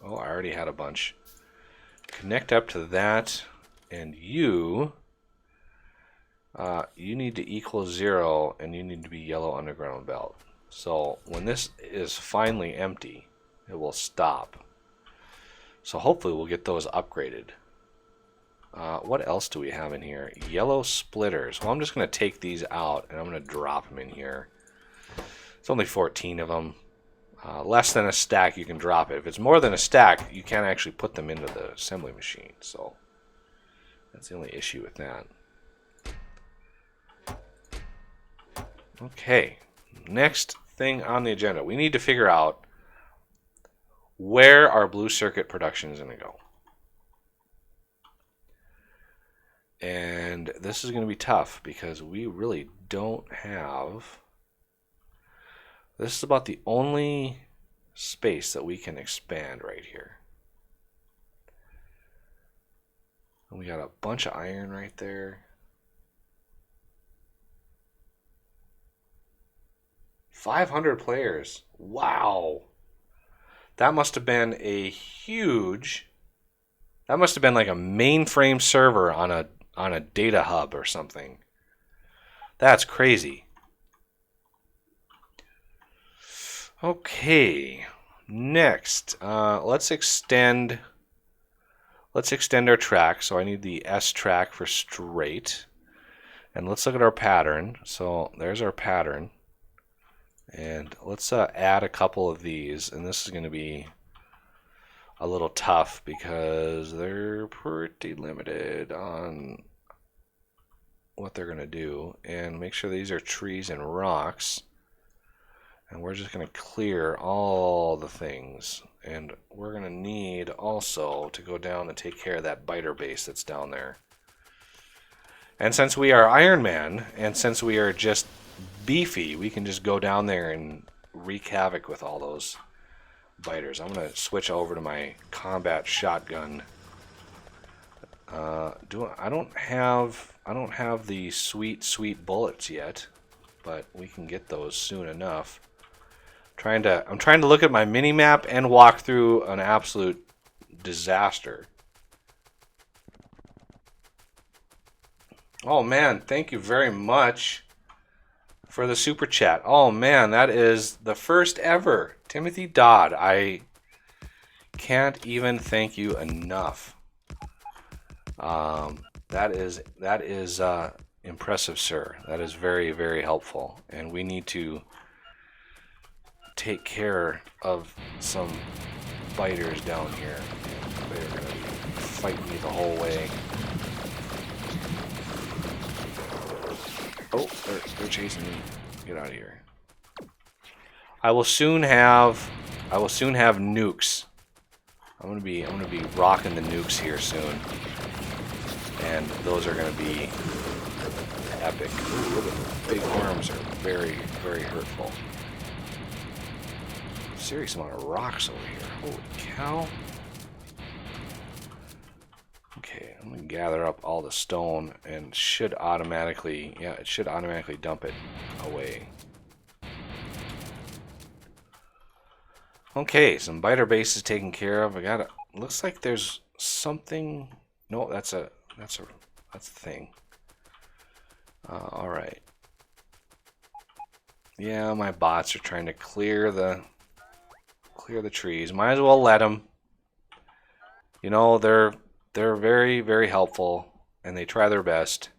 Oh, I already had a bunch. Connect up to that. And you you need to equal 0 and you need to be yellow underground belt. So when this is finally empty, it will stop. So hopefully we'll get those upgraded. What else do we have in here? Yellow splitters. Well, I'm just going to take these out and I'm going to drop them in here. It's only 14 of them. Less than a stack, you can drop it. If it's more than a stack, you can't actually put them into the assembly machine. So that's the only issue with that. Okay, next thing on the agenda. We need to figure out where our blue circuit production is going to go. And this is going to be tough because we really don't have... This is about the only space that we can expand right here. And we got a bunch of iron right there. 500 players. Wow. That must have been a huge... That must have been like a mainframe server on a data hub or something. That's crazy. Okay, next, let's extend our track. So I need the S track for straight, and let's look at our pattern. So there's our pattern, and let's add a couple of these. And this is going to be a little tough because they're pretty limited on what they're going to do. And make sure these are trees and rocks. And we're just going to clear all the things. And we're going to need also to go down and take care of that biter base that's down there. And since we are Iron Man, and since we are just beefy, we can just go down there and wreak havoc with all those biters. I'm going to switch over to my combat shotgun. I don't have the sweet bullets yet, but we can get those soon enough. I'm trying to look at my mini map and walk through an absolute disaster. Oh man, thank you very much for the super chat. Oh man, that is the first ever. Timothy Dodd, I can't even thank you enough. That is impressive, sir. That is very, very helpful, and we need to take care of some biters down here. They're gonna fight me the whole way. Oh, they're chasing me. Get out of here. I will soon have nukes. I'm gonna be rocking the nukes here soon, and those are gonna be epic. Ooh, look at the big worms are very, very hurtful. Serious amount of rocks over here. Holy cow. Okay, I'm gonna gather up all the stone and it should automatically dump it away. Okay, some biter base is taken care of. Looks like there's something. No, that's a thing. All right. Yeah, my bots are trying to clear the trees. Might as well let them. You know, they're very, very helpful, and they try their best.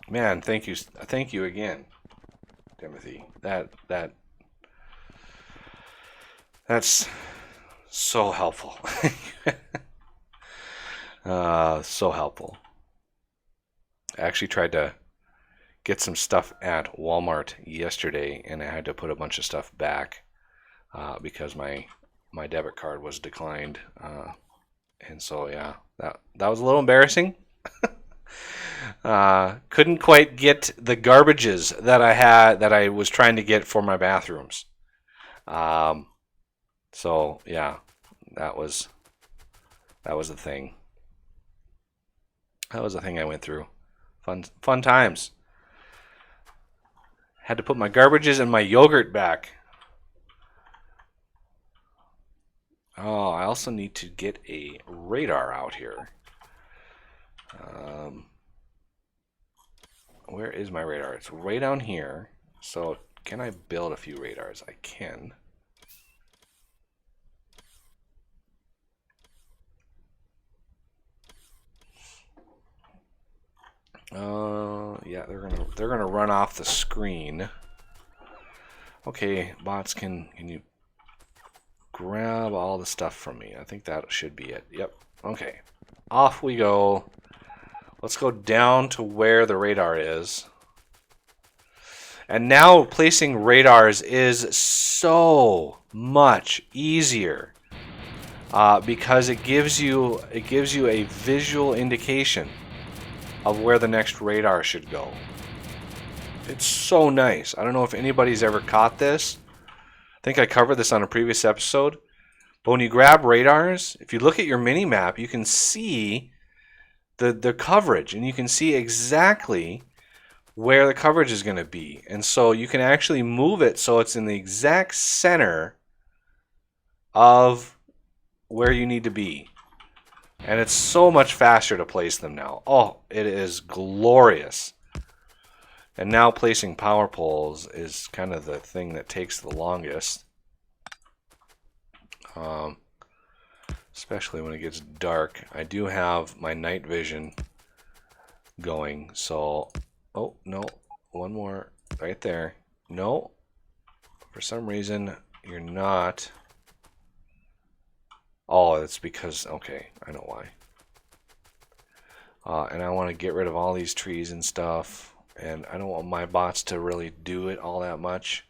Man, thank you again, Timothy. That's so helpful. So helpful. I actually tried to get some stuff at Walmart yesterday, and I had to put a bunch of stuff back because my debit card was declined, and so yeah, that was a little embarrassing. Couldn't quite get the garbages that I was trying to get for my bathrooms. So yeah, that was the thing. That was the thing I went through. Fun times. Had to put my garbages and my yogurt back. Oh, I also need to get a radar out here. Where is my radar? It's way down here. So can I build a few radars? I can. Yeah, they're gonna run off the screen. Okay, bots, can you grab all the stuff from me? I think that should be it. Yep. Okay. Off we go. Let's go down to where the radar is. And now placing radars is so much easier because it gives you a visual indication of where the next radar should go. It's so nice. I don't know if anybody's ever caught this. I think I covered this on a previous episode. But when you grab radars, if you look at your mini map, you can see the coverage, and you can see exactly where the coverage is going to be. And so you can actually move it so it's in the exact center of where you need to be. And it's so much faster to place them now. Oh, it is glorious. And now placing power poles is kind of the thing that takes the longest. Especially when it gets dark. I do have my night vision going, so... Oh, no. One more right there. No. For some reason, you're not... Oh, it's because... Okay, I know why. And I want to get rid of all these trees and stuff. And I don't want my bots to really do it all that much.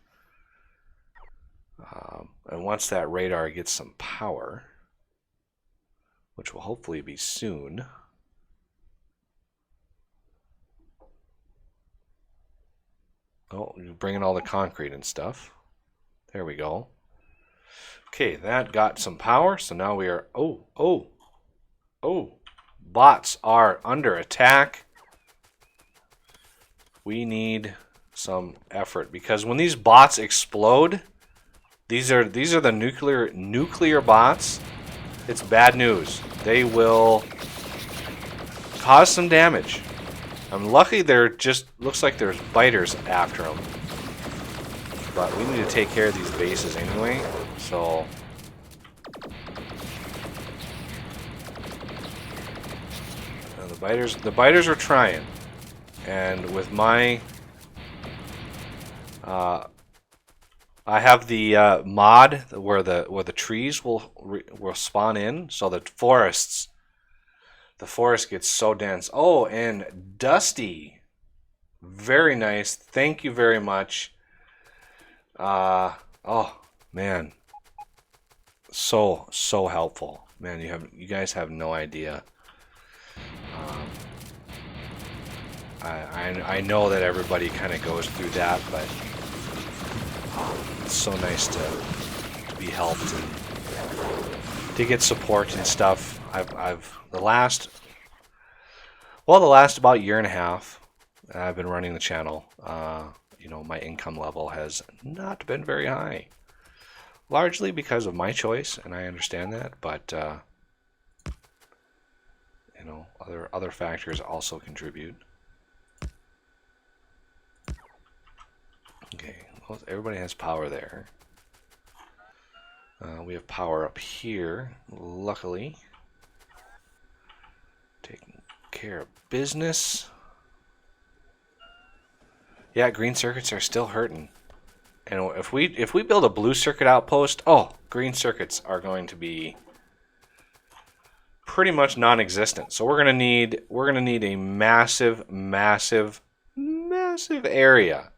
And once that radar gets some power, which will hopefully be soon. Oh, you're bringing all the concrete and stuff. There we go. Okay, that got some power, so now we are... Oh! Bots are under attack. We need some effort, because when these bots explode, these are the nuclear bots. It's bad news. They will cause some damage. I'm lucky they're just... Looks like there's biters after them. But we need to take care of these bases anyway, so... The biters are trying. And with my... I have the mod where the trees will spawn in, so the forest gets so dense. Oh, and Dusty, very nice. Thank you very much. Oh man, so helpful, man. You guys have no idea. I know that everybody kind of goes through that, but it's so nice to be helped and to get support and stuff. I've the last about year and a half I've been running the channel. You know, my income level has not been very high, largely because of my choice, and I understand that, but you know, other factors also contribute. Okay, well, everybody has power there. We have power up here, luckily. Taking care of business. Yeah, green circuits are still hurting. And if we build a blue circuit outpost, oh, green circuits are going to be pretty much non-existent. So we're gonna need a massive area.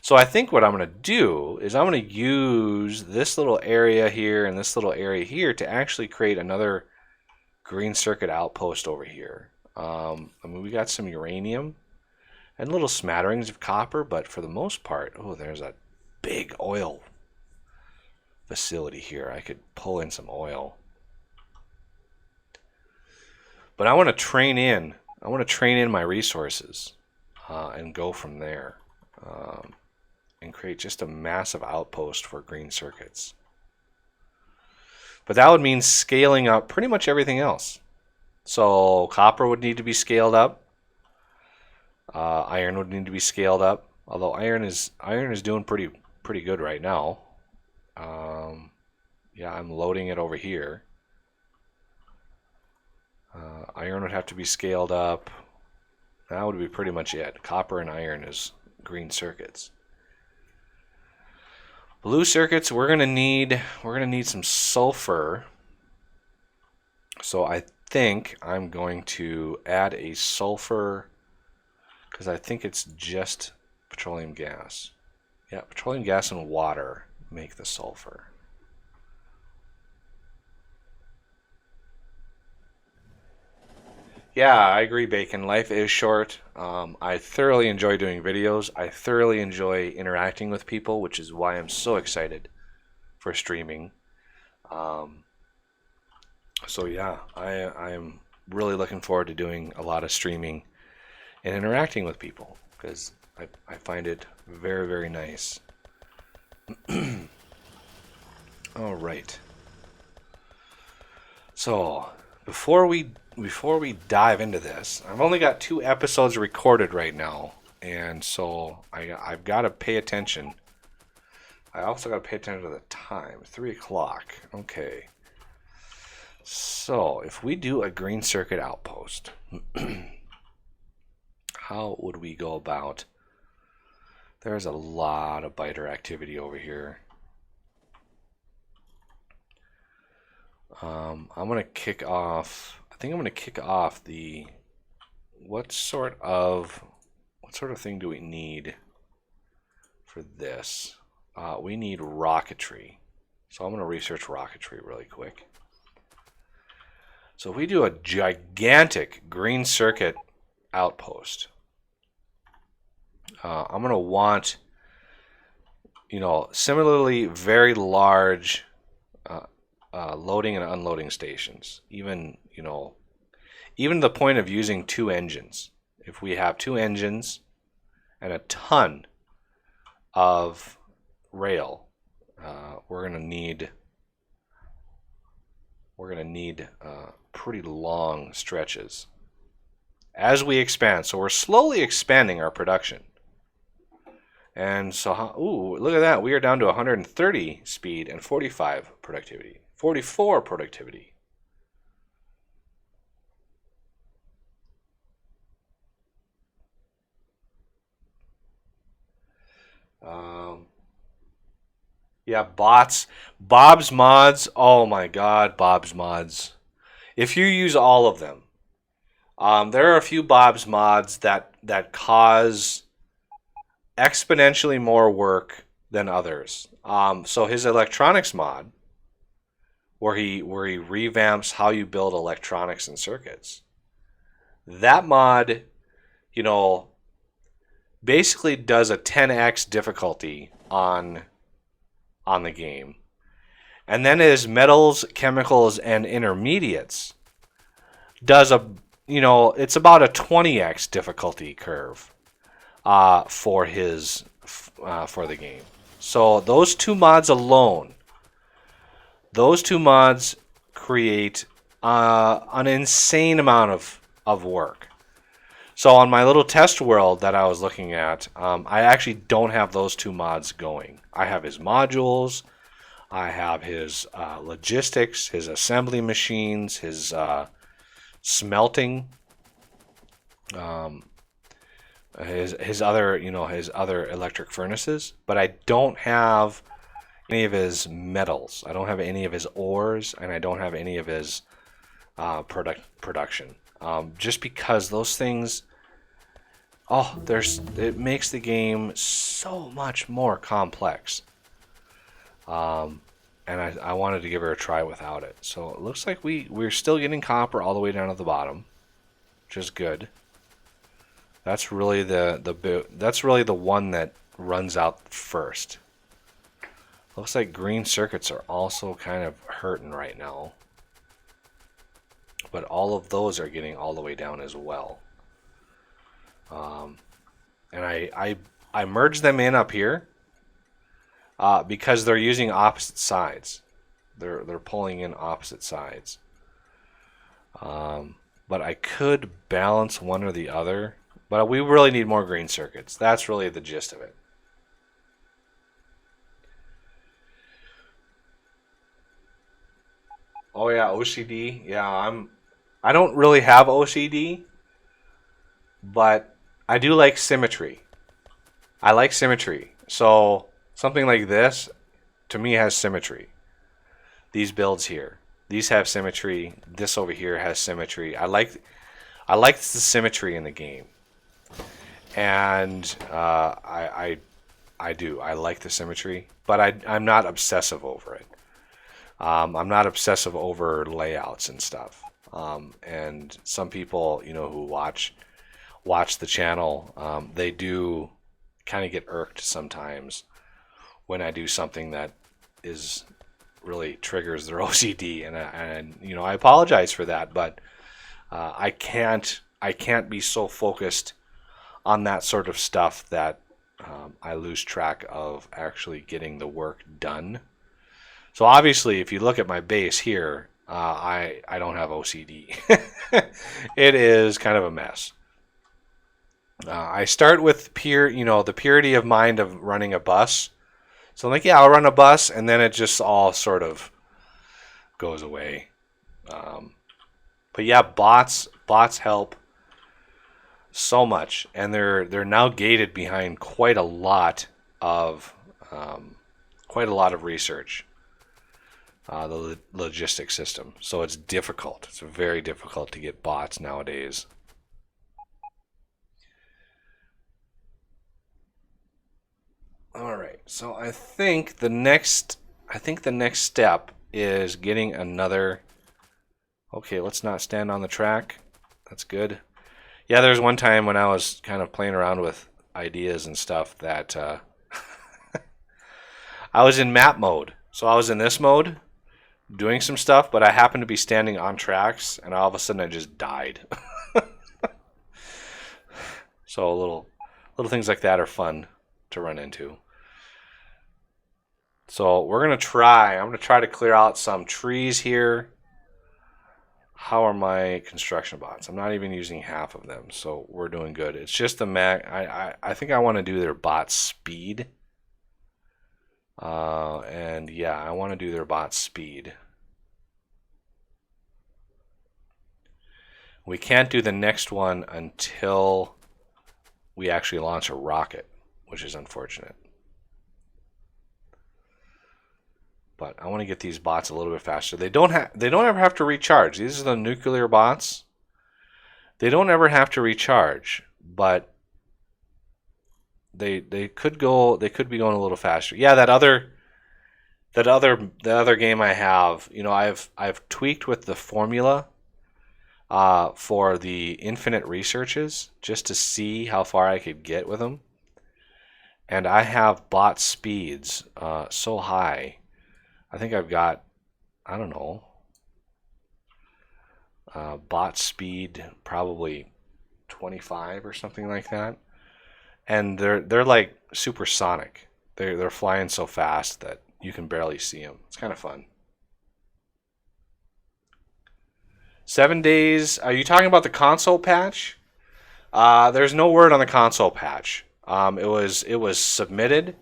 So I think what I'm going to do is I'm going to use this little area here and this little area here to actually create another green circuit outpost over here. I mean, we got some uranium and little smatterings of copper, but for the most part, oh, there's a big oil facility here. I could pull in some oil. But I want to train in my resources and go from there. And create just a massive outpost for green circuits. But that would mean scaling up pretty much everything else. So copper would need to be scaled up. Iron would need to be scaled up. Although iron is doing pretty good right now. Yeah, I'm loading it over here. Iron would have to be scaled up. That would be pretty much it. Copper and iron is green circuits. Blue circuits, we're gonna need some sulfur. So I think I'm going to add a sulfur, because I think it's just petroleum gas. Yeah, petroleum gas and water make the sulfur. Yeah, I agree, Bacon. Life is short. I thoroughly enjoy doing videos. I thoroughly enjoy interacting with people, which is why I'm so excited for streaming. So yeah, I'm really looking forward to doing a lot of streaming and interacting with people, because I find it very, very nice. All right. So before we dive into this, I've only got 2 episodes recorded right now, and so I've got to pay attention. I also got to pay attention to the time, 3 o'clock. Okay. So if we do a green circuit outpost, how would we go about? There's a lot of biter activity over here. I'm gonna kick off. I think I'm gonna kick off the. What sort of thing do we need for this? We need rocketry. So I'm gonna research rocketry really quick. So if we do a gigantic green circuit outpost, I'm gonna want, similarly very large loading and unloading stations. Even the point of using 2 engines. If we have 2 engines and a ton of rail, we're gonna need pretty long stretches as we expand. So we're slowly expanding our production. And so, ooh, look at that. We are down to 130 speed and 45 productivity. 44 productivity. Yeah, bots. Bob's mods. Oh my God, Bob's mods. If you use all of them, there are a few Bob's mods that cause exponentially more work than others. So his electronics mod, where he revamps how you build electronics and circuits. That mod, basically does a 10x difficulty on the game. And then his metals, chemicals, and intermediates does it's about a 20x difficulty curve for the game. So those 2 mods alone, create an insane amount of work. So on my little test world that I was looking at, I actually don't have those 2 mods going. I have his modules, I have his logistics, his assembly machines, his smelting, his other electric furnaces, but I don't have any of his metals. I don't have any of his ores, and I don't have any of his production. Just because those things, it makes the game so much more complex. And I wanted to give her a try without it. So it looks like we're still getting copper all the way down to the bottom, which is good. That's really the one that runs out first. Looks like green circuits are also kind of hurting right now. But all of those are getting all the way down as well. And I merged them in up here because they're using opposite sides. They're pulling in opposite sides. But I could balance one or the other. But we really need more green circuits. That's really the gist of it. Oh yeah, OCD. Yeah, I don't really have OCD, but I do like symmetry. I like symmetry. So something like this to me has symmetry. These builds here. These have symmetry. This over here has symmetry. I like the symmetry in the game. And I do. I like the symmetry, but I'm not obsessive over it. I'm not obsessive over layouts and stuff. And some people, who watch the channel, they do kind of get irked sometimes when I do something that is really triggers their OCD, and I apologize for that, but I can't be so focused on that sort of stuff that I lose track of actually getting the work done. So obviously, if you look at my base here, I don't have OCD. It is kind of a mess. I start with the purity of mind of running a bus. So I'm like, yeah, I'll run a bus, and then it just all sort of goes away. But yeah, bots help so much, and they're now gated behind quite a lot of research. The logistic system. So it's difficult. It's very difficult to get bots nowadays. All right. So I think the next step is getting another. Okay, let's not stand on the track. That's good. Yeah, there's one time when I was kind of playing around with ideas and stuff that I was in map mode. So I was in this mode doing some stuff, but I happened to be standing on tracks, and all of a sudden I just died. So little things like that are fun to run into. So I'm gonna try to clear out some trees here. How are my construction bots? I'm not even using half of them, so we're doing good. It's just the I think I want to do their bot speed. And yeah, I want to do their bot speed. We can't do the next one until we actually launch a rocket, which is unfortunate. But I want to get these bots a little bit faster. They don't ever have to recharge. These are the nuclear bots. They don't ever have to recharge, but they could be going a little faster. Yeah, the other game I have, I've tweaked with the formula for the infinite researches just to see how far I could get with them. And I have bot speeds so high. I think I've got, I don't know, bot speed probably 25 or something like that. And they're like supersonic. They're flying so fast that you can barely see them. It's kind of fun. 7 days. Are you talking about the console patch? There's no word on the console patch. It was submitted,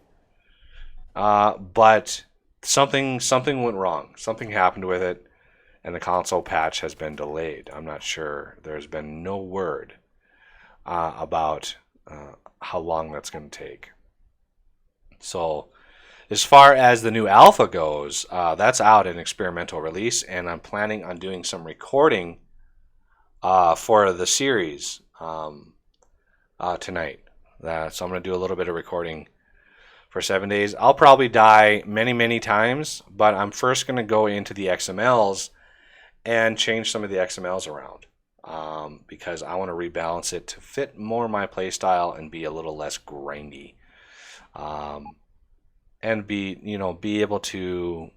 but something went wrong. Something happened with it, and the console patch has been delayed. I'm not sure. There's been no word about how long that's going to take. So as far as the new alpha goes, that's out in experimental release, and I'm planning on doing some recording for the series tonight. So I'm going to do a little bit of recording for 7 days. I'll probably die many times, but I'm first going to go into the XMLs and change some of the XMLs around because I want to rebalance it to fit more my playstyle and be a little less grindy. And be able to,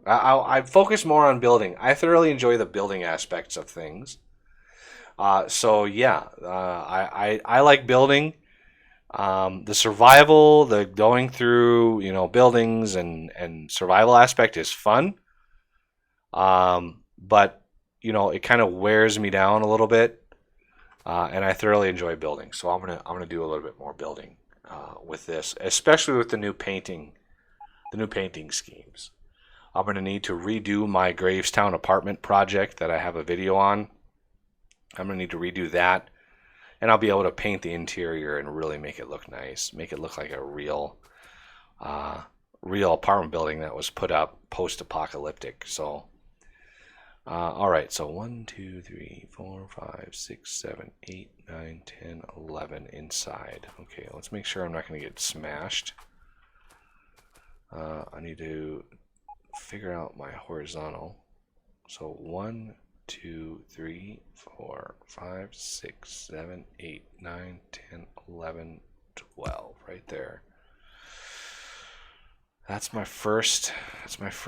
I focus more on building. I thoroughly enjoy the building aspects of things. So yeah, I like building. The survival, the going through, buildings and survival aspect is fun. But you know, it kind of wears me down a little bit, and I thoroughly enjoy building. So I'm gonna do a little bit more building with this, especially with the new painting schemes. I'm gonna need to redo my Gravestown apartment project that I have a video on. I'm gonna need to redo that, and I'll be able to paint the interior and really make it look nice, make it look like a real apartment building that was put up post-apocalyptic. So, all right. So 1, 2, 3, 4, 5, 6, 7, 8, 9, 10, 11 inside. Okay, let's make sure I'm not going to get smashed. I need to figure out my horizontal. So 1, 2, 3, 4, 5, 6, 7, 8, 9, 10, 11, 12, right there. That's my first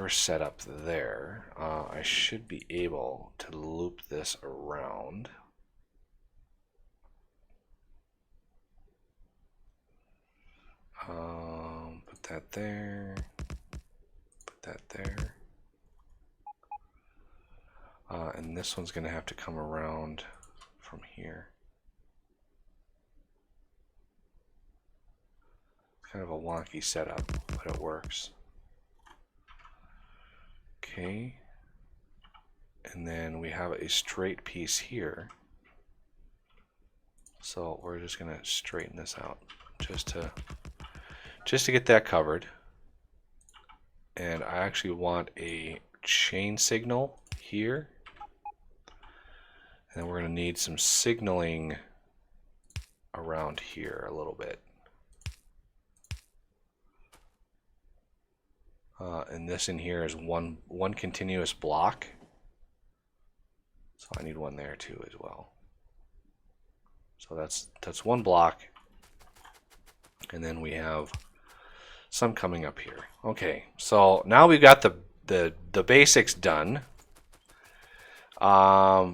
setup there. I should be able to loop this around. Put that there. Put that there. And this one's going to have to come around from here. Kind of a wonky setup, but it works. Okay. And then we have a straight piece here. So we're just going to straighten this out just to get that covered. And I actually want a chain signal here. And then we're going to need some signaling around here a little bit. And this in here is one continuous block. So I need one there too as well. So that's one block. And then we have some coming up here. Okay, so now we've got the basics done. I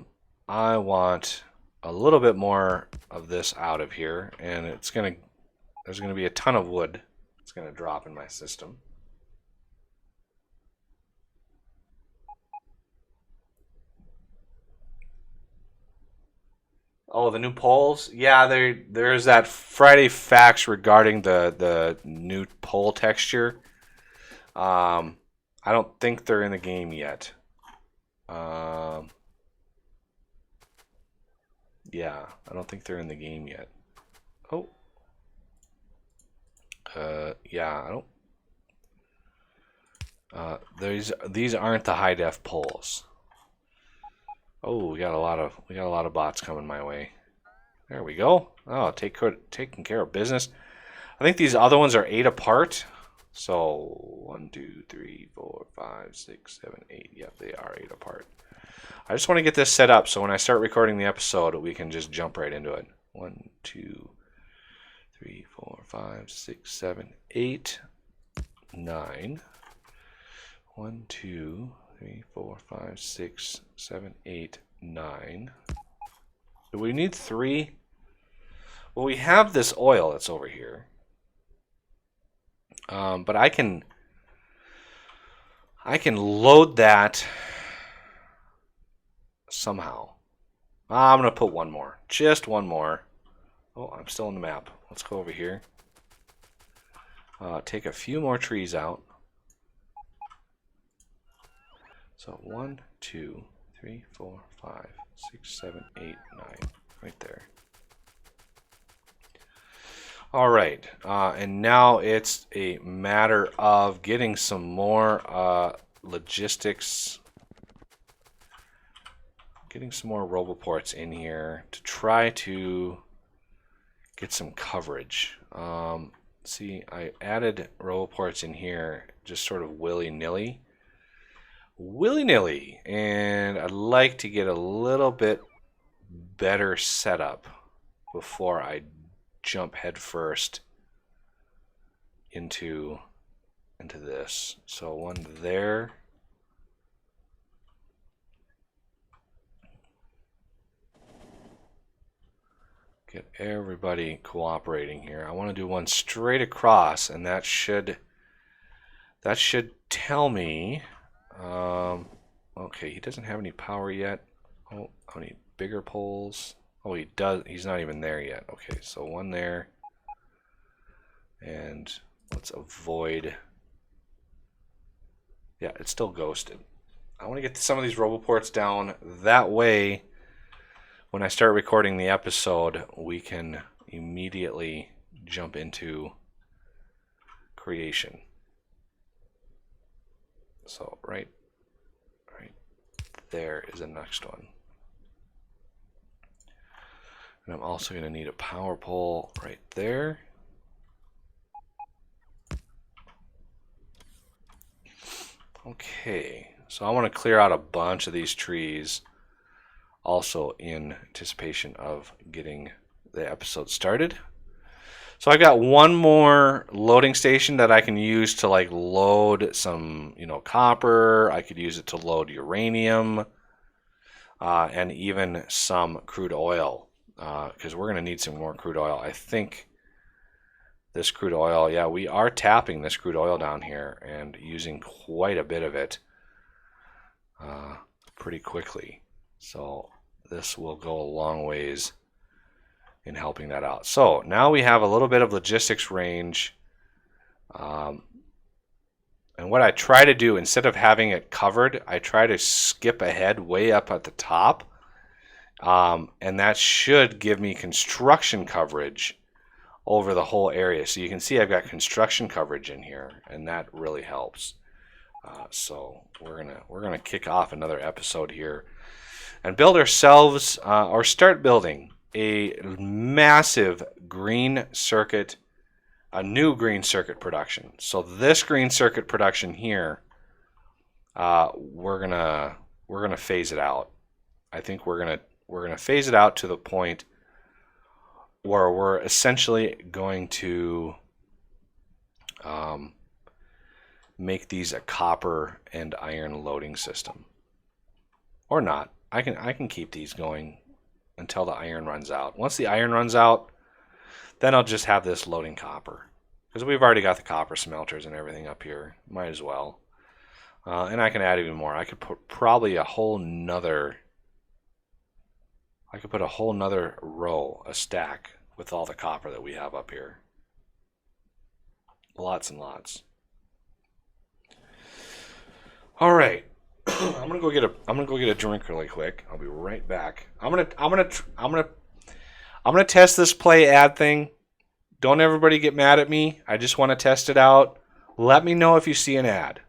want a little bit more of this out of here, and there's gonna be a ton of wood. It's gonna drop in my system. Oh, the new polls? Yeah, there's that Friday facts regarding the new poll texture. I don't think they're in the game yet. Yeah, I don't think they're in the game yet. Oh. Yeah, I don't. These aren't the high def polls. Oh, we got a lot of bots coming my way. There we go. Oh, taking care of business. I think these other ones are 8 apart. So 1, 2, 3, 4, 5, 6, 7, 8. Yep, they are 8 apart. I just want to get this set up so when I start recording the episode, we can just jump right into it. 1, 2, 3, 4, 5, 6, 7, 8, 9. 1, 2, 3, 4, 5, 6, 7, 8, 9. Do we need 3? Well, we have this oil that's over here. But I can load that somehow. I'm going to put one more. Just one more. Oh, I'm still on the map. Let's go over here. Take a few more trees out. So 1, 2, 3, 4, 5, 6, 7, 8, 9. Right there. All right. And now it's a matter of getting some more logistics. Getting some more roboports in here to try to get some coverage. See, I added roboports in here just sort of willy-nilly. And I'd like to get a little bit better setup before I jump headfirst into this. So one there. Get everybody cooperating here. I want to do one straight across, and that should tell me Okay, he doesn't have any power yet. Oh, I need bigger poles. Oh, he does. He's not even there yet. Okay, so one there. And let's avoid. Yeah, it's still ghosted. I want to get some of these roboports down. That way, when I start recording the episode, we can immediately jump into creation. So right there is the next one. And I'm also going to need a power pole right there. Okay, so I want to clear out a bunch of these trees also in anticipation of getting the episode started. So I've got one more loading station that I can use to like load some, copper. I could use it to load uranium and even some crude oil because we're going to need some more crude oil. I think this crude oil, yeah, we are tapping this crude oil down here and using quite a bit of it pretty quickly. So this will go a long ways in helping that out. So now we have a little bit of logistics range. And what I try to do, instead of having it covered, I try to skip ahead way up at the top. And that should give me construction coverage over the whole area. So you can see I've got construction coverage in here, and that really helps. So we're gonna kick off another episode here and build ourselves or start building a massive green circuit, a new green circuit production. So this green circuit production here, we're gonna phase it out. I think we're gonna phase it out to the point where we're essentially going to make these a copper and iron loading system, or not. I can keep these going until the iron runs out. Once the iron runs out, then I'll just have this loading copper because we've already got the copper smelters and everything up here. Might as well, and I can add even more. I could put probably a whole nother. I could put a whole nother row, a stack with all the copper that we have up here. Lots and lots. All right, I'm gonna go get a drink really quick. I'll be right back. I'm gonna test this play ad thing. Don't everybody get mad at me. I just want to test it out. Let me know if you see an ad.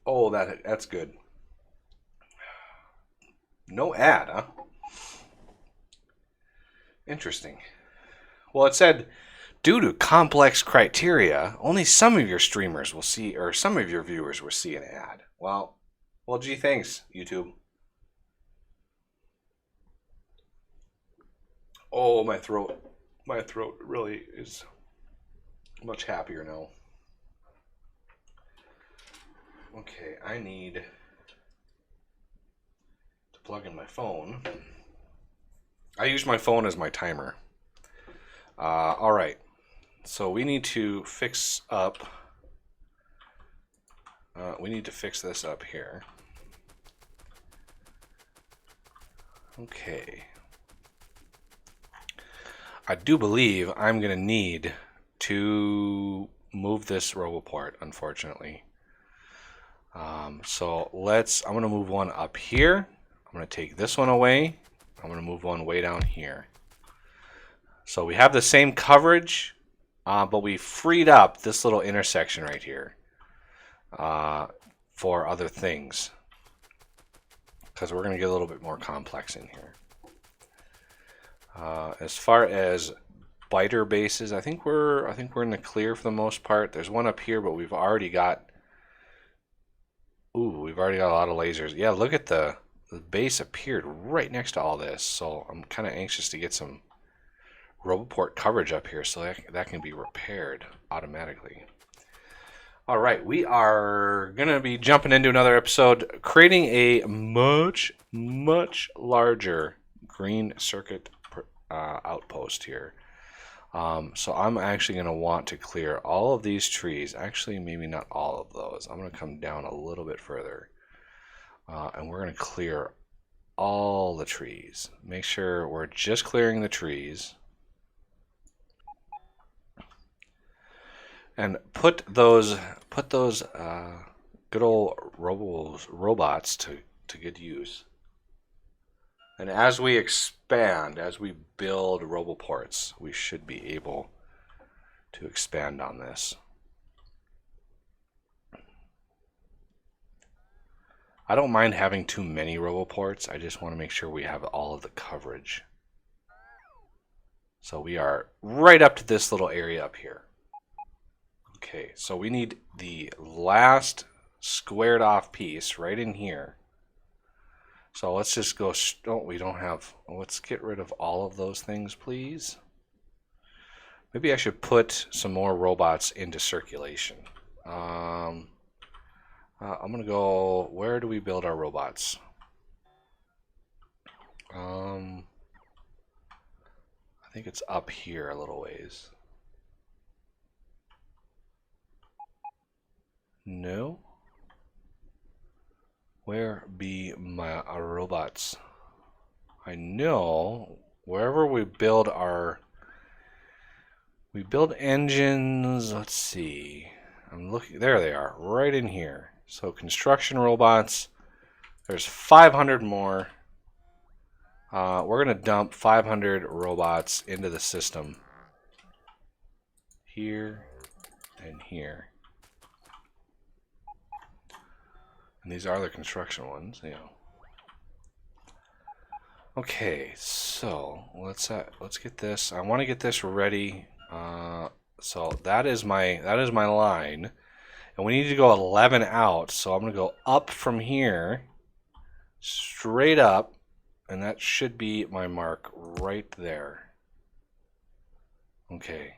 Oh, that's good. No ad, huh? Interesting. Well, it said, due to complex criteria, only some of your streamers will see, or some of your viewers will see an ad. Well, gee, thanks, YouTube. Oh, my throat really is much happier now. Okay, I need to plug in my phone. I use my phone as my timer. All right, so we need to fix up. We need to fix this up here. Okay. I do believe I'm going to need to move this row apart, unfortunately. So I'm going to move one up here. I'm going to take this one away. I'm going to move one way down here. So we have the same coverage, but we freed up this little intersection right here. for other things, because we're going to get a little bit more complex in here. As far as biter bases, I think we're in the clear for the most part. There's one up here, but we've already got a lot of lasers. Yeah, look at the base appeared right next to all this, so I'm kind of anxious to get some Roboport coverage up here so that can be repaired automatically. All right, we are going to be jumping into another episode, creating a much larger green circuit outpost here. So I'm actually going to want to clear all of these trees. Actually, maybe not all of those. I'm going to come down a little bit further. And we're going to clear all the trees. Make sure we're just clearing the trees. And put those good old robots to good use. And as we expand, as we build Roboports, we should be able to expand on this. I don't mind having too many Roboports. I just want to make sure we have all of the coverage. So we are right up to this little area up here. Okay, so we need the last squared off piece right in here. So let's just go, let's get rid of all of those things, please. Maybe I should put some more robots into circulation. I'm going to go, where do we build our robots? I think it's up here a little ways. No. Where be my robots? I know wherever we build engines. Let's see. I'm looking. There they are, right in here. So construction robots. There's 500 more. We're gonna dump 500 robots into the system. Here and here. And these are the construction ones, you know. Okay, so let's get this. I want to get this ready. So that is my line, and we need to go 11 out. So I'm gonna go up from here, straight up, and that should be my mark right there. Okay,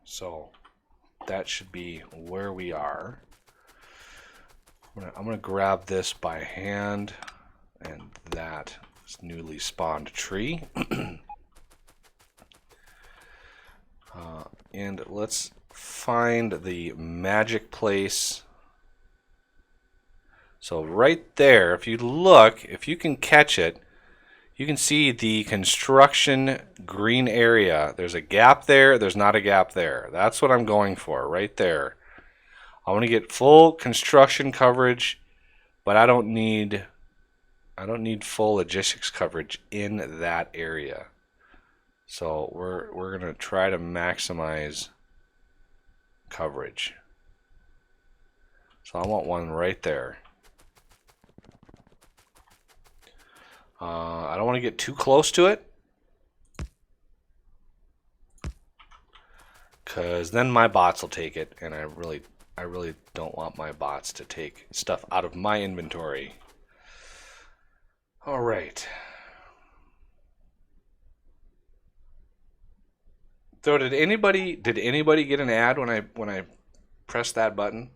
so that should be where we are. I'm gonna grab this by hand, and that is newly spawned tree. And let's find the magic place. So right there, if you look, if you can catch it, you can see the construction green area. There's a gap there, there's not a gap there. That's what I'm going for, right there. I want to get full construction coverage, but I don't need full logistics coverage in that area. So we're gonna try to maximize coverage. So I want one right there. I don't want to get too close to it, because then my bots will take it, and I really don't want my bots to take stuff out of my inventory. All right. So did anybody get an ad when I pressed that button?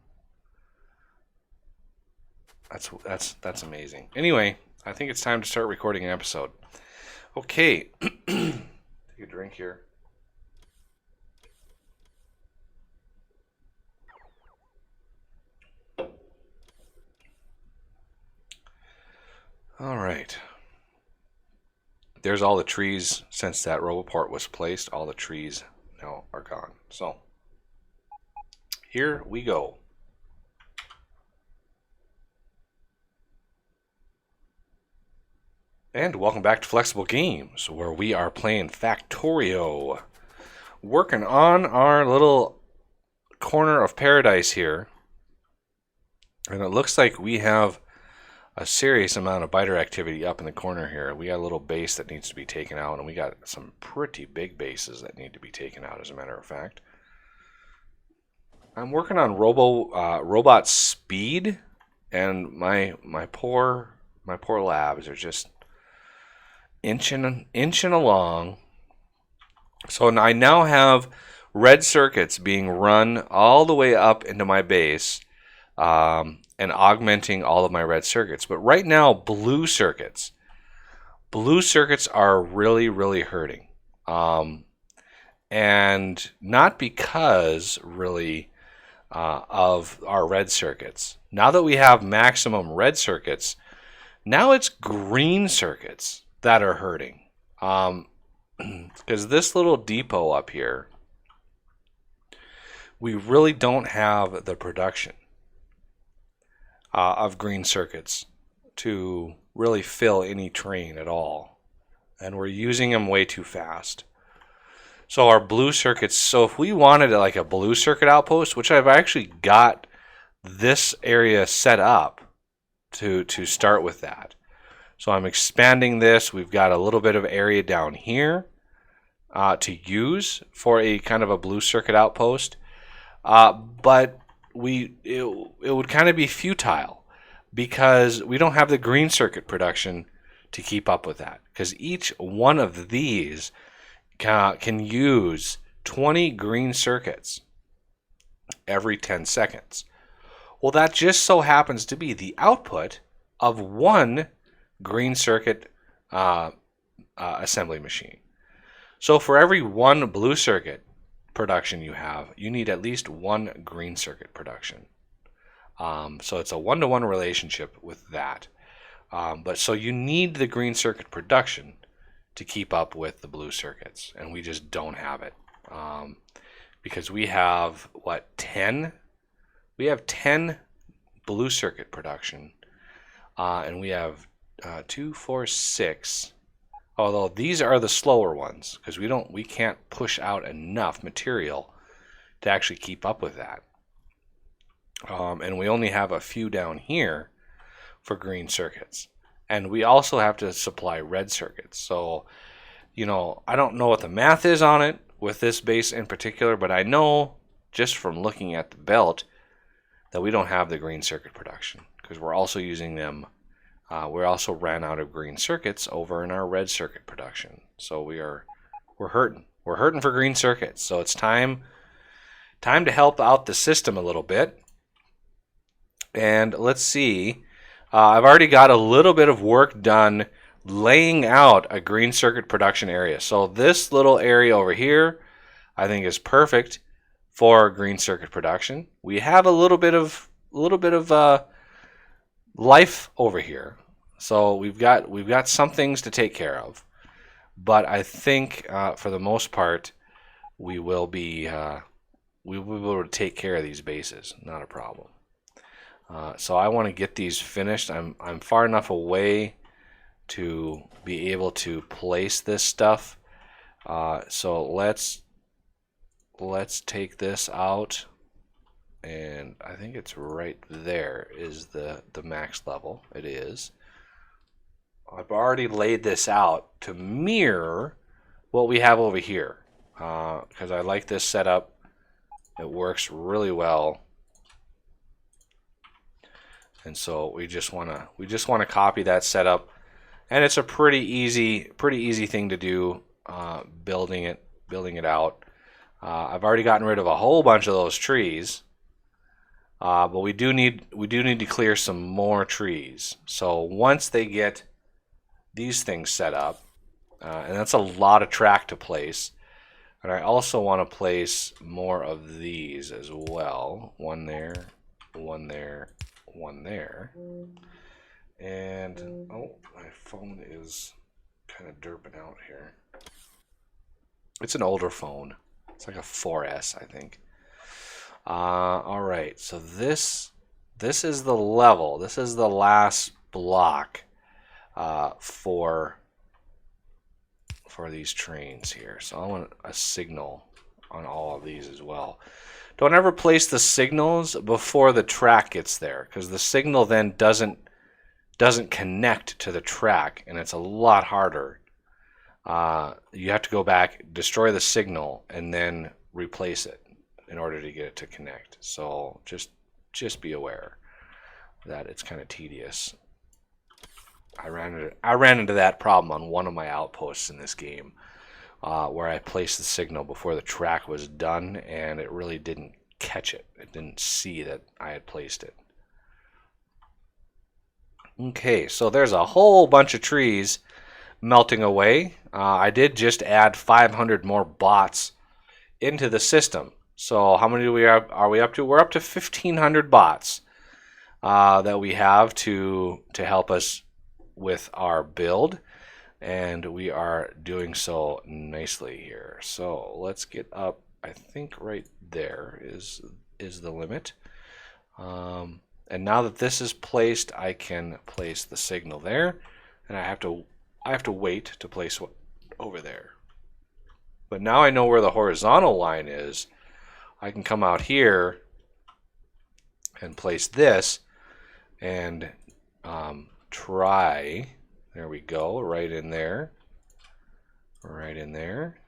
That's amazing. Anyway, I think it's time to start recording an episode. Okay. Take a drink here. All right. There's all the trees. Since that Roboport was placed, all the trees now are gone. So here we go. And welcome back to Flexible Games, where we are playing Factorio. Working on our little corner of paradise here. And it looks like we have a serious amount of biter activity up in the corner here. We got a little base that needs to be taken out, and we got some pretty big bases that need to be taken out, as a matter of fact. I'm working on robot speed, and my poor labs are just inching along. So I now have red circuits being run all the way up into my base, and augmenting all of my red circuits. But right now, blue circuits are really hurting, and not because really of our red circuits. Now that we have maximum red circuits, now it's green circuits that are hurting, because this little depot up here, we really don't have the production of green circuits to really fill any train at all, and we're using them way too fast. So our blue circuits, so if we wanted like a blue circuit outpost, which I've actually got this area set up to start with that. So I'm expanding this. We've got a little bit of area down here to use for a kind of a blue circuit outpost, but it would kind of be futile because we don't have the green circuit production to keep up with that, because each one of these can use 20 green circuits every 10 seconds. Well, that just so happens to be the output of one green circuit assembly machine. So for every one blue circuit production you have, you need at least one green circuit production. So it's a one-to-one relationship with that. But so you need the green circuit production to keep up with the blue circuits, and we just don't have it, because we have 10? We have 10 blue circuit production, and we have 2, 4, 6. Although these are the slower ones, because we can't push out enough material to actually keep up with that. And we only have a few down here for green circuits. And we also have to supply red circuits. So, I don't know what the math is on it with this base in particular, but I know just from looking at the belt that we don't have the green circuit production, because we're also using them. We also ran out of green circuits over in our red circuit production. So we're hurting. We're hurting for green circuits. So it's time to help out the system a little bit. And let's see. I've already got a little bit of work done laying out a green circuit production area. So this little area over here, I think, is perfect for green circuit production. We have a little bit of life over here, so we've got some things to take care of. But I think for the most part, we will be able to take care of these bases. Not a problem. So I want to get these finished. I'm far enough away to be able to place this stuff. So let's take this out, and I think it's right there is the max level. It is. I've already laid this out to mirror what we have over here, because I like this setup. It works really well. And so we just want to copy that setup, and it's a pretty easy thing to do, building it out. I've already gotten rid of a whole bunch of those trees, but we do need to clear some more trees. So once they get these things set up, and that's a lot of track to place, and I also want to place more of these as well. One there, one there, one there. And oh, my phone is kind of derping out here. It's an older phone. It's like a 4S, I think. All right, so this is the level. This is the last block for these trains here. So I want a signal on all of these as well. don't ever place the signals before the track gets there, because the signal then doesn't connect to the track, and it's a lot harder. You have to go back, destroy the signal, and then replace it in order to get it to connect. So just be aware that it's kind of tedious. I ran into that problem on one of my outposts in this game, where I placed the signal before the track was done, and it really didn't catch it. It didn't see that I had placed it. Okay, so there's a whole bunch of trees melting away. I did just add 500 more bots into the system. So how many are we up to? We're up to 1,500 bots that we have to help us with our build, and we are doing so nicely here. So let's get up. I think right there is the limit. And now that this is placed, I can place the signal there, and I have to wait to place one over there. But now I know where the horizontal line is. I can come out here and place this and try. There we go, right in there, right in there,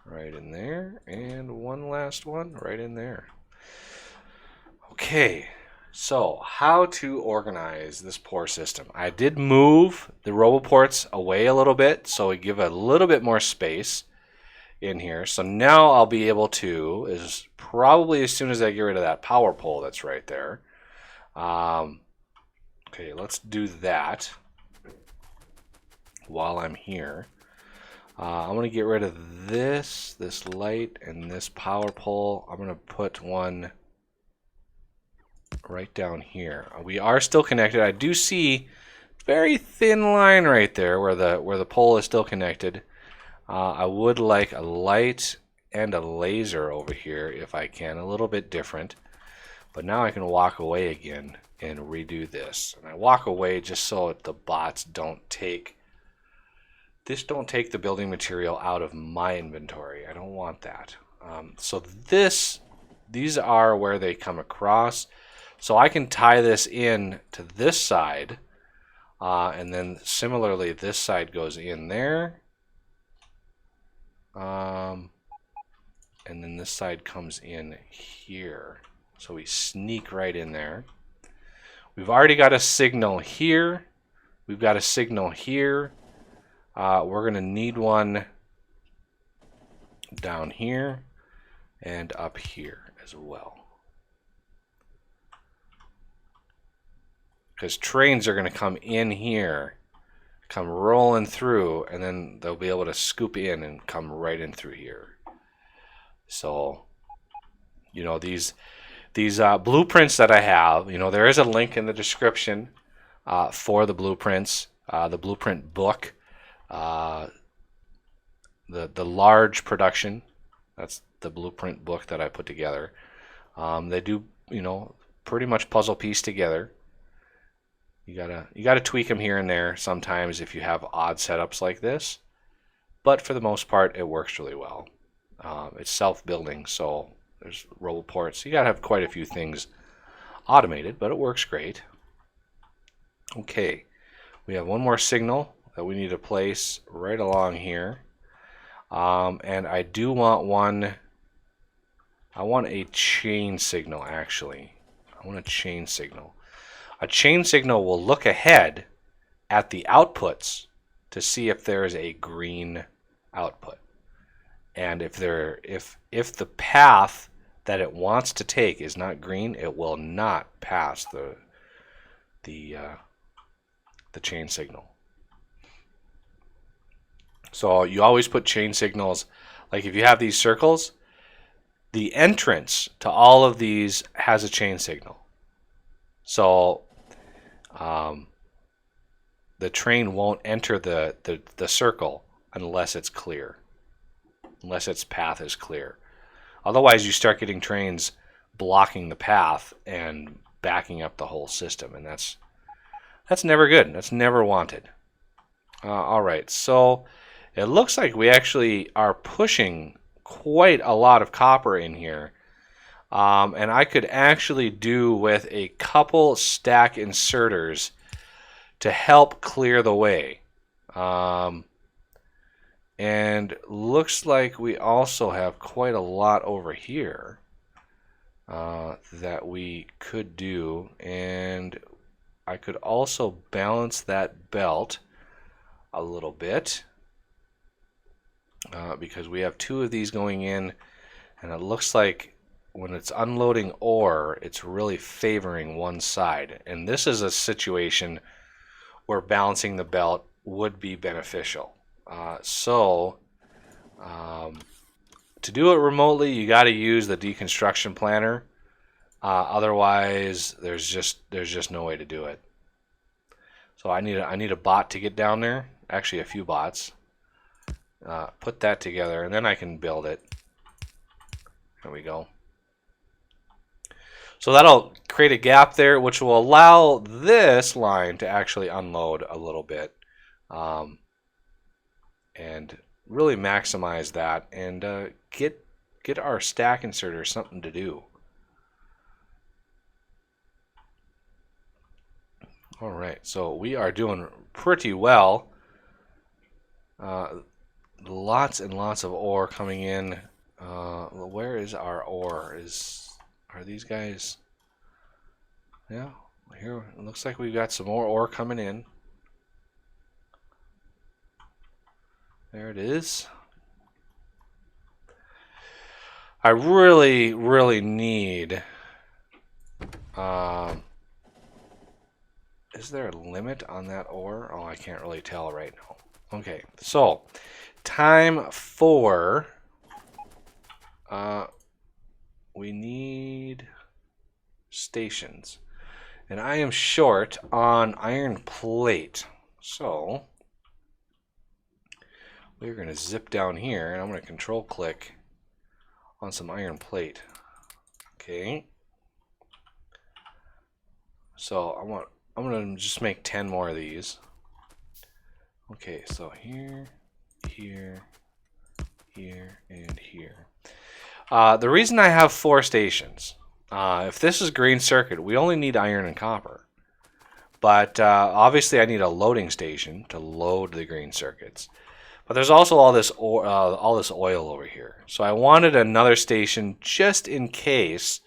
right in there, and one last one right in there. Okay, so how to organize this pore system. I did move the RoboPorts away a little bit, so we give a little bit more space in here. So now I'll be able to, is probably as soon as I get rid of that power pole that's right there. Okay, let's do that while I'm here. I'm going to get rid of this light, and this power pole. I'm going to put one right down here. We are still connected. I do see a very thin line right there where the pole is still connected. I would like a light and a laser over here if I can, a little bit different. But now I can walk away again and redo this. And I walk away just so the bots don't take the building material out of my inventory. I don't want that. So these are where they come across. So I can tie this in to this side, and then similarly this side goes in there, and then this side comes in here. So we sneak right in there. We've already got a signal here. We've got a signal here. We're going to need one down here and up here as well. Because trains are going to come in here, come rolling through, and then they'll be able to scoop in and come right in through here. So, you know, these blueprints that I have, you know, there is a link in the description for the blueprints, the blueprint book, the large production. That's the blueprint book that I put together. They do, you know, pretty much puzzle piece together. You gotta tweak them here and there sometimes if you have odd setups like this, but for the most part it works really well. It's self-building, so there's RoboPorts. You gotta have quite a few things automated, but it works great. Okay, we have one more signal that we need to place right along here, and I do want one. I want a chain signal, actually. I want a chain signal. A chain signal will look ahead at the outputs to see if there is a green output, and if the path that it wants to take is not green, it will not pass the chain signal. So you always put chain signals, like if you have these circles, the entrance to all of these has a chain signal. So the train won't enter the circle unless it's clear, unless its path is clear. Otherwise, you start getting trains blocking the path and backing up the whole system, and that's never good. That's never wanted. All right, so it looks like we actually are pushing quite a lot of copper in here. And I could actually do with a couple stack inserters to help clear the way. And looks like we also have quite a lot over here that we could do. And I could also balance that belt a little bit because we have two of these going in, and it looks like when it's unloading ore, it's really favoring one side. And this is a situation where balancing the belt would be beneficial. To do it remotely, you got to use the deconstruction planner. Otherwise, there's just no way to do it. So I need a bot to get down there. Actually, a few bots. Put that together, and then I can build it. There we go. So that'll create a gap there, which will allow this line to actually unload a little bit, and really maximize that, and get our stack inserter something to do. All right, so we are doing pretty well. Lots and lots of ore coming in. Where is our ore? Are these guys? Yeah, here it looks like we've got some more ore coming in. There it is. I really need. Is there a limit on that ore? Oh, I can't really tell right now. Okay, so time for. We need stations. And I am short on iron plate. So we're going to zip down here, and I'm going to control click on some iron plate. Okay. So I'm going to just make 10 more of these. Okay, so here, and here. The reason I have 4 stations, if this is green circuit, we only need iron and copper. But obviously I need a loading station to load the green circuits. But there's also all this oil over here. So I wanted another station just in case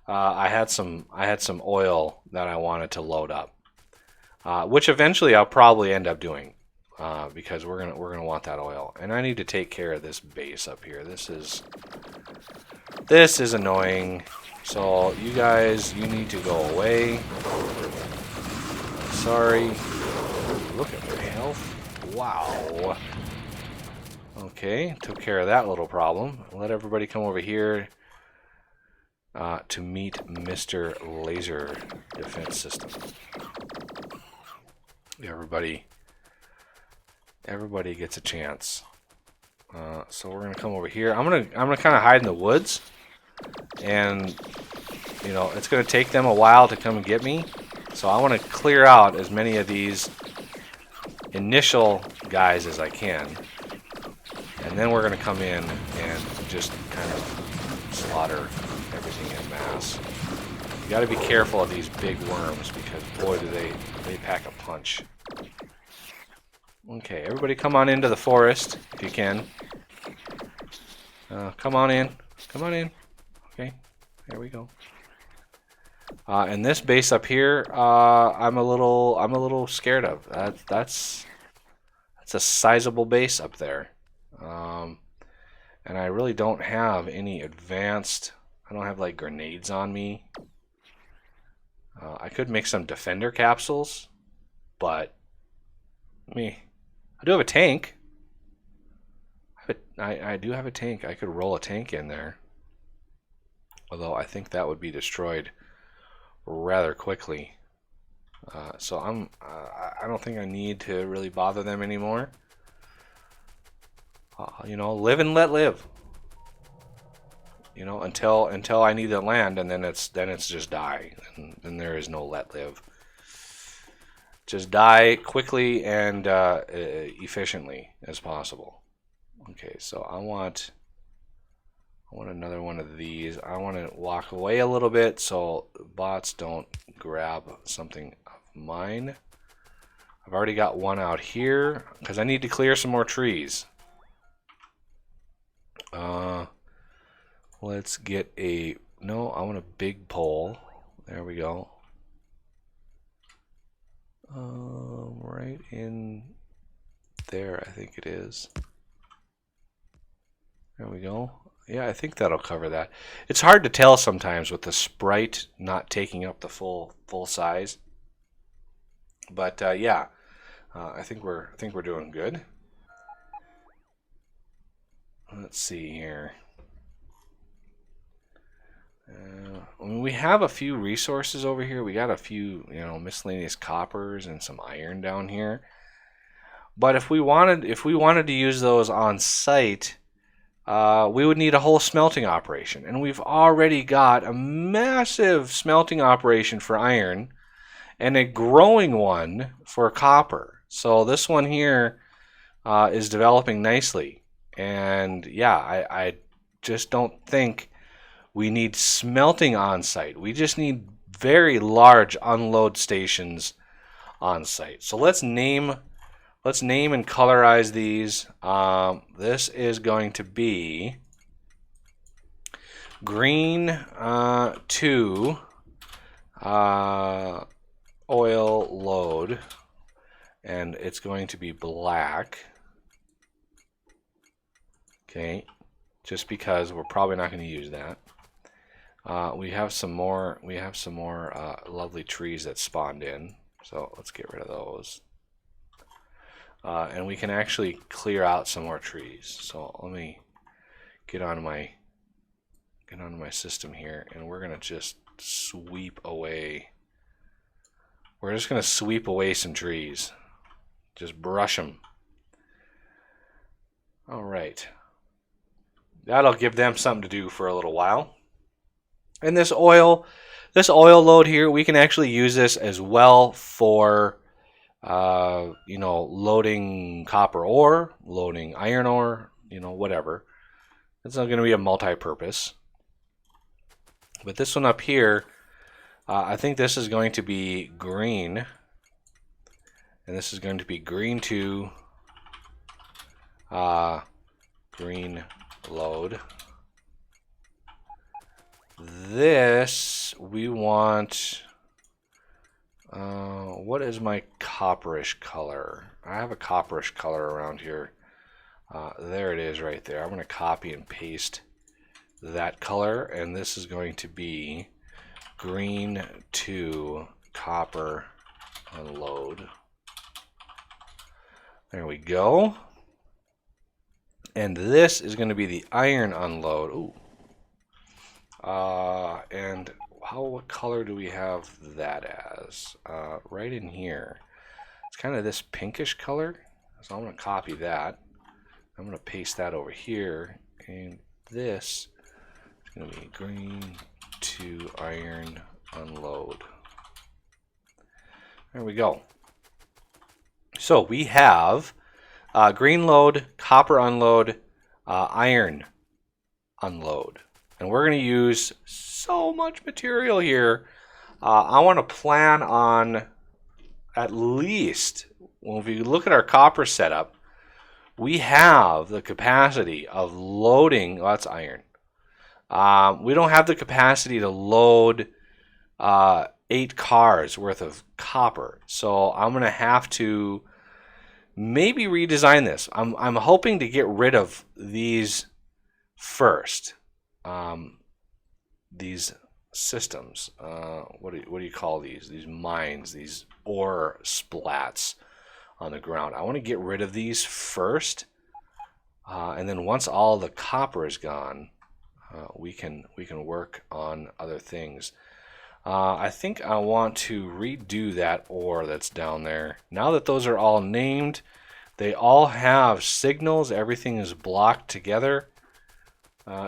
I had some oil that I wanted to load up, which eventually I'll probably end up doing. Because we're gonna want that oil, and I need to take care of this base up here. This is annoying. So you guys, you need to go away. Sorry. Look at my health. Wow. Okay, took care of that little problem. Let everybody come over here to meet Mr. Laser Defense System. Everybody gets a chance. So we're gonna come over here. I'm gonna kind of hide in the woods, and you know it's gonna take them a while to come and get me. So I want to clear out as many of these initial guys as I can, and then we're gonna come in and just kind of slaughter everything en masse. You got to be careful of these big worms because boy do they pack a punch. Okay, everybody come on into the forest if you can. Come on in. Come on in. Okay, there we go. And this base up here, I'm a little scared of. That's a sizable base up there. And I really don't have any advanced. I don't have like grenades on me. I could make some defender capsules, but I do have a tank. I do have a tank. I could roll a tank in there. Although I think that would be destroyed rather quickly. So I don't think I need to really bother them anymore. You know, live and let live. You know, until I need the land, and then it's just die. And there is no let live. Just die quickly and efficiently as possible. Okay, so I want I want another one of these. I want to walk away a little bit so bots don't grab something of mine. I've already got one out here because I need to clear some more trees. Let's get a... No, I want a big pole. There we go. Right in there, I think it is. There we go. Yeah, I think that'll cover that. It's hard to tell sometimes with the sprite not taking up the full size. But yeah, I think we're doing good. Let's see here. I mean, we have a few resources over here. We got a few, miscellaneous coppers and some iron down here. But if we wanted to use those on site, we would need a whole smelting operation, and we've already got a massive smelting operation for iron and a growing one for copper. So this one here is developing nicely, and yeah, I just don't think we need smelting on site. We just need very large unload stations on site. So let's name and colorize these. This is going to be green to oil load, and it's going to be black. Okay, just because we're probably not going to use that. We have some more lovely trees that spawned in, so let's get rid of those. And we can actually clear out some more trees. So let me get onto my system here, and we're gonna just sweep away. We're just gonna sweep away some trees. Just brush them. All right. That'll give them something to do for a little while. And this oil load here, we can actually use this as well for loading copper ore, loading iron ore, whatever. It's not going to be a multi-purpose. But this one up here, I think this is going to be green, and this is going to be green to green load. This we want. What is my copperish color? I have a copperish color around here. There it is right there. I'm going to copy and paste that color, and this is going to be green to copper unload. There we go. And this is going to be the iron unload. Ooh. And what color do we have that as? Right in here. It's kind of this pinkish color. So I'm going to copy that. I'm going to paste that over here. And this is going to be green to iron unload. There we go. So we have green load, copper unload, iron unload. And we're going to use so much material here. I want to plan on at least, when we look at our copper setup, we have the capacity of loading, that's iron. We don't have the capacity to load 8 cars worth of copper. So I'm going to have to maybe redesign this. I'm hoping to get rid of these first. These systems, what do you call these mines, these ore splats on the ground. I want to get rid of these first, and then once all the copper is gone, we can work on other things. I think I want to redo that ore that's down there. Now that those are all named, they all have signals, everything is blocked together.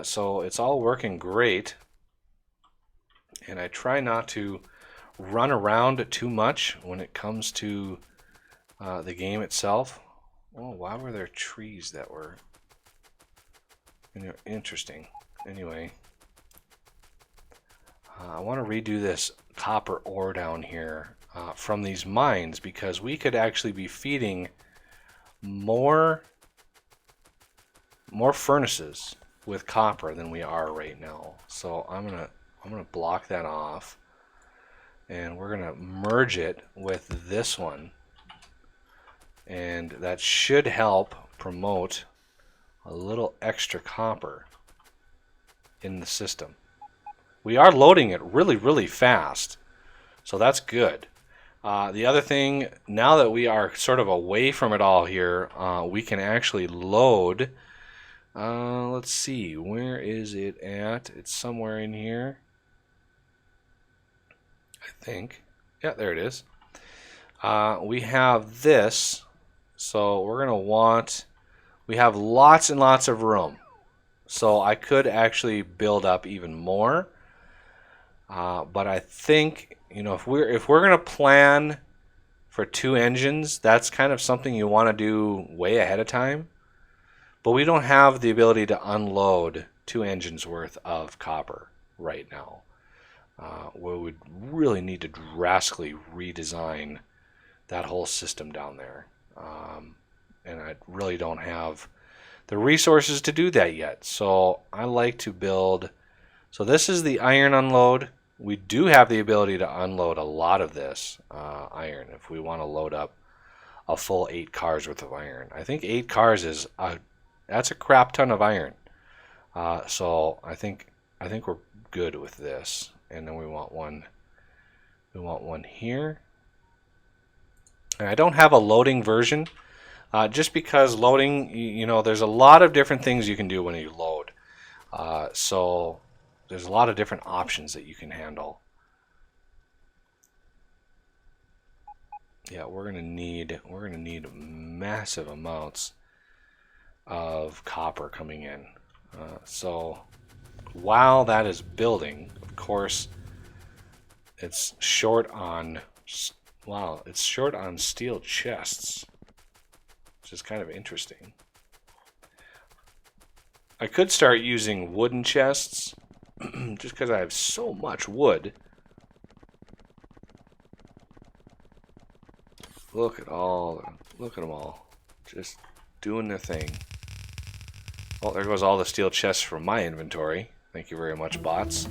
So it's all working great, and I try not to run around too much when it comes to the game itself. Oh, why were there trees that were interesting? anyway, I want to redo this copper ore down here from these mines because we could actually be feeding more furnaces with copper than we are right now. So I'm gonna block that off, and we're gonna merge it with this one, and that should help promote a little extra copper in the system. We are loading it really, really fast, so that's good. The other thing, now that we are sort of away from it all here, we can actually load. Let's see, where is it at? It's somewhere in here, I think. Yeah, there it is. We have this, so we're gonna want. We have lots and lots of room, so I could actually build up even more. But I think, you know, if we're gonna plan for 2 engines, that's kind of something you want to do way ahead of time. But we don't have the ability to unload 2 engines worth of copper right now. We would really need to drastically redesign that whole system down there. And I really don't have the resources to do that yet. So I like to build. So this is the iron unload. We do have the ability to unload a lot of this iron if we want to load up a full 8 cars worth of iron. I think 8 cars is that's a crap ton of iron. So I think we're good with this. And then we want one. We want one here. And I don't have a loading version, just because loading, you know, there's a lot of different things you can do when you load. So there's a lot of different options that you can handle. Yeah, we're gonna need massive amounts of copper coming in. So while that is building, of course, it's short on. Wow, it's short on steel chests, which is kind of interesting. I could start using wooden chests, just because I have so much wood. Look at them all, just doing their thing. Oh, there goes all the steel chests from my inventory. Thank you very much, bots.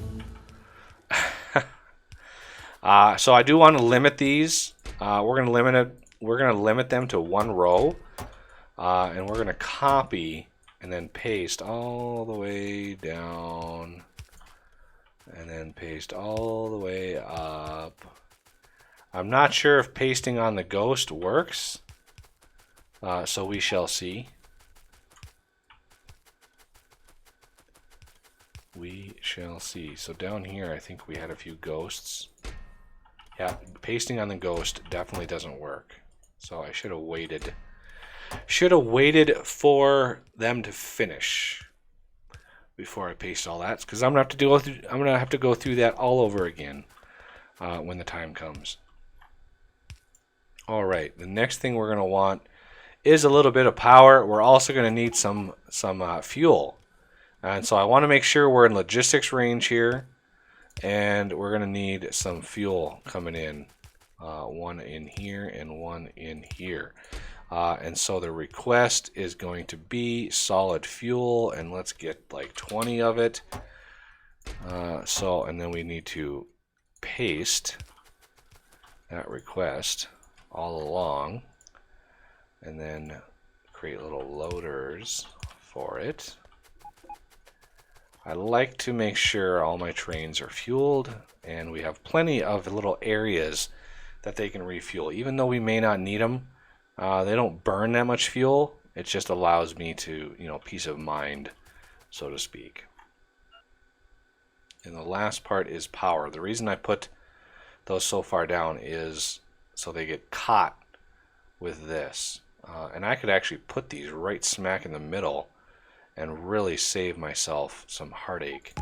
So I do want to limit these. We're gonna limit them to 1 row, and we're gonna copy and then paste all the way down, and then paste all the way up. I'm not sure if pasting on the ghost works, so we shall see. We shall see. So down here, I think we had a few ghosts. Yeah, pasting on the ghost definitely doesn't work. So I should have waited. Should have waited for them to finish before I paste all that, because I'm gonna have to go through that all over again when the time comes. All right, the next thing we're gonna want is a little bit of power. We're also gonna need some fuel, and so I want to make sure we're in logistics range here. And we're going to need some fuel coming in. One in here and one in here. And so the request is going to be solid fuel. And let's get like 20 of it. And then we need to paste that request all along. And then create little loaders for it. I like to make sure all my trains are fueled, and we have plenty of little areas that they can refuel. Even though we may not need them, they don't burn that much fuel. It just allows me to, you know, peace of mind, so to speak. And the last part is power. The reason I put those so far down is so they get caught with this. And I could actually put these right smack in the middle and really save myself some heartache.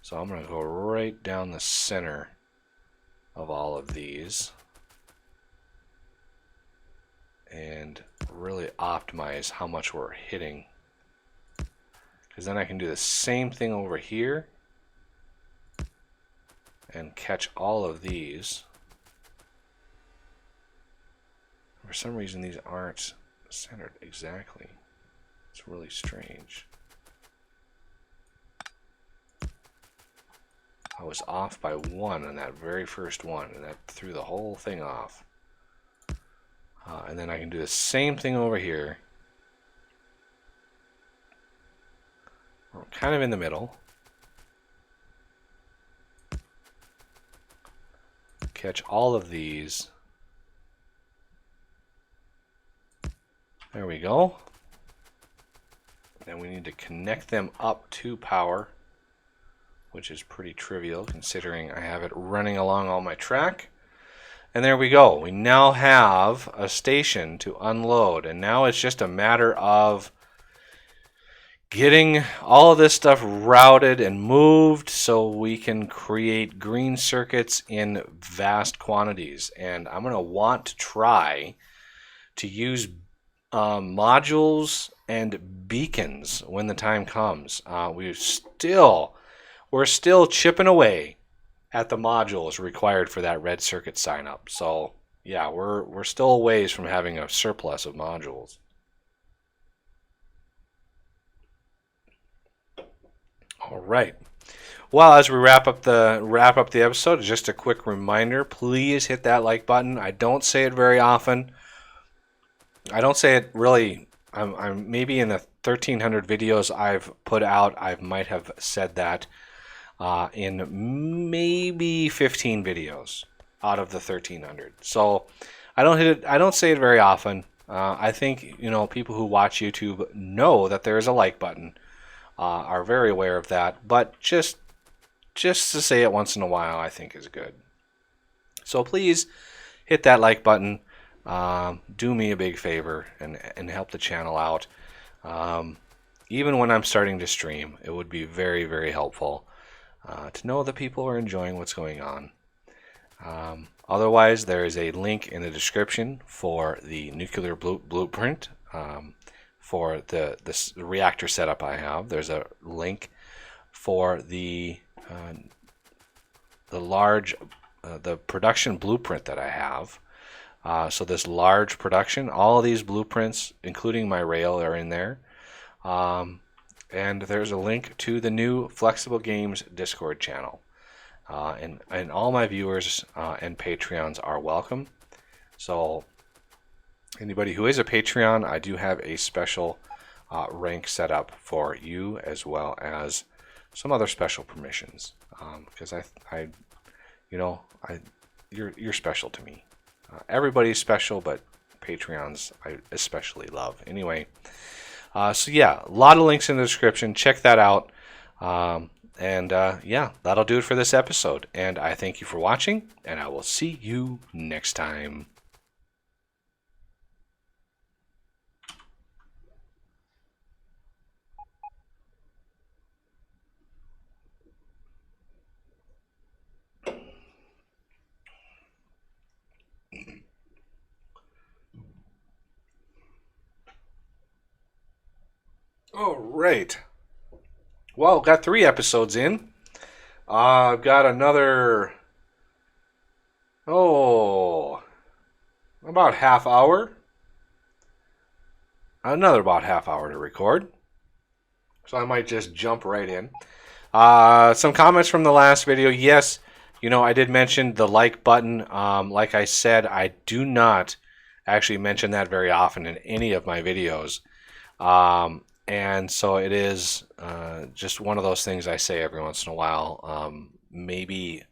So I'm going to go right down the center of all of these and really optimize how much we're hitting. because then I can do the same thing over here and catch all of these. For some reason, these aren't centered exactly. It's really strange. I was off by 1 on that very first one, and that threw the whole thing off. And then I can do the same thing over here. We're kind of in the middle. Catch all of these. There we go. Then we need to connect them up to power, which is pretty trivial considering I have it running along all my track. And there we go. We now have a station to unload, and now it's just a matter of getting all of this stuff routed and moved so we can create green circuits in vast quantities. And I'm going to want to try to use modules and beacons when the time comes. We're still chipping away at the modules required for that red circuit sign up. So yeah, we're still a ways from having a surplus of modules. All right. Well, as we wrap up the episode, just a quick reminder: please hit that like button. I don't say it very often. I don't say it really. I'm maybe in the 1,300 videos I've put out, I might have said that in maybe 15 videos out of the 1,300. So I don't say it very often. I think people who watch YouTube know that there is a like button. Are very aware of that, but just to say it once in a while, I think is good. So please hit that like button. Do me a big favor and help the channel out. Even when I'm starting to stream, it would be very, very helpful to know that people are enjoying what's going on. Otherwise, there is a link in the description for the nuclear blueprint. For the reactor setup I have. There's a link for the production blueprint that I have. So this large production, all of these blueprints, including my rail, are in there. And there's a link to the new Flexible Games Discord channel. And all my viewers and Patreons are welcome. So anybody who is a Patreon, I do have a special rank set up for you, as well as some other special permissions. Because you're special to me. Everybody's special, but Patreons I especially love. Anyway, so yeah, a lot of links in the description. Check that out. Yeah, that'll do it for this episode. And I thank you for watching, and I will see you next time. All right. Well, got 3 episodes in. I've got another, about half hour. Another about half hour to record. So I might just jump right in. Some comments from the last video. Yes, I did mention the like button. Like I said, I do not actually mention that very often in any of my videos. And so it is just one of those things I say every once in a while. Maybe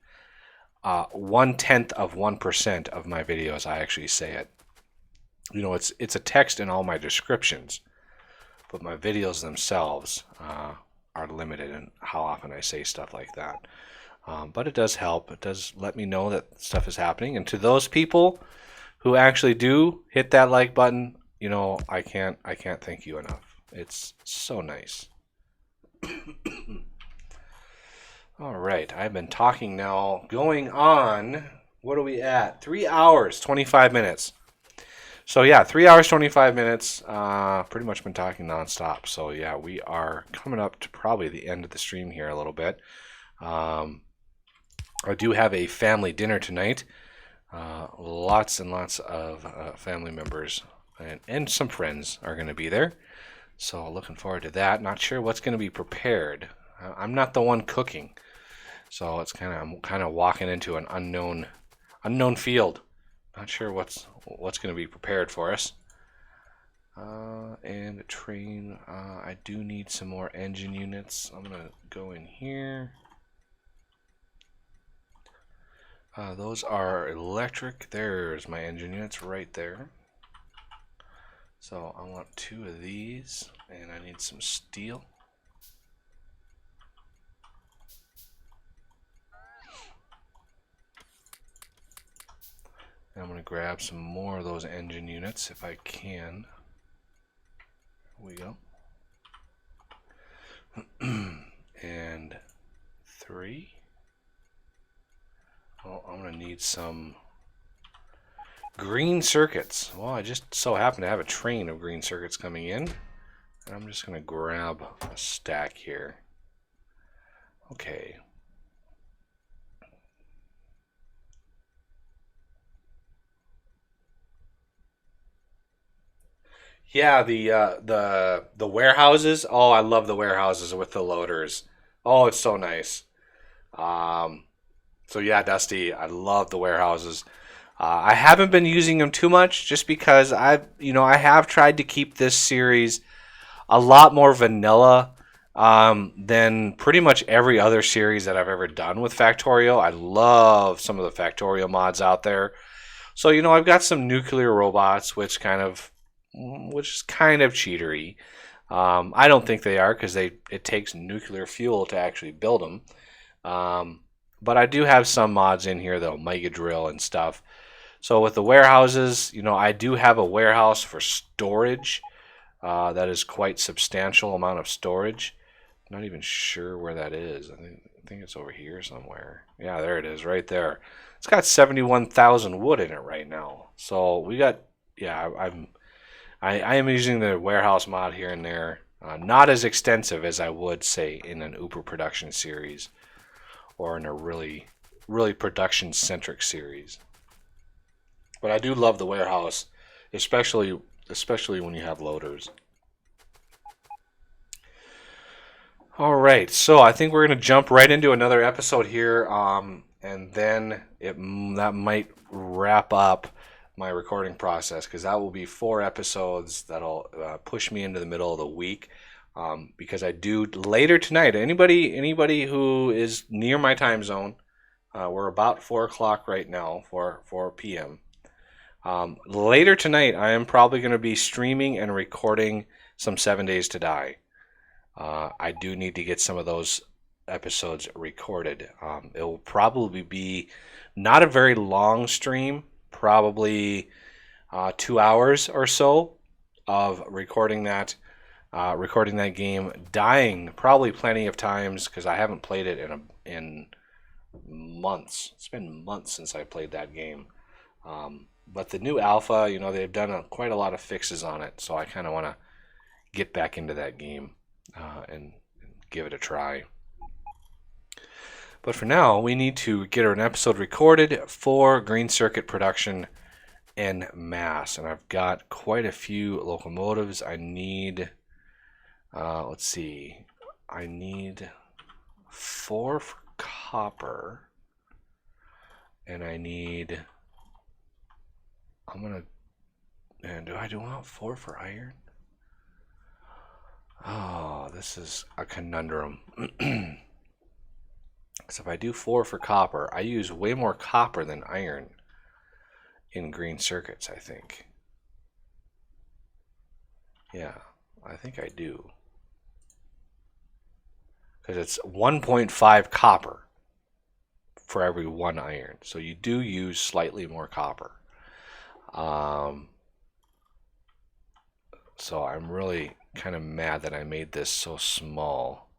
0.1% of my videos I actually say it. It's a text in all my descriptions, but my videos themselves are limited in how often I say stuff like that. But it does help. It does let me know that stuff is happening. And to those people who actually do hit that like button, I can't thank you enough. It's so nice. All right, I've been talking now, going on, what are we at? 3 hours, 25 minutes. So yeah, 3 hours 25 minutes. Pretty much been talking nonstop. So yeah, we are coming up to probably the end of the stream here a little bit. I do have a family dinner tonight. Lots and lots of family members and some friends are going to be there. So looking forward to that. Not sure what's going to be prepared. I'm not the one cooking, so I'm kind of walking into an unknown field. Not sure what's going to be prepared for us. And a train. I do need some more engine units. I'm gonna go in here. Those are electric. There's my engine units right there. So I want 2 of these, and I need some steel. And I'm going to grab some more of those engine units if I can. Here we go. And 3. Well, I'm going to need some green circuits. Well, I just so happen to have a train of green circuits coming in. And I'm just going to grab a stack here. Okay. Yeah, the warehouses. Oh, I love the warehouses with the loaders. Oh, it's so nice. Um, so yeah, Dusty, I love the warehouses. I haven't been using them too much just because I have tried to keep this series a lot more vanilla than pretty much every other series that I've ever done with Factorio. I love some of the Factorio mods out there. So I've got some nuclear robots, which is kind of cheatery. I don't think they are because it takes nuclear fuel to actually build them. But I do have some mods in here though, Mega Drill and stuff. So with the warehouses, I do have a warehouse for storage. That is quite substantial amount of storage. Not even sure where that is. I think it's over here somewhere. Yeah, there it is, right there. It's got 71,000 wood in it right now. So we got, yeah, I am using the warehouse mod here and there. Not as extensive as I would say in an Uber production series or in a really, really production centric series. But I do love the warehouse, especially when you have loaders. All right, so I think we're going to jump right into another episode here, and then that might wrap up my recording process because that will be 4 episodes that'll push me into the middle of the week. Because I do later tonight. Anybody who is near my time zone, we're about 4 o'clock right now, 4 p.m. Later tonight, I am probably going to be streaming and recording some 7 Days to Die. I do need to get some of those episodes recorded. It will probably be not a very long stream, probably 2 hours or so of recording that game, dying probably plenty of times because I haven't played it in months. It's been months since I played that game. But the new alpha, they've done quite a lot of fixes on it, so I kind of want to get back into that game and give it a try. But for now, we need to get an episode recorded for Green Circuit production en masse. And I've got quite a few locomotives. I need, let's see, I need 4 for copper. And I need, do I want 4 for iron? Oh, this is a conundrum. So if I do 4 for copper, I use way more copper than iron in green circuits, I think. Yeah, I think I do. Because it's 1.5 copper for every 1 iron. So you do use slightly more copper. So I'm really kind of mad that I made this so small.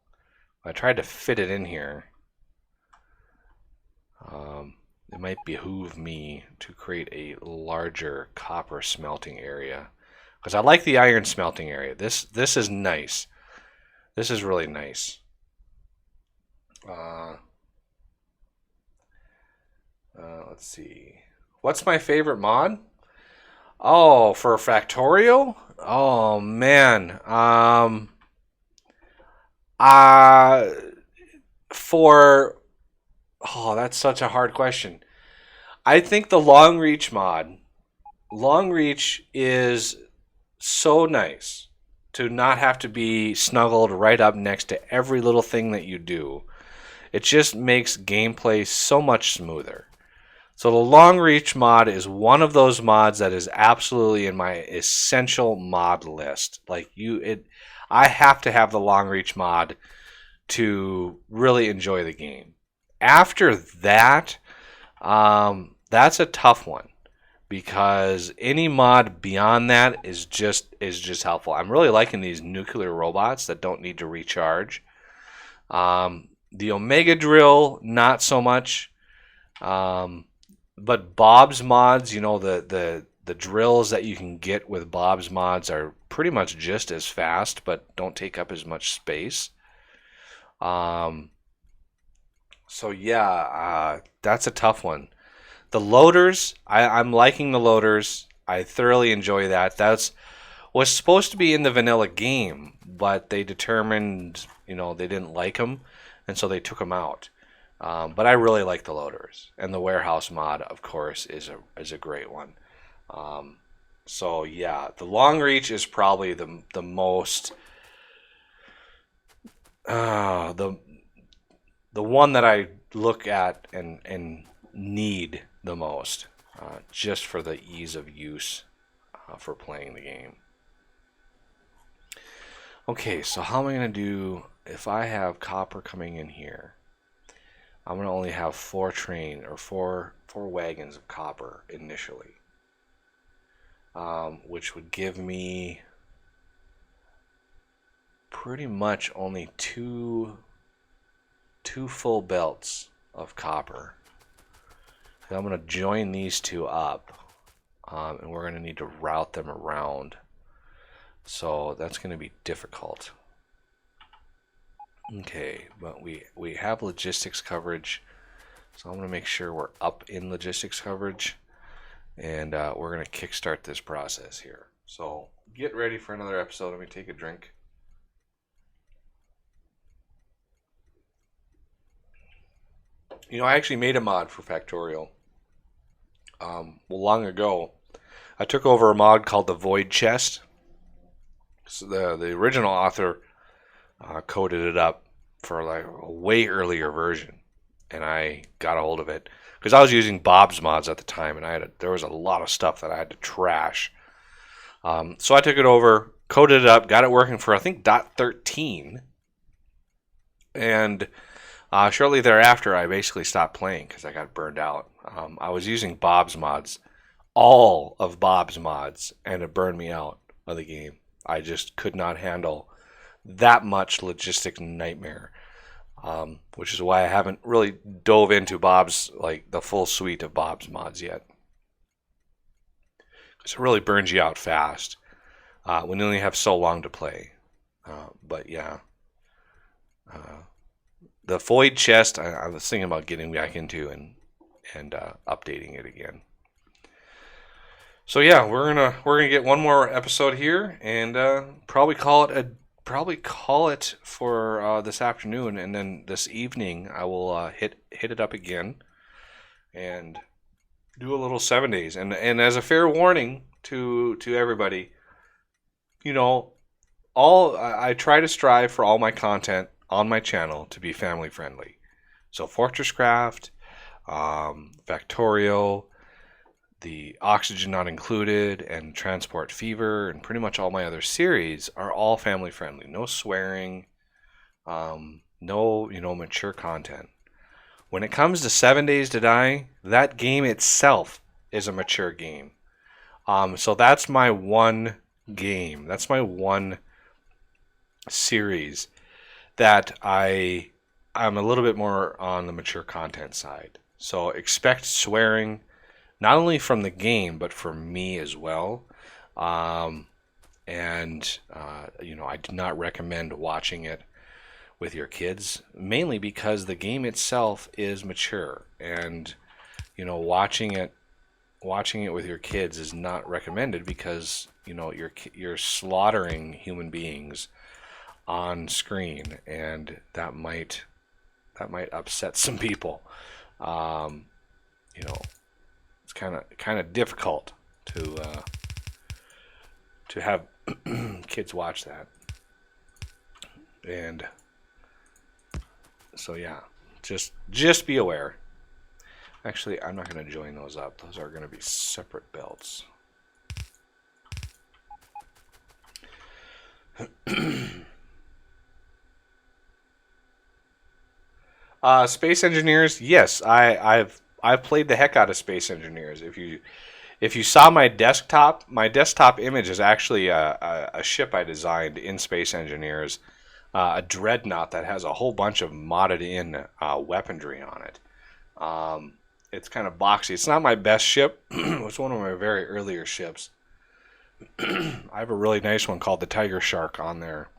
I tried to fit it in here. it might behoove me to create a larger copper smelting area. Because I like the iron smelting area. This is nice. This is really nice. Let's see. What's my favorite mod? Oh, for Factorio? Oh man. Uh for oh, that's such a hard question. I think the long reach mod. Long reach is so nice to not have to be snuggled right up next to every little thing that you do. It just makes gameplay so much smoother. So the long reach mod is one of those mods that is absolutely in my essential mod list. I have to have the long reach mod to really enjoy the game. After that, that's a tough one because any mod beyond that is just helpful. I'm really liking these nuclear robots that don't need to recharge. The Omega Drill, not so much. But Bob's mods, the drills that you can get with Bob's mods are pretty much just as fast, but don't take up as much space. So yeah, that's a tough one. The loaders, I'm liking the loaders. I thoroughly enjoy that. Was supposed to be in the vanilla game, but they determined, they didn't like them, and so they took them out. But I really like the loaders, and the warehouse mod, of course, is a great one. So yeah, the long reach is probably the most the one that I look at and need the most, just for the ease of use for playing the game. Okay, so how am I going to do if I have copper coming in here? I'm going to only have four wagons of copper initially, which would give me pretty much only two full belts of copper. And I'm going to join these two up, and we're going to need to route them around. So that's going to be difficult. Okay, but we have logistics coverage, so I'm going to make sure we're up in logistics coverage, and we're going to kickstart this process here. So get ready for another episode. Let me take a drink. I actually made a mod for Factorio. Long ago, I took over a mod called the Void Chest. So the original author coded it up for like a way earlier version, and I got a hold of it because I was using Bob's mods at the time, and there was a lot of stuff that I had to trash. So I took it over, coded it up, got it working for I think .13, and shortly thereafter I basically stopped playing because I got burned out. I was using Bob's mods, all of Bob's mods, and it burned me out of the game. I just could not handle that much logistic nightmare, which is why I haven't really dove into Bob's, like the full suite of Bob's mods yet. Because it really burns you out fast when you only have so long to play. But yeah, the Void Chest I was thinking about getting back into and updating it again. So yeah, we're gonna get one more episode here and probably call it for this afternoon, and then this evening I will hit it up again and do a little 7 days. And as a fair warning to everybody, I try to strive for all my content on my channel to be family friendly. So Fortress Craft, Factorio, the Oxygen Not Included, and Transport Fever, and pretty much all my other series are all family friendly. No swearing, no mature content. When it comes to 7 Days to Die, that game itself is a mature game. So that's my one game. That's my one series that I'm a little bit more on the mature content side. So expect swearing, not only from the game, but from me as well. Um, and I do not recommend watching it with your kids, mainly because the game itself is mature, and watching it with your kids is not recommended because you're slaughtering human beings on screen, and that might upset some people. Um, it's kind of difficult to have kids watch that, and so yeah, just be aware. Actually, I'm not going to join those up. Those are going to be separate belts. Space Engineers, yes, I've played the heck out of Space Engineers. If you saw my desktop image is actually a ship I designed in Space Engineers, a dreadnought that has a whole bunch of modded in weaponry on it. It's kind of boxy. It's not my best ship. It's one of my very earlier ships. I have a really nice one called the Tiger Shark on there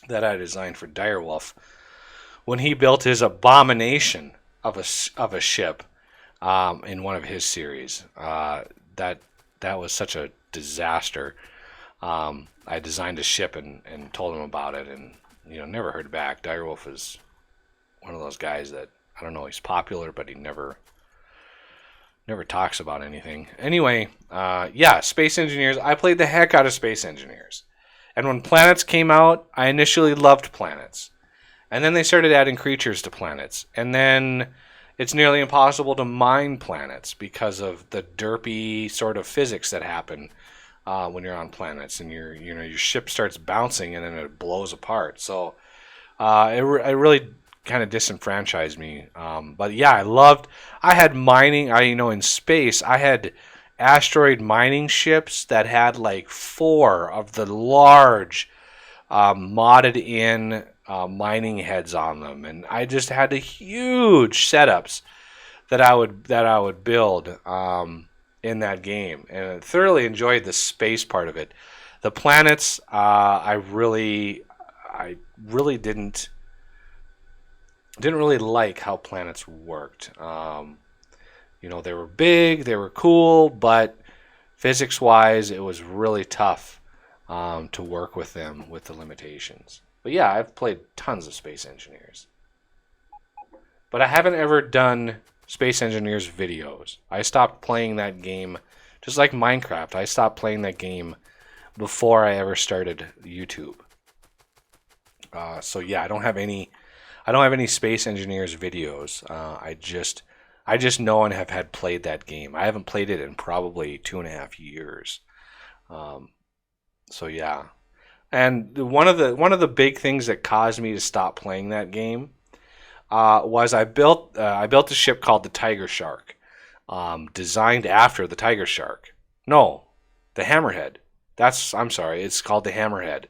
that I designed for Direwolf when he built his abomination of a ship in one of his series. That was such a disaster. I designed a ship and told him about it, and never heard back. Direwolf is one of those guys that I don't know. He's popular, but he never talks about anything. Anyway, yeah, Space Engineers. I played the heck out of Space Engineers, and when Planets came out, I initially loved Planets. And then they started adding creatures to planets. And then it's nearly impossible to mine planets because of the derpy sort of physics that happen when you're on planets, and your ship starts bouncing and then it blows apart. So it really kind of disenfranchised me. But yeah, I had mining. In space, I had asteroid mining ships that had like 4 of the large modded in mining heads on them, and I just had the huge setups that I would build in that game, and I thoroughly enjoyed the space part of it. The planets, I really didn't really like how planets worked. They were big, they were cool, but physics-wise, it was really tough to work with them with the limitations. But yeah, I've played tons of Space Engineers. But I haven't ever done Space Engineers videos. I stopped playing that game, just like Minecraft. I stopped playing that game before I ever started YouTube. So yeah, I don't have any Space Engineers videos. I just know and have had played that game. I haven't played it in probably 2.5 years. So yeah. And one of the big things that caused me to stop playing that game was I built a ship called the Tiger Shark, designed after the Tiger Shark. No, the Hammerhead. I'm sorry, it's called the Hammerhead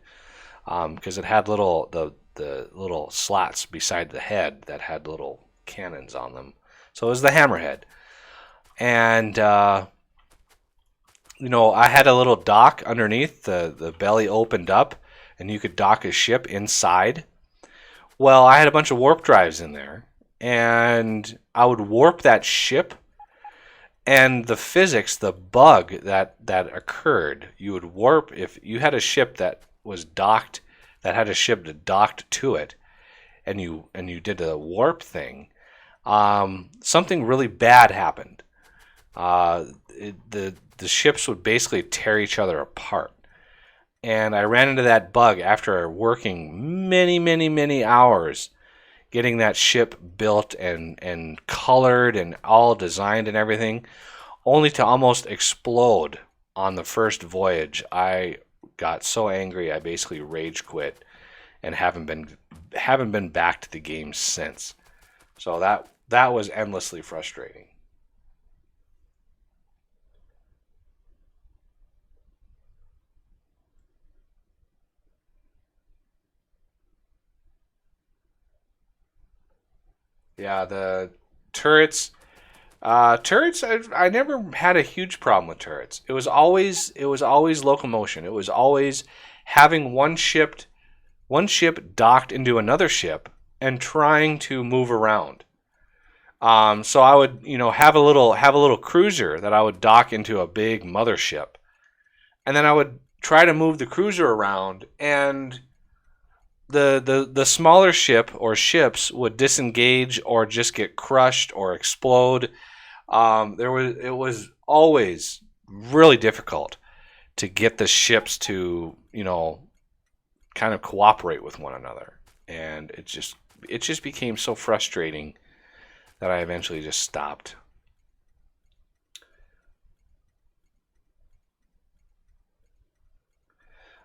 because it had the little slots beside the head that had little cannons on them. So it was the Hammerhead, and I had a little dock underneath. The belly opened up, and you could dock a ship inside. Well, I had a bunch of warp drives in there, and I would warp that ship, and the physics, the bug that occurred, you would warp if you had a ship that was docked, that had a ship that docked to it, and you did the warp thing. Something really bad happened. The ships would basically tear each other apart. And I ran into that bug after working many, many, many hours getting that ship built and colored and all designed and everything, only to almost explode on the first voyage. I got so angry I basically rage quit and haven't been back to the game since. So that was endlessly frustrating. Yeah, the turrets. Turrets, I never had a huge problem with turrets. It was always locomotion. It was always having one ship docked into another ship and trying to move around. So I would, have a little cruiser that I would dock into a big mothership, and then I would try to move the cruiser around, and the smaller ship or ships would disengage or just get crushed or explode. It was always really difficult to get the ships to kind of cooperate with one another, and it just became so frustrating that I eventually just stopped.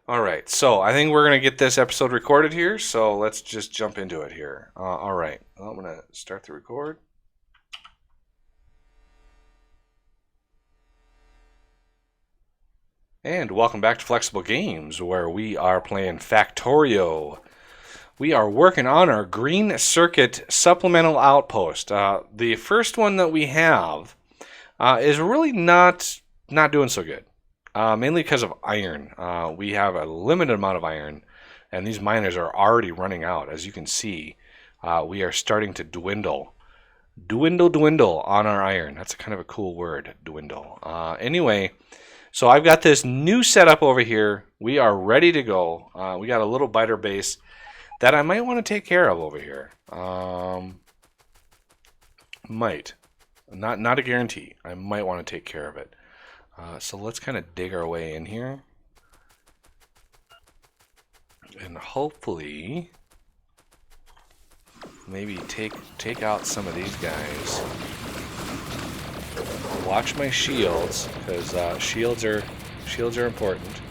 All right, so I think we're gonna get this episode recorded here. So let's just jump into it here. All right, well, I'm gonna start the record. And welcome back to Flexible Games, where we are playing Factorio. We are working on our green circuit supplemental outpost. The first one that we have is really not doing so good, mainly because of iron. We have a limited amount of iron, and these miners are already running out. As you can see, we are starting to dwindle on our iron. That's kind of a cool word, dwindle. Anyway, so I've got this new setup over here. We are ready to go. We got a little biter base that I might want to take care of over here. Might. Not a guarantee. I might want to take care of it. So let's kind of dig our way in here. And hopefully maybe take out some of these guys. Watch my shields, because shields are important.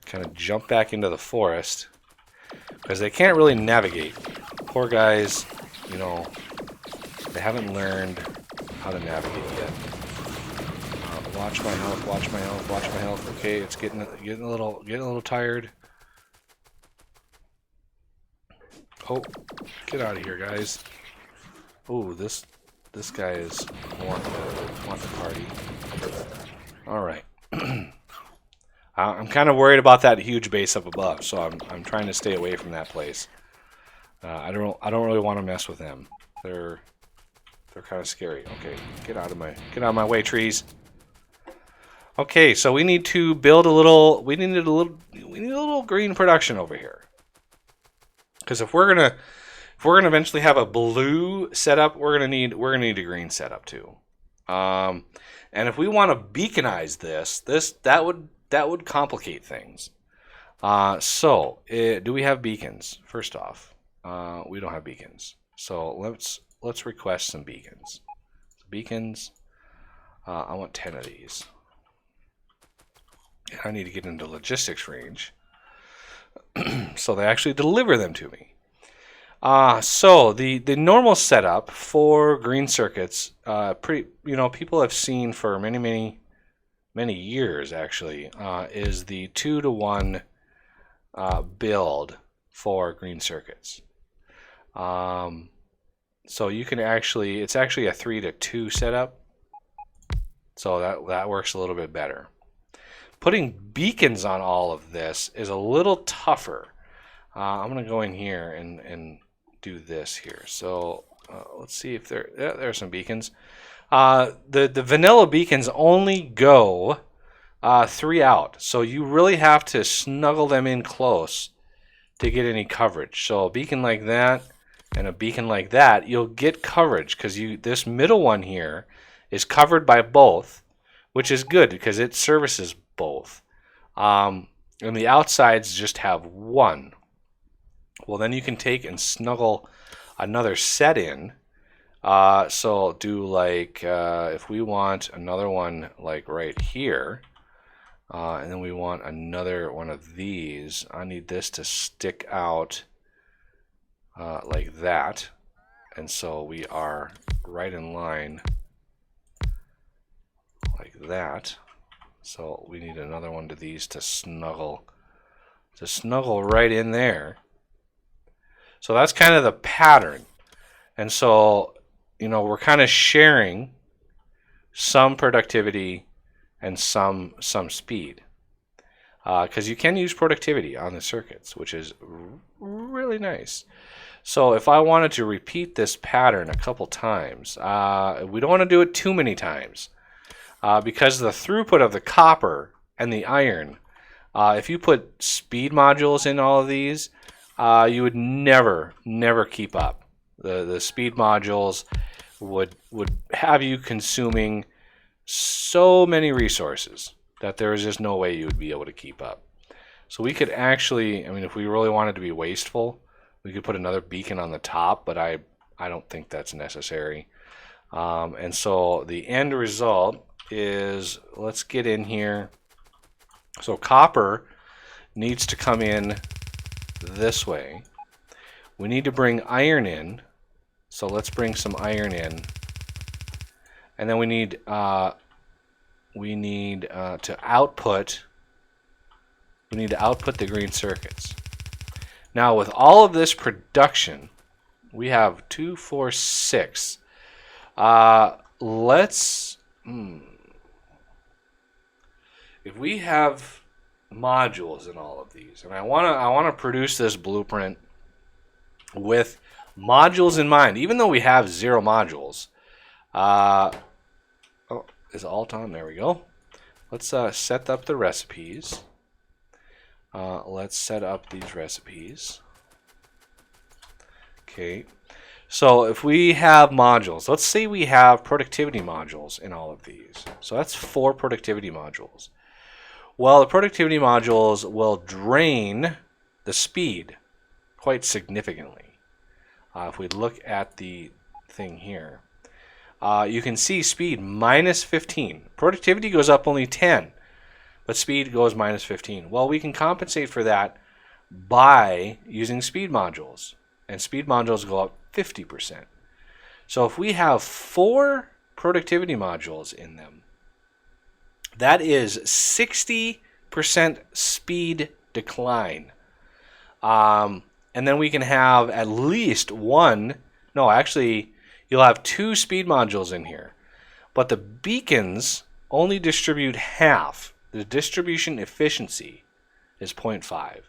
Kind of jump back into the forest, because they can't really navigate. Poor guys, they haven't learned how to navigate yet. Watch my health. Watch my health. Watch my health. Okay, it's getting a little tired. Oh, get out of here, guys! Oh, this guy is wanting the party. All right. I'm kind of worried about that huge base up above, so I'm trying to stay away from that place. I don't really want to mess with them. They're kind of scary. Okay, get out of my way, trees. Okay, so we need to build a little. We need a little green production over here, because if we're gonna eventually have a blue setup, we're gonna need a green setup too. And if we want to beaconize that would complicate things. Do we have beacons? First off, we don't have beacons. So let's request some beacons. Beacons. I want 10 of these. And I need to get into logistics range, so they actually deliver them to me. So the normal setup for green circuits, people have seen for many years actually, is the 2-to-1 build for green circuits. So you can it's actually a 3-to-2 setup, so that works a little bit better. Putting beacons on all of this is a little tougher. I'm gonna go in here and do this here. So let's see if there are some beacons. The vanilla beacons only go 3 out, so you really have to snuggle them in close to get any coverage. So a beacon like that and a beacon like that, you'll get coverage, because this middle one here is covered by both, which is good because it services both. And the outsides just have one. Well, then you can take and snuggle another set in. So do like, if we want another one like right here, and then we want another one of these, I need this to stick out like that. And so we are right in line like that. So we need another one of these to snuggle right in there. So that's kind of the pattern. And so we're kind of sharing some productivity and some speed, because you can use productivity on the circuits, which is really nice. So if I wanted to repeat this pattern a couple times, we don't want to do it too many times, because the throughput of the copper and the iron, if you put speed modules in all of these, you would never keep up. The speed modules would have you consuming so many resources that there is just no way you would be able to keep up. So we could actually, I mean, if we really wanted to be wasteful, we could put another beacon on the top, but I don't think that's necessary. And so the end result is, let's get in here. So copper needs to come in this way. We need to bring iron in. So let's bring some iron in. And then we need to output. We need to output the green circuits. Now with all of this production, we have 2, 4, 6. Let's. If we have modules in all of these, and I wanna produce this blueprint with modules in mind, even though we have 0 modules. Oh, is Alt on? There we go. Let's set up the recipes. Let's set up these recipes. Okay. So if we have modules, let's say we have productivity modules in all of these. So that's 4 productivity modules. Well, the productivity modules will drain the speed quite significantly. If we look at the thing here, you can see speed minus 15. Productivity goes up only 10, but speed goes minus 15. Well, we can compensate for that by using speed modules, and speed modules go up 50%. So if we have 4 productivity modules in them, that is 60% speed decline. And then we can have at least one, no, actually, you'll have 2 speed modules in here. But the beacons only distribute half. The distribution efficiency is 0.5.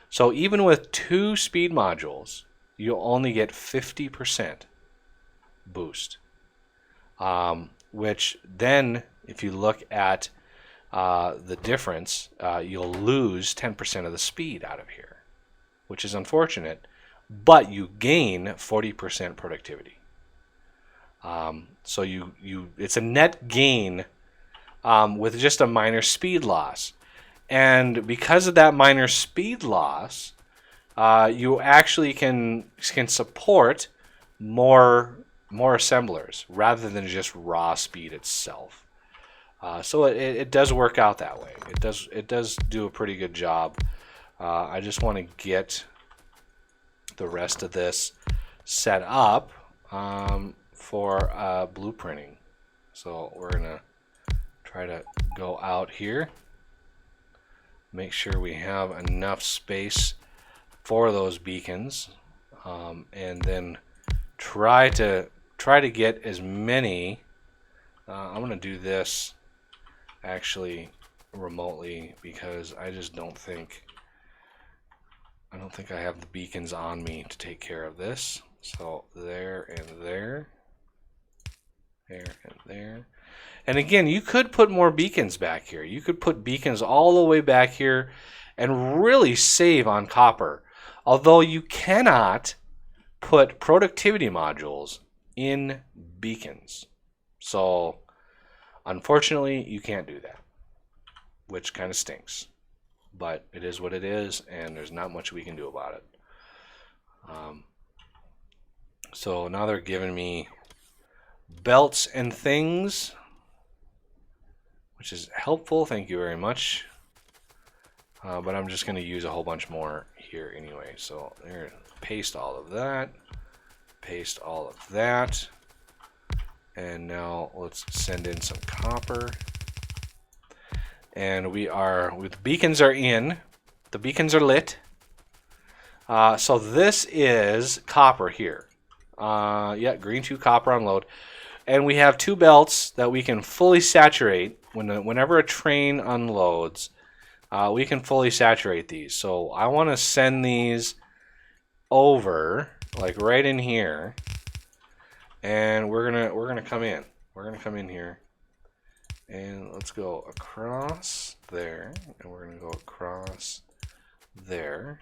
So even with 2 speed modules, you'll only get 50% boost. Which then, if you look at the difference, you'll lose 10% of the speed out of here, which is unfortunate, but you gain 40% productivity. So it's a net gain with just a minor speed loss. And because of that minor speed loss, you actually can support more assemblers rather than just raw speed itself. So it does work out that way. It does do a pretty good job. I just want to get the rest of this set up for blueprinting. So we're gonna try to go out here, make sure we have enough space for those beacons, and then try to get as many. I'm gonna do this actually remotely because I just don't think I have the beacons on me to take care of this. So there and there, there and there. And again, you could put more beacons back here. You could put beacons all the way back here and really save on copper. Although you cannot put productivity modules in beacons. So unfortunately, you can't do that, which kind of stinks. But it is what it is, and there's not much we can do about it. So now they're giving me belts and things, which is helpful. Thank you very much. But I'm just going to use a whole bunch more here anyway. So there, paste all of that, paste all of that, and now let's send in some copper. And the beacons are in. The beacons are lit. So this is copper here. Yeah, green 2 copper unload. And we have 2 belts that we can fully saturate whenever a train unloads. We can fully saturate these. So I want to send these over, like right in here, and we're gonna come in. We're gonna come in here, and let's go across there, and we're gonna go across there.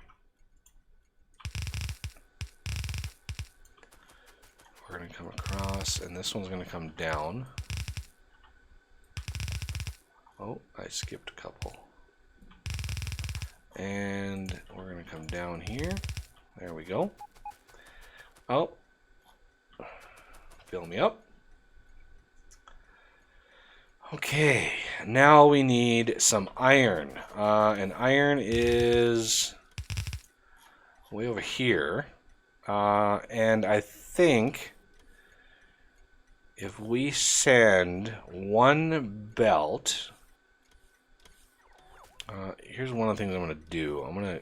We're gonna come across, and this one's gonna come down. Oh, I skipped a couple. And we're gonna come down here. There we go. Oh, fill me up. Okay, now we need some iron. And iron is way over here. And I think if we send 1 belt, here's one of the things I'm going to do. I'm going to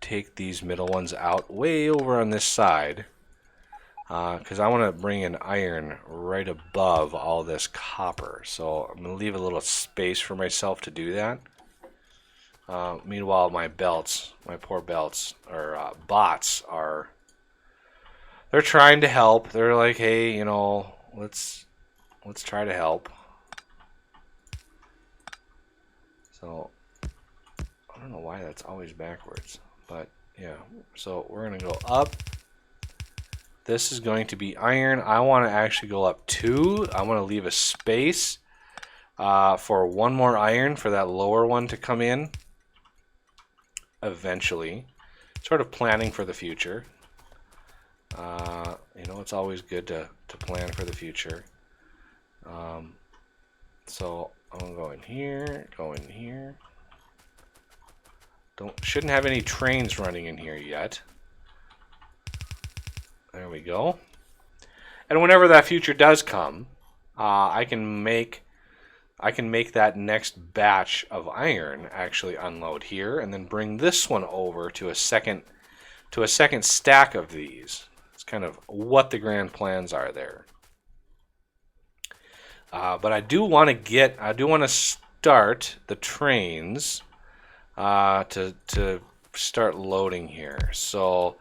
take these middle ones out way over on this side, because I want to bring in iron right above all this copper. So I'm going to leave a little space for myself to do that. Meanwhile, my belts, my poor belts, or bots, they're trying to help. They're like, hey, you know, let's try to help. So I don't know why that's always backwards, but yeah. So we're gonna go up. This is going to be iron. I want to actually go up 2. I want to leave a space for 1 more iron for that lower one to come in eventually. Sort of planning for the future. You know, it's always good to plan for the future. So I'm gonna go in here, go in here. Shouldn't have any trains running in here yet. There we go. And whenever that future does come, I can make that next batch of iron actually unload here, and then bring this one over to a second stack of these. It's kind of what the grand plans are there. But I do want to start the trains to start loading here. So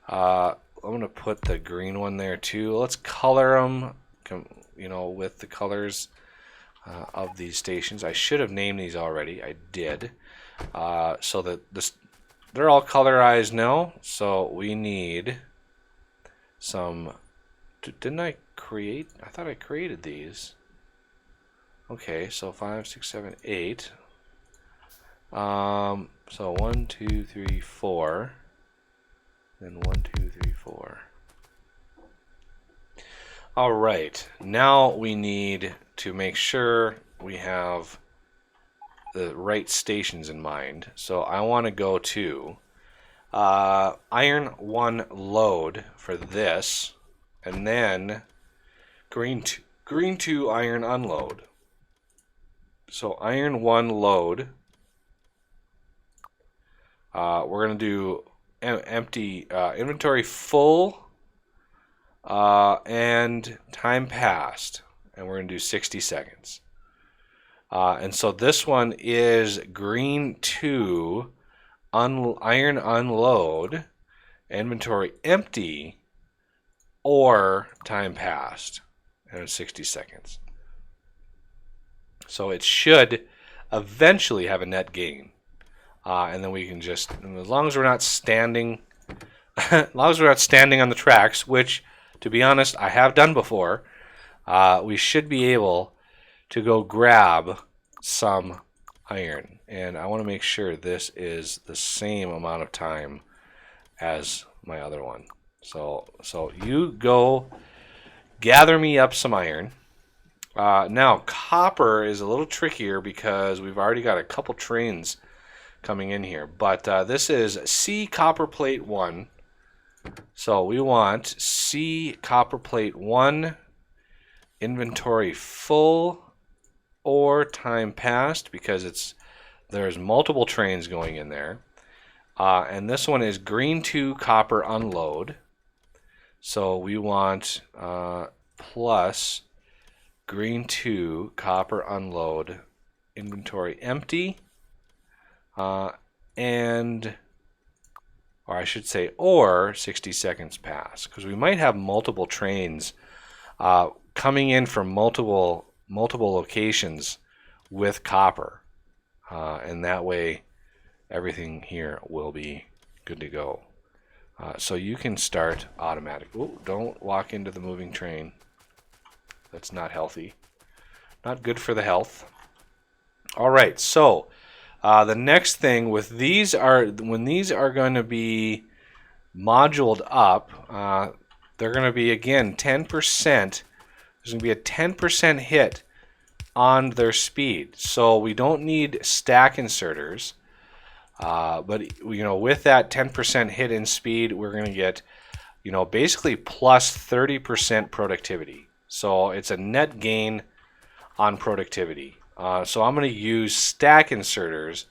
I'm going to put the green one there too. Let's color them, you know, with the colors of these stations. I should have named these already. I did. So that they're all colorized now. So we need some. Didn't I create? I thought I created these. Okay, so 5, 6, 7, 8. So 1, 2, 3, 4. Then 1, 2, 3, 4. All right, now we need to make sure we have the right stations in mind. So I want to go to iron 1 load for this, and then green 2 iron unload. So iron 1 load. We're going to do empty inventory full and time passed, and we're going to do 60 seconds. And so this one is green 2 iron unload, inventory empty, or time passed, and 60 seconds. So it should eventually have a net gain. And then we can just, as long as we're not standing, as long as we're not standing on the tracks, which, to be honest, I have done before, we should be able to go grab some iron. And I want to make sure this is the same amount of time as my other one. So you go gather me up some iron. Now, copper is a little trickier because we've already got a couple trains coming in here. But this is C copper plate 1. So we want C copper plate 1, inventory full or time passed, because there's multiple trains going in there. And this one is green 2 copper unload. So we want plus green 2, copper unload, inventory empty, and, or I should say, or 60 seconds pass, because we might have multiple trains coming in from multiple locations with copper, and that way everything here will be good to go. So you can start automatic. Ooh, don't walk into the moving train. That's not healthy. Not good for the health. All right, so the next thing with these are, when these are going to be moduled up, they're going to be, again, 10%. There's going to be a 10% hit on their speed. So we don't need stack inserters. But with that 10% hit in speed, we're going to get, basically plus 30% productivity. So it's a net gain on productivity. So I'm going to use stack inserters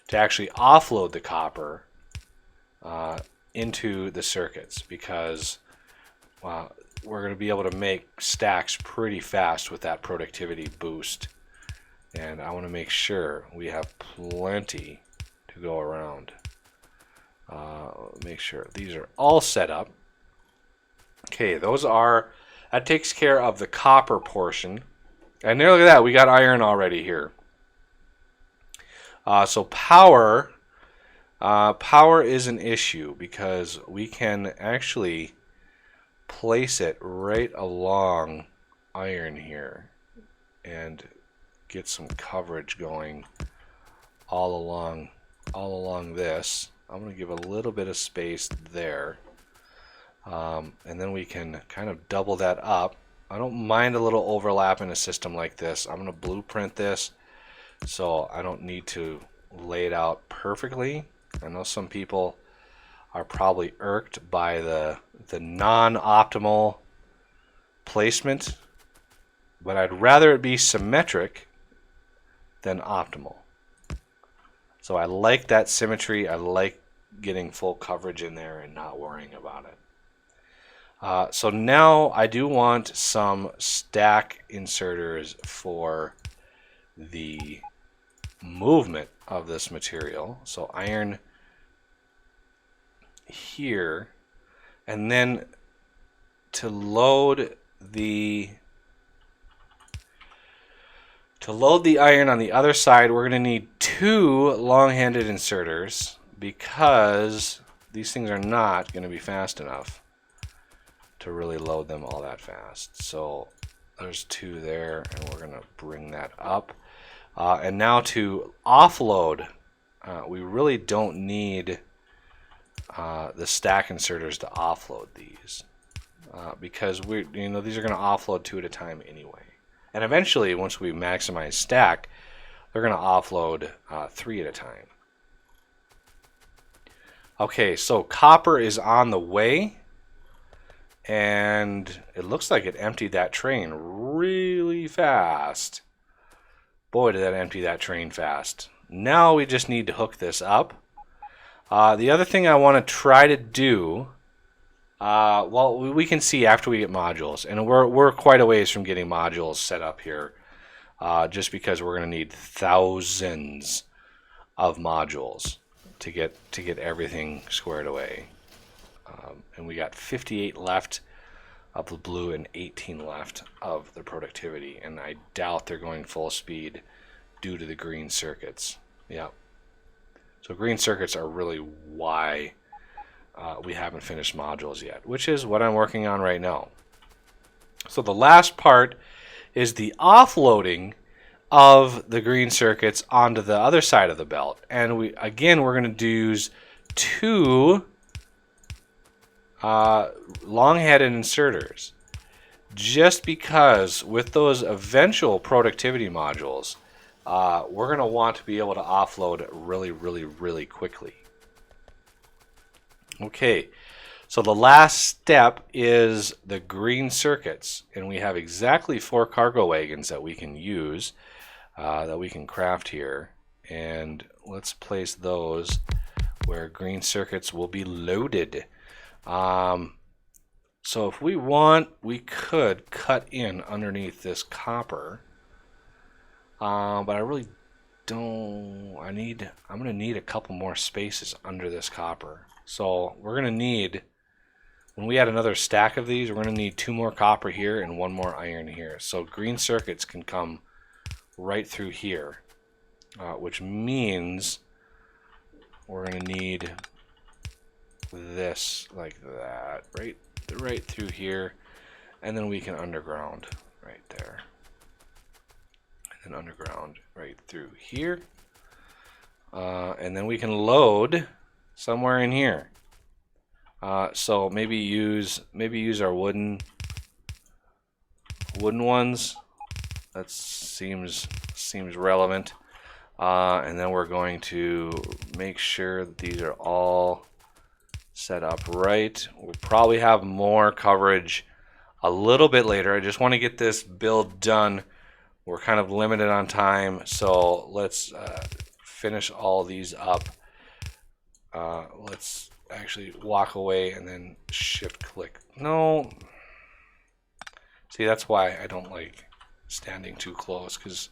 to actually offload the copper into the circuits, because we're going to be able to make stacks pretty fast with that productivity boost. And I want to make sure we have plenty to go around. Make sure these are all set up. Okay, that takes care of the copper portion. And there, look at that, we got iron already here. So power is an issue, because we can actually place it right along iron here and get some coverage going all along this. I'm going to give a little bit of space there, and then we can kind of double that up. I don't mind a little overlap in a system like this. I'm going to blueprint this, so I don't need to lay it out perfectly. I know some people are probably irked by the non-optimal placement, but I'd rather it be symmetric than optimal. So I like that symmetry. I like getting full coverage in there and not worrying about it. So now I do want some stack inserters for the movement of this material. So iron here, and then to load the iron on the other side, we're going to need 2 long-handed inserters, because these things are not going to be fast enough to really load them all that fast. So there's 2 there, and we're going to bring that up. And now to offload, we really don't need the stack inserters to offload these, because these are going to offload 2 at a time anyway. And eventually, once we maximize stack, they're going to offload 3 at a time. Okay, so copper is on the way, and it looks like it emptied that train really fast. Boy, did that empty that train fast. Now we just need to hook this up. The other thing I want to try to do, well, we can see after we get modules, and we're quite a ways from getting modules set up here, just because we're going to need thousands of modules to get everything squared away. And we got 58 left of the blue and 18 left of the productivity, and I doubt they're going full speed due to the green circuits. Yeah. So green circuits are really why we haven't finished modules yet, which is what I'm working on right now. So the last part is the offloading of the green circuits onto the other side of the belt. And we're going to use 2 long-headed inserters, just because with those eventual productivity modules, we're going to want to be able to offload really, really, really quickly. Okay, so the last step is the green circuits, and we have exactly 4 cargo wagons that we can use, that we can craft here, and let's place those where green circuits will be loaded. So if we want, we could cut in underneath this copper. But I really don't. I'm gonna need a couple more spaces under this copper. So we're gonna need, when we add another stack of these, we're gonna need 2 more copper here and 1 more iron here. So green circuits can come right through here, which means we're gonna need this like that, right through here, and then we can underground right there, and then underground right through here, and then we can load somewhere in here. So maybe use our wooden ones. That seems relevant. And then we're going to make sure that these are all set up right. We'll probably have more coverage a little bit later. I just want to get this build done. We're kind of limited on time, so let's finish all these up. Let's actually walk away and then shift click. No. See, that's why I don't like standing too close, because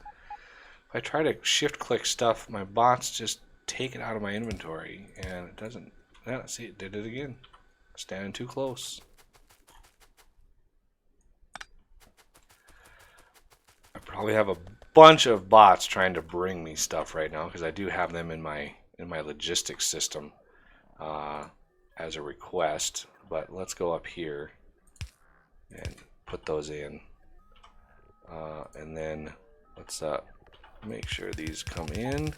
if I try to shift click stuff, my bots just take it out of my inventory, and it doesn't. Yeah, see, it did it again. Standing too close. I probably have a bunch of bots trying to bring me stuff right now, because I do have them in my logistics system as a request. But let's go up here and put those in, and then let's make sure these come in.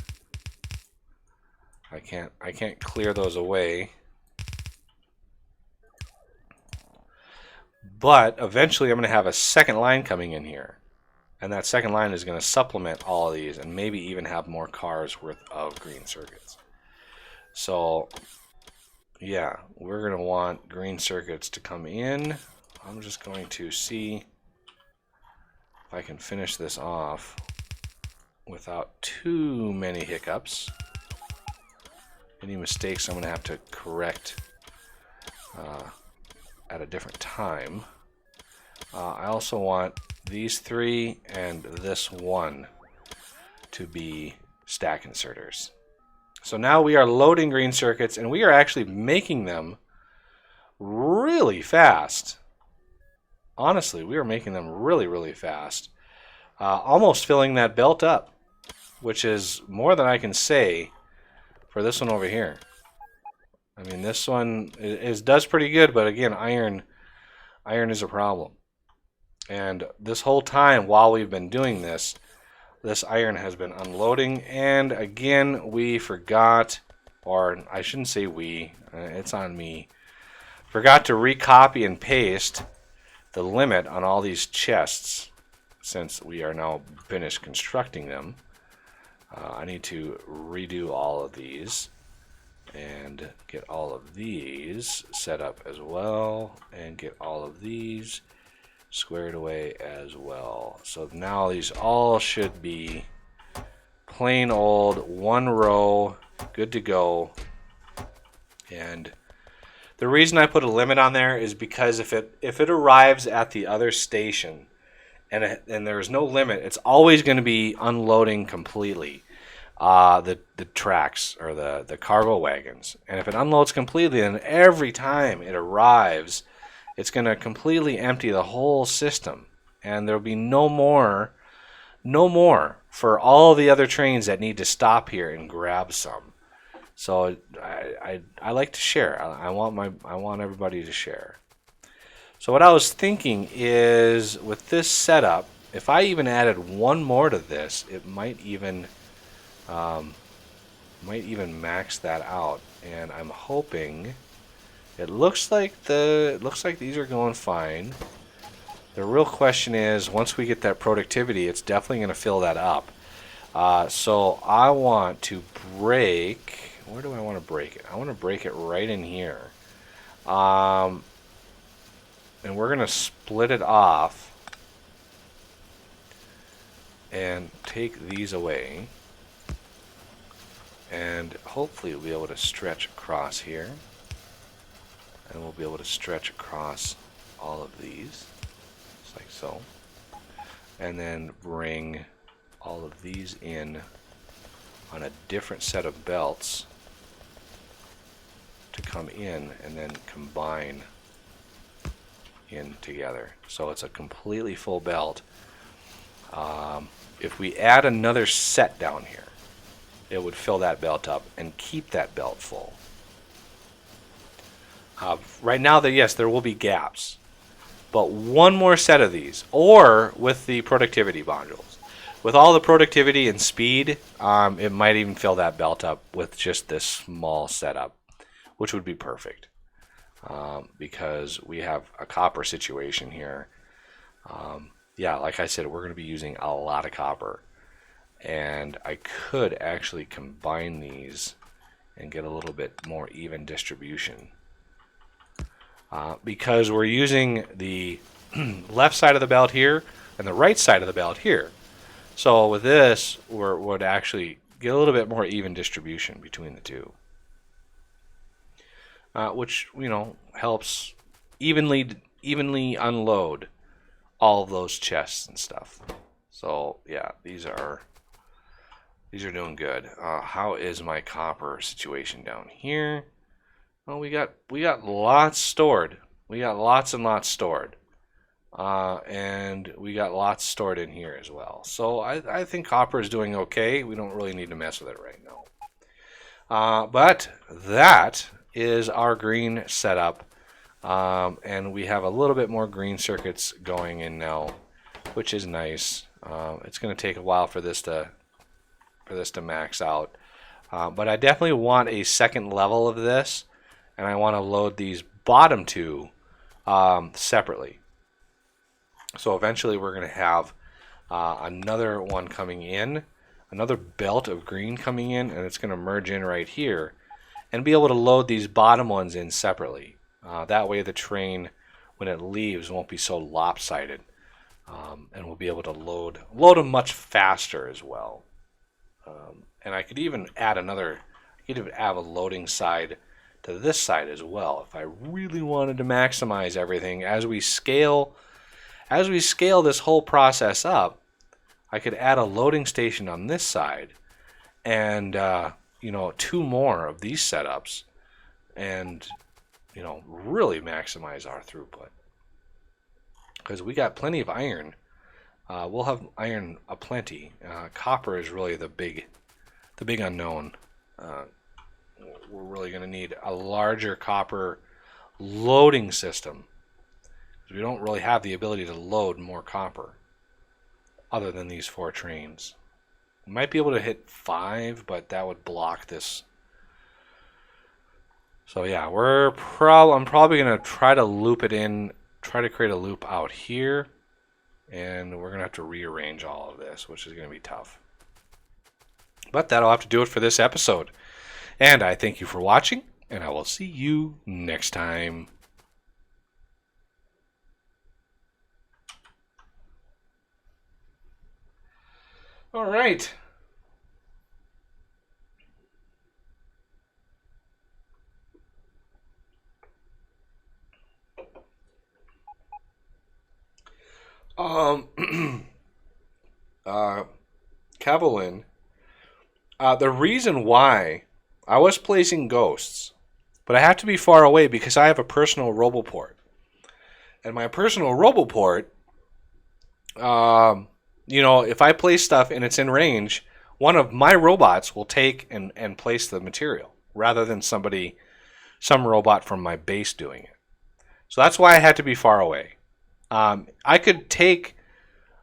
I can't clear those away, but eventually I'm going to have a second line coming in here, and that second line is going to supplement all of these and maybe even have more cars worth of green circuits. So yeah, we're going to want green circuits to come in. I'm just going to see if I can finish this off without too many hiccups. Any mistakes I'm going to have to correct at a different time. I also want these 3 and this 1 to be stack inserters. So now we are loading green circuits, and we are actually making them really fast. Honestly, we are making them really, really fast. Almost filling that belt up, which is more than I can say for this one over here. I mean, this one does pretty good, but again, iron is a problem. And this whole time while we've been doing this iron has been unloading, and again, we forgot, or I shouldn't say we, it's on me, forgot to recopy and paste the limit on all these chests since we are now finished constructing them. I need to redo all of these and get all of these set up as well, and get all of these squared away as well. So now these all should be plain old 1 row, good to go. And the reason I put a limit on there is because if it arrives at the other station and there's no limit, it's always going to be unloading completely the tracks or the cargo wagons. And if it unloads completely, then every time it arrives, it's going to completely empty the whole system, and there'll be no more for all the other trains that need to stop here and grab some. So I like to share. I want everybody to share. So what I was thinking is, with this setup, if I even added 1 more to this, it might even max that out. And I'm hoping. It looks like these are going fine. The real question is, once we get that productivity, it's definitely going to fill that up. So I want to break. Where do I want to break it? I want to break it right in here. And we're going to split it off and take these away. And hopefully we'll be able to stretch across here. And we'll be able to stretch across all of these, just like so. And then bring all of these in on a different set of belts to come in and then combine in together. So it's a completely full belt. If we add another set down here, it would fill that belt up and keep that belt full. Right now, yes, there will be gaps. But one more set of these, or with the productivity modules. With all the productivity and speed, it might even fill that belt up with just this small setup, which would be perfect. Because we have a copper situation here. Yeah, like I said, we're going to be using a lot of copper. And I could actually combine these and get a little bit more even distribution. Because we're using the left side of the belt here and the right side of the belt here. So with this, we would actually get a little bit more even distribution between the two. Which, helps evenly unload all of those chests and stuff. So yeah, these are doing good. How is my copper situation down here? Well, we got lots stored. We got lots and lots stored. And we got lots stored in here as well. So I think copper is doing okay. We don't really need to mess with it right now. But that is our green setup. And we have a little bit more green circuits going in now, which is nice. It's going to take a while for this to max out. But I definitely want a second level of this. And I want to load these bottom two separately. So eventually we're going to have another one coming in, another belt of green coming in, and it's going to merge in right here and be able to load these bottom ones in separately. That way the train, when it leaves, won't be so lopsided, and we'll be able to load them much faster as well. And I could even add a loading side to this side as well if I really wanted to maximize everything. As we scale this whole process up, I could add a loading station on this side and two more of these setups and really maximize our throughput, because we got plenty of iron. We'll have iron aplenty. Copper is really the big unknown. We're really going to need a larger copper loading system, because we don't really have the ability to load more copper other than these 4 trains. We might be able to hit 5, but that would block this. So yeah, I'm probably going to try to loop it in, try to create a loop out here, and we're going to have to rearrange all of this, which is going to be tough. But that'll have to do it for this episode. And I thank you for watching, and I will see you next time. All right. Cavalin. The reason why I was placing ghosts, but I have to be far away because I have a personal roboport. And my personal roboport, if I place stuff and it's in range, one of my robots will take and place the material rather than some robot from my base doing it. So that's why I had to be far away. I could take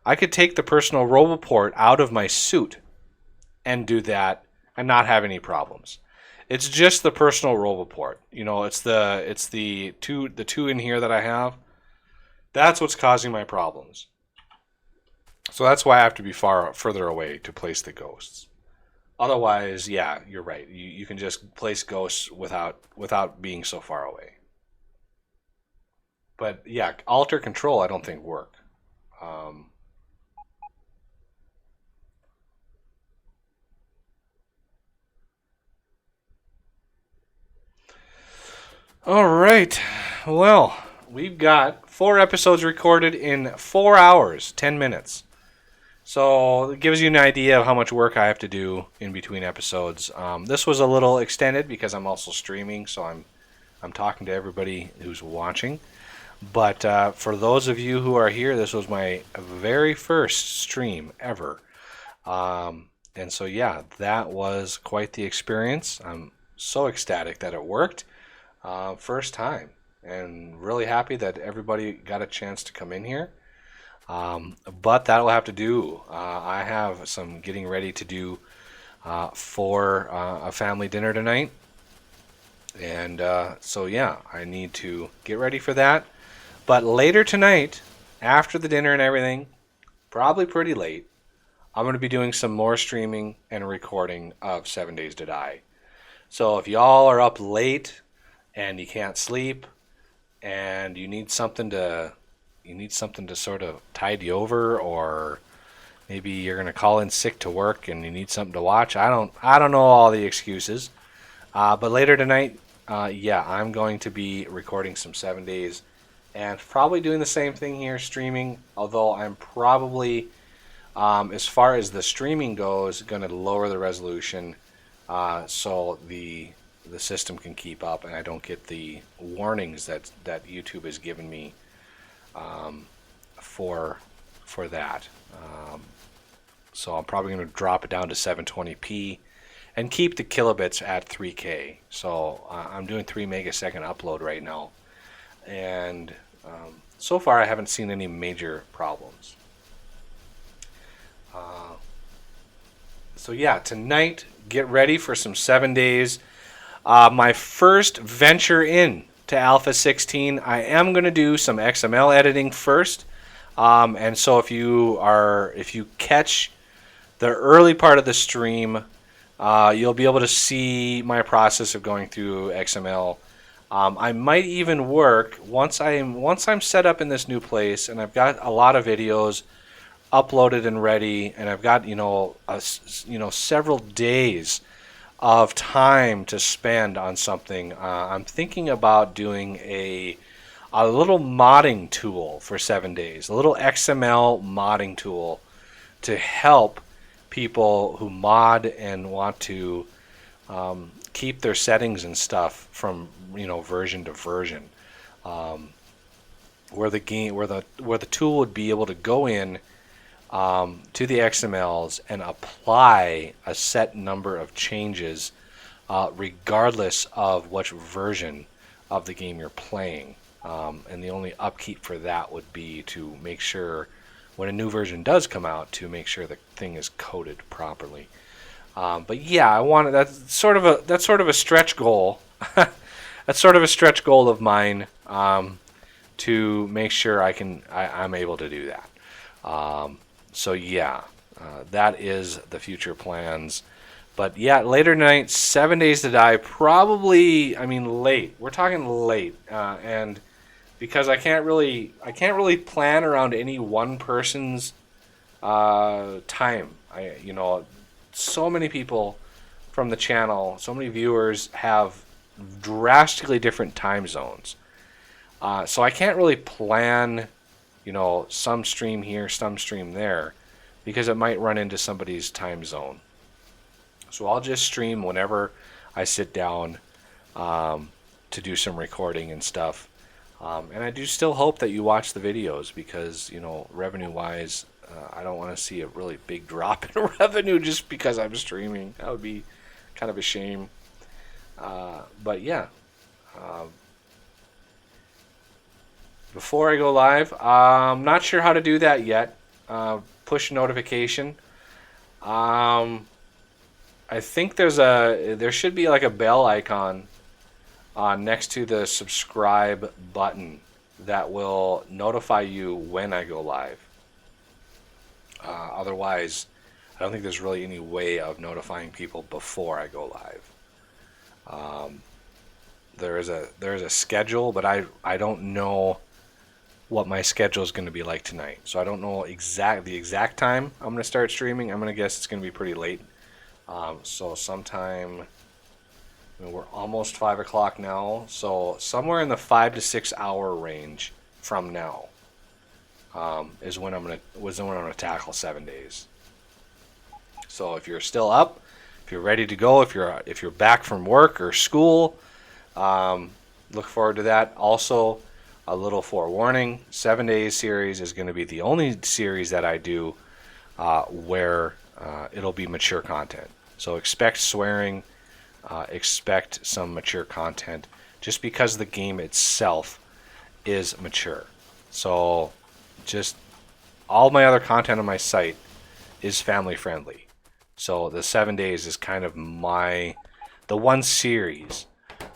the personal roboport out of my suit and do that and not have any problems. It's just the personal roboport. It's the two in here that I have. That's what's causing my problems. So that's why I have to be further away to place the ghosts. Otherwise, yeah, you're right. You can just place ghosts without being so far away. But yeah, alter control I don't think work. All right. Well, we've got 4 episodes recorded in 4 hours, 10 minutes. So it gives you an idea of how much work I have to do in between episodes. This was a little extended because I'm also streaming, so I'm talking to everybody who's watching. But for those of you who are here, this was my very first stream ever. And so, yeah, that was quite the experience. I'm so ecstatic that it worked. First time. And really happy that everybody got a chance to come in here. But that'll have to do. I have some getting ready to do for a family dinner tonight. And so, yeah, I need to get ready for that. But later tonight, after the dinner and everything, probably pretty late, I'm going to be doing some more streaming and recording of 7 Days to Die. So if y'all are up late and you can't sleep and you need something to sort of tide you over, or maybe you're going to call in sick to work and you need something to watch. I don't know all the excuses. But later tonight, yeah, I'm going to be recording some 7 days and probably doing the same thing here, streaming, although I'm probably, as far as the streaming goes, going to lower the resolution so the system can keep up and I don't get the warnings that YouTube has given me for that. So I'm probably going to drop it down to 720p and keep the kilobits at 3K. So I'm doing 3 megasecond upload right now, and so far I haven't seen any major problems. So yeah, tonight get ready for some 7 days. My first venture in to Alpha 16. I am going to do some XML editing first, and so if you catch the early part of the stream, you'll be able to see my process of going through XML. I might even work once I'm set up in this new place and I've got a lot of videos uploaded and ready, and I've got several days of time to spend on something. I'm thinking about doing a little modding tool for 7 days, a little XML modding tool to help people who mod and want to keep their settings and stuff from version to version, where the tool would be able to go in to the XMLs and apply a set number of changes regardless of which version of the game you're playing. And the only upkeep for that would be to make sure when a new version does come out to make sure the thing is coded properly. But yeah, that's sort of a stretch goal. That's sort of a stretch goal of mine, to make sure I'm able to do that. So yeah, that is the future plans. But yeah, later tonight, 7 Days to Die, probably, late. We're talking late, and because I can't really plan around any one person's time. So many people from the channel, so many viewers have drastically different time zones. So I can't really plan, some stream here, some stream there, because it might run into somebody's time zone. So I'll just stream whenever I sit down to do some recording and stuff. And I do still hope that you watch the videos because, revenue-wise, I don't want to see a really big drop in revenue just because I'm streaming. That would be kind of a shame. But yeah. Before I go live, I'm not sure how to do that yet. Push notification. I think there should be like a bell icon next to the subscribe button that will notify you when I go live. Otherwise, I don't think there's really any way of notifying people before I go live. There is a schedule, but I don't know what my schedule is going to be like tonight. So I don't know the exact time I'm going to start streaming. I'm going to guess it's going to be pretty late. So sometime, let And we're almost 5 o'clock now, so somewhere in the 5 to 6 hour range from now is when I'm gonna tackle 7 days. So if you're still up, if you're ready to go, if you're back from work or school, look forward to that. Also, a little forewarning: 7 days series is going to be the only series that I do where it'll be mature content. So expect swearing, expect some mature content, just because the game itself is mature. So just all my other content on my site is family friendly. So the 7 days is kind of the one series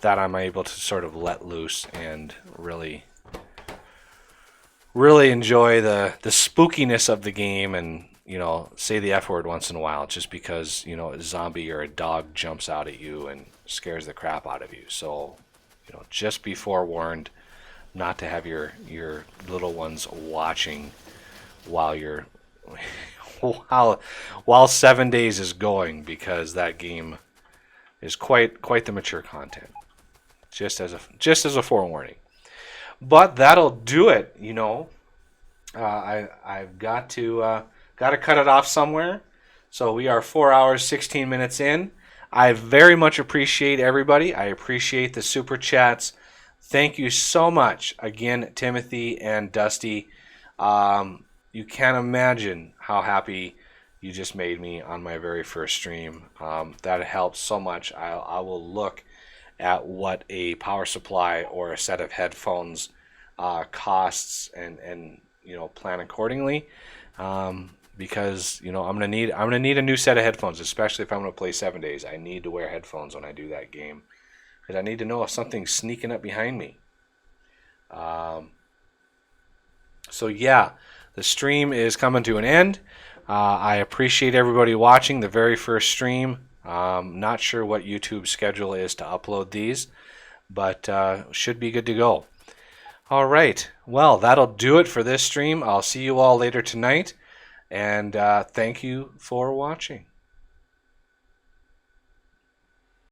that I'm able to sort of let loose and really enjoy the spookiness of the game, and say the F word once in a while, just because a zombie or a dog jumps out at you and scares the crap out of you. So just be forewarned not to have your little ones watching while you're while 7 days is going, because that game is quite the mature content. Just as a forewarning. But that'll do it. I've got to cut it off somewhere. So we are 4 hours 16 minutes in. I very much appreciate everybody. I appreciate the super chats. Thank you so much again, Timothy and Dusty. You can't imagine how happy you just made me on my very first stream. That helps so much. I will look at what a power supply or a set of headphones costs, and plan accordingly, because I'm gonna need a new set of headphones, especially if I'm gonna play 7 days. I need to wear headphones when I do that game, because I need to know if something's sneaking up behind me. So yeah, the stream is coming to an end. I appreciate everybody watching the very first stream. Not sure what YouTube's schedule is to upload these, but should be good to go. All right. Well, that'll do it for this stream. I'll see you all later tonight, and thank you for watching.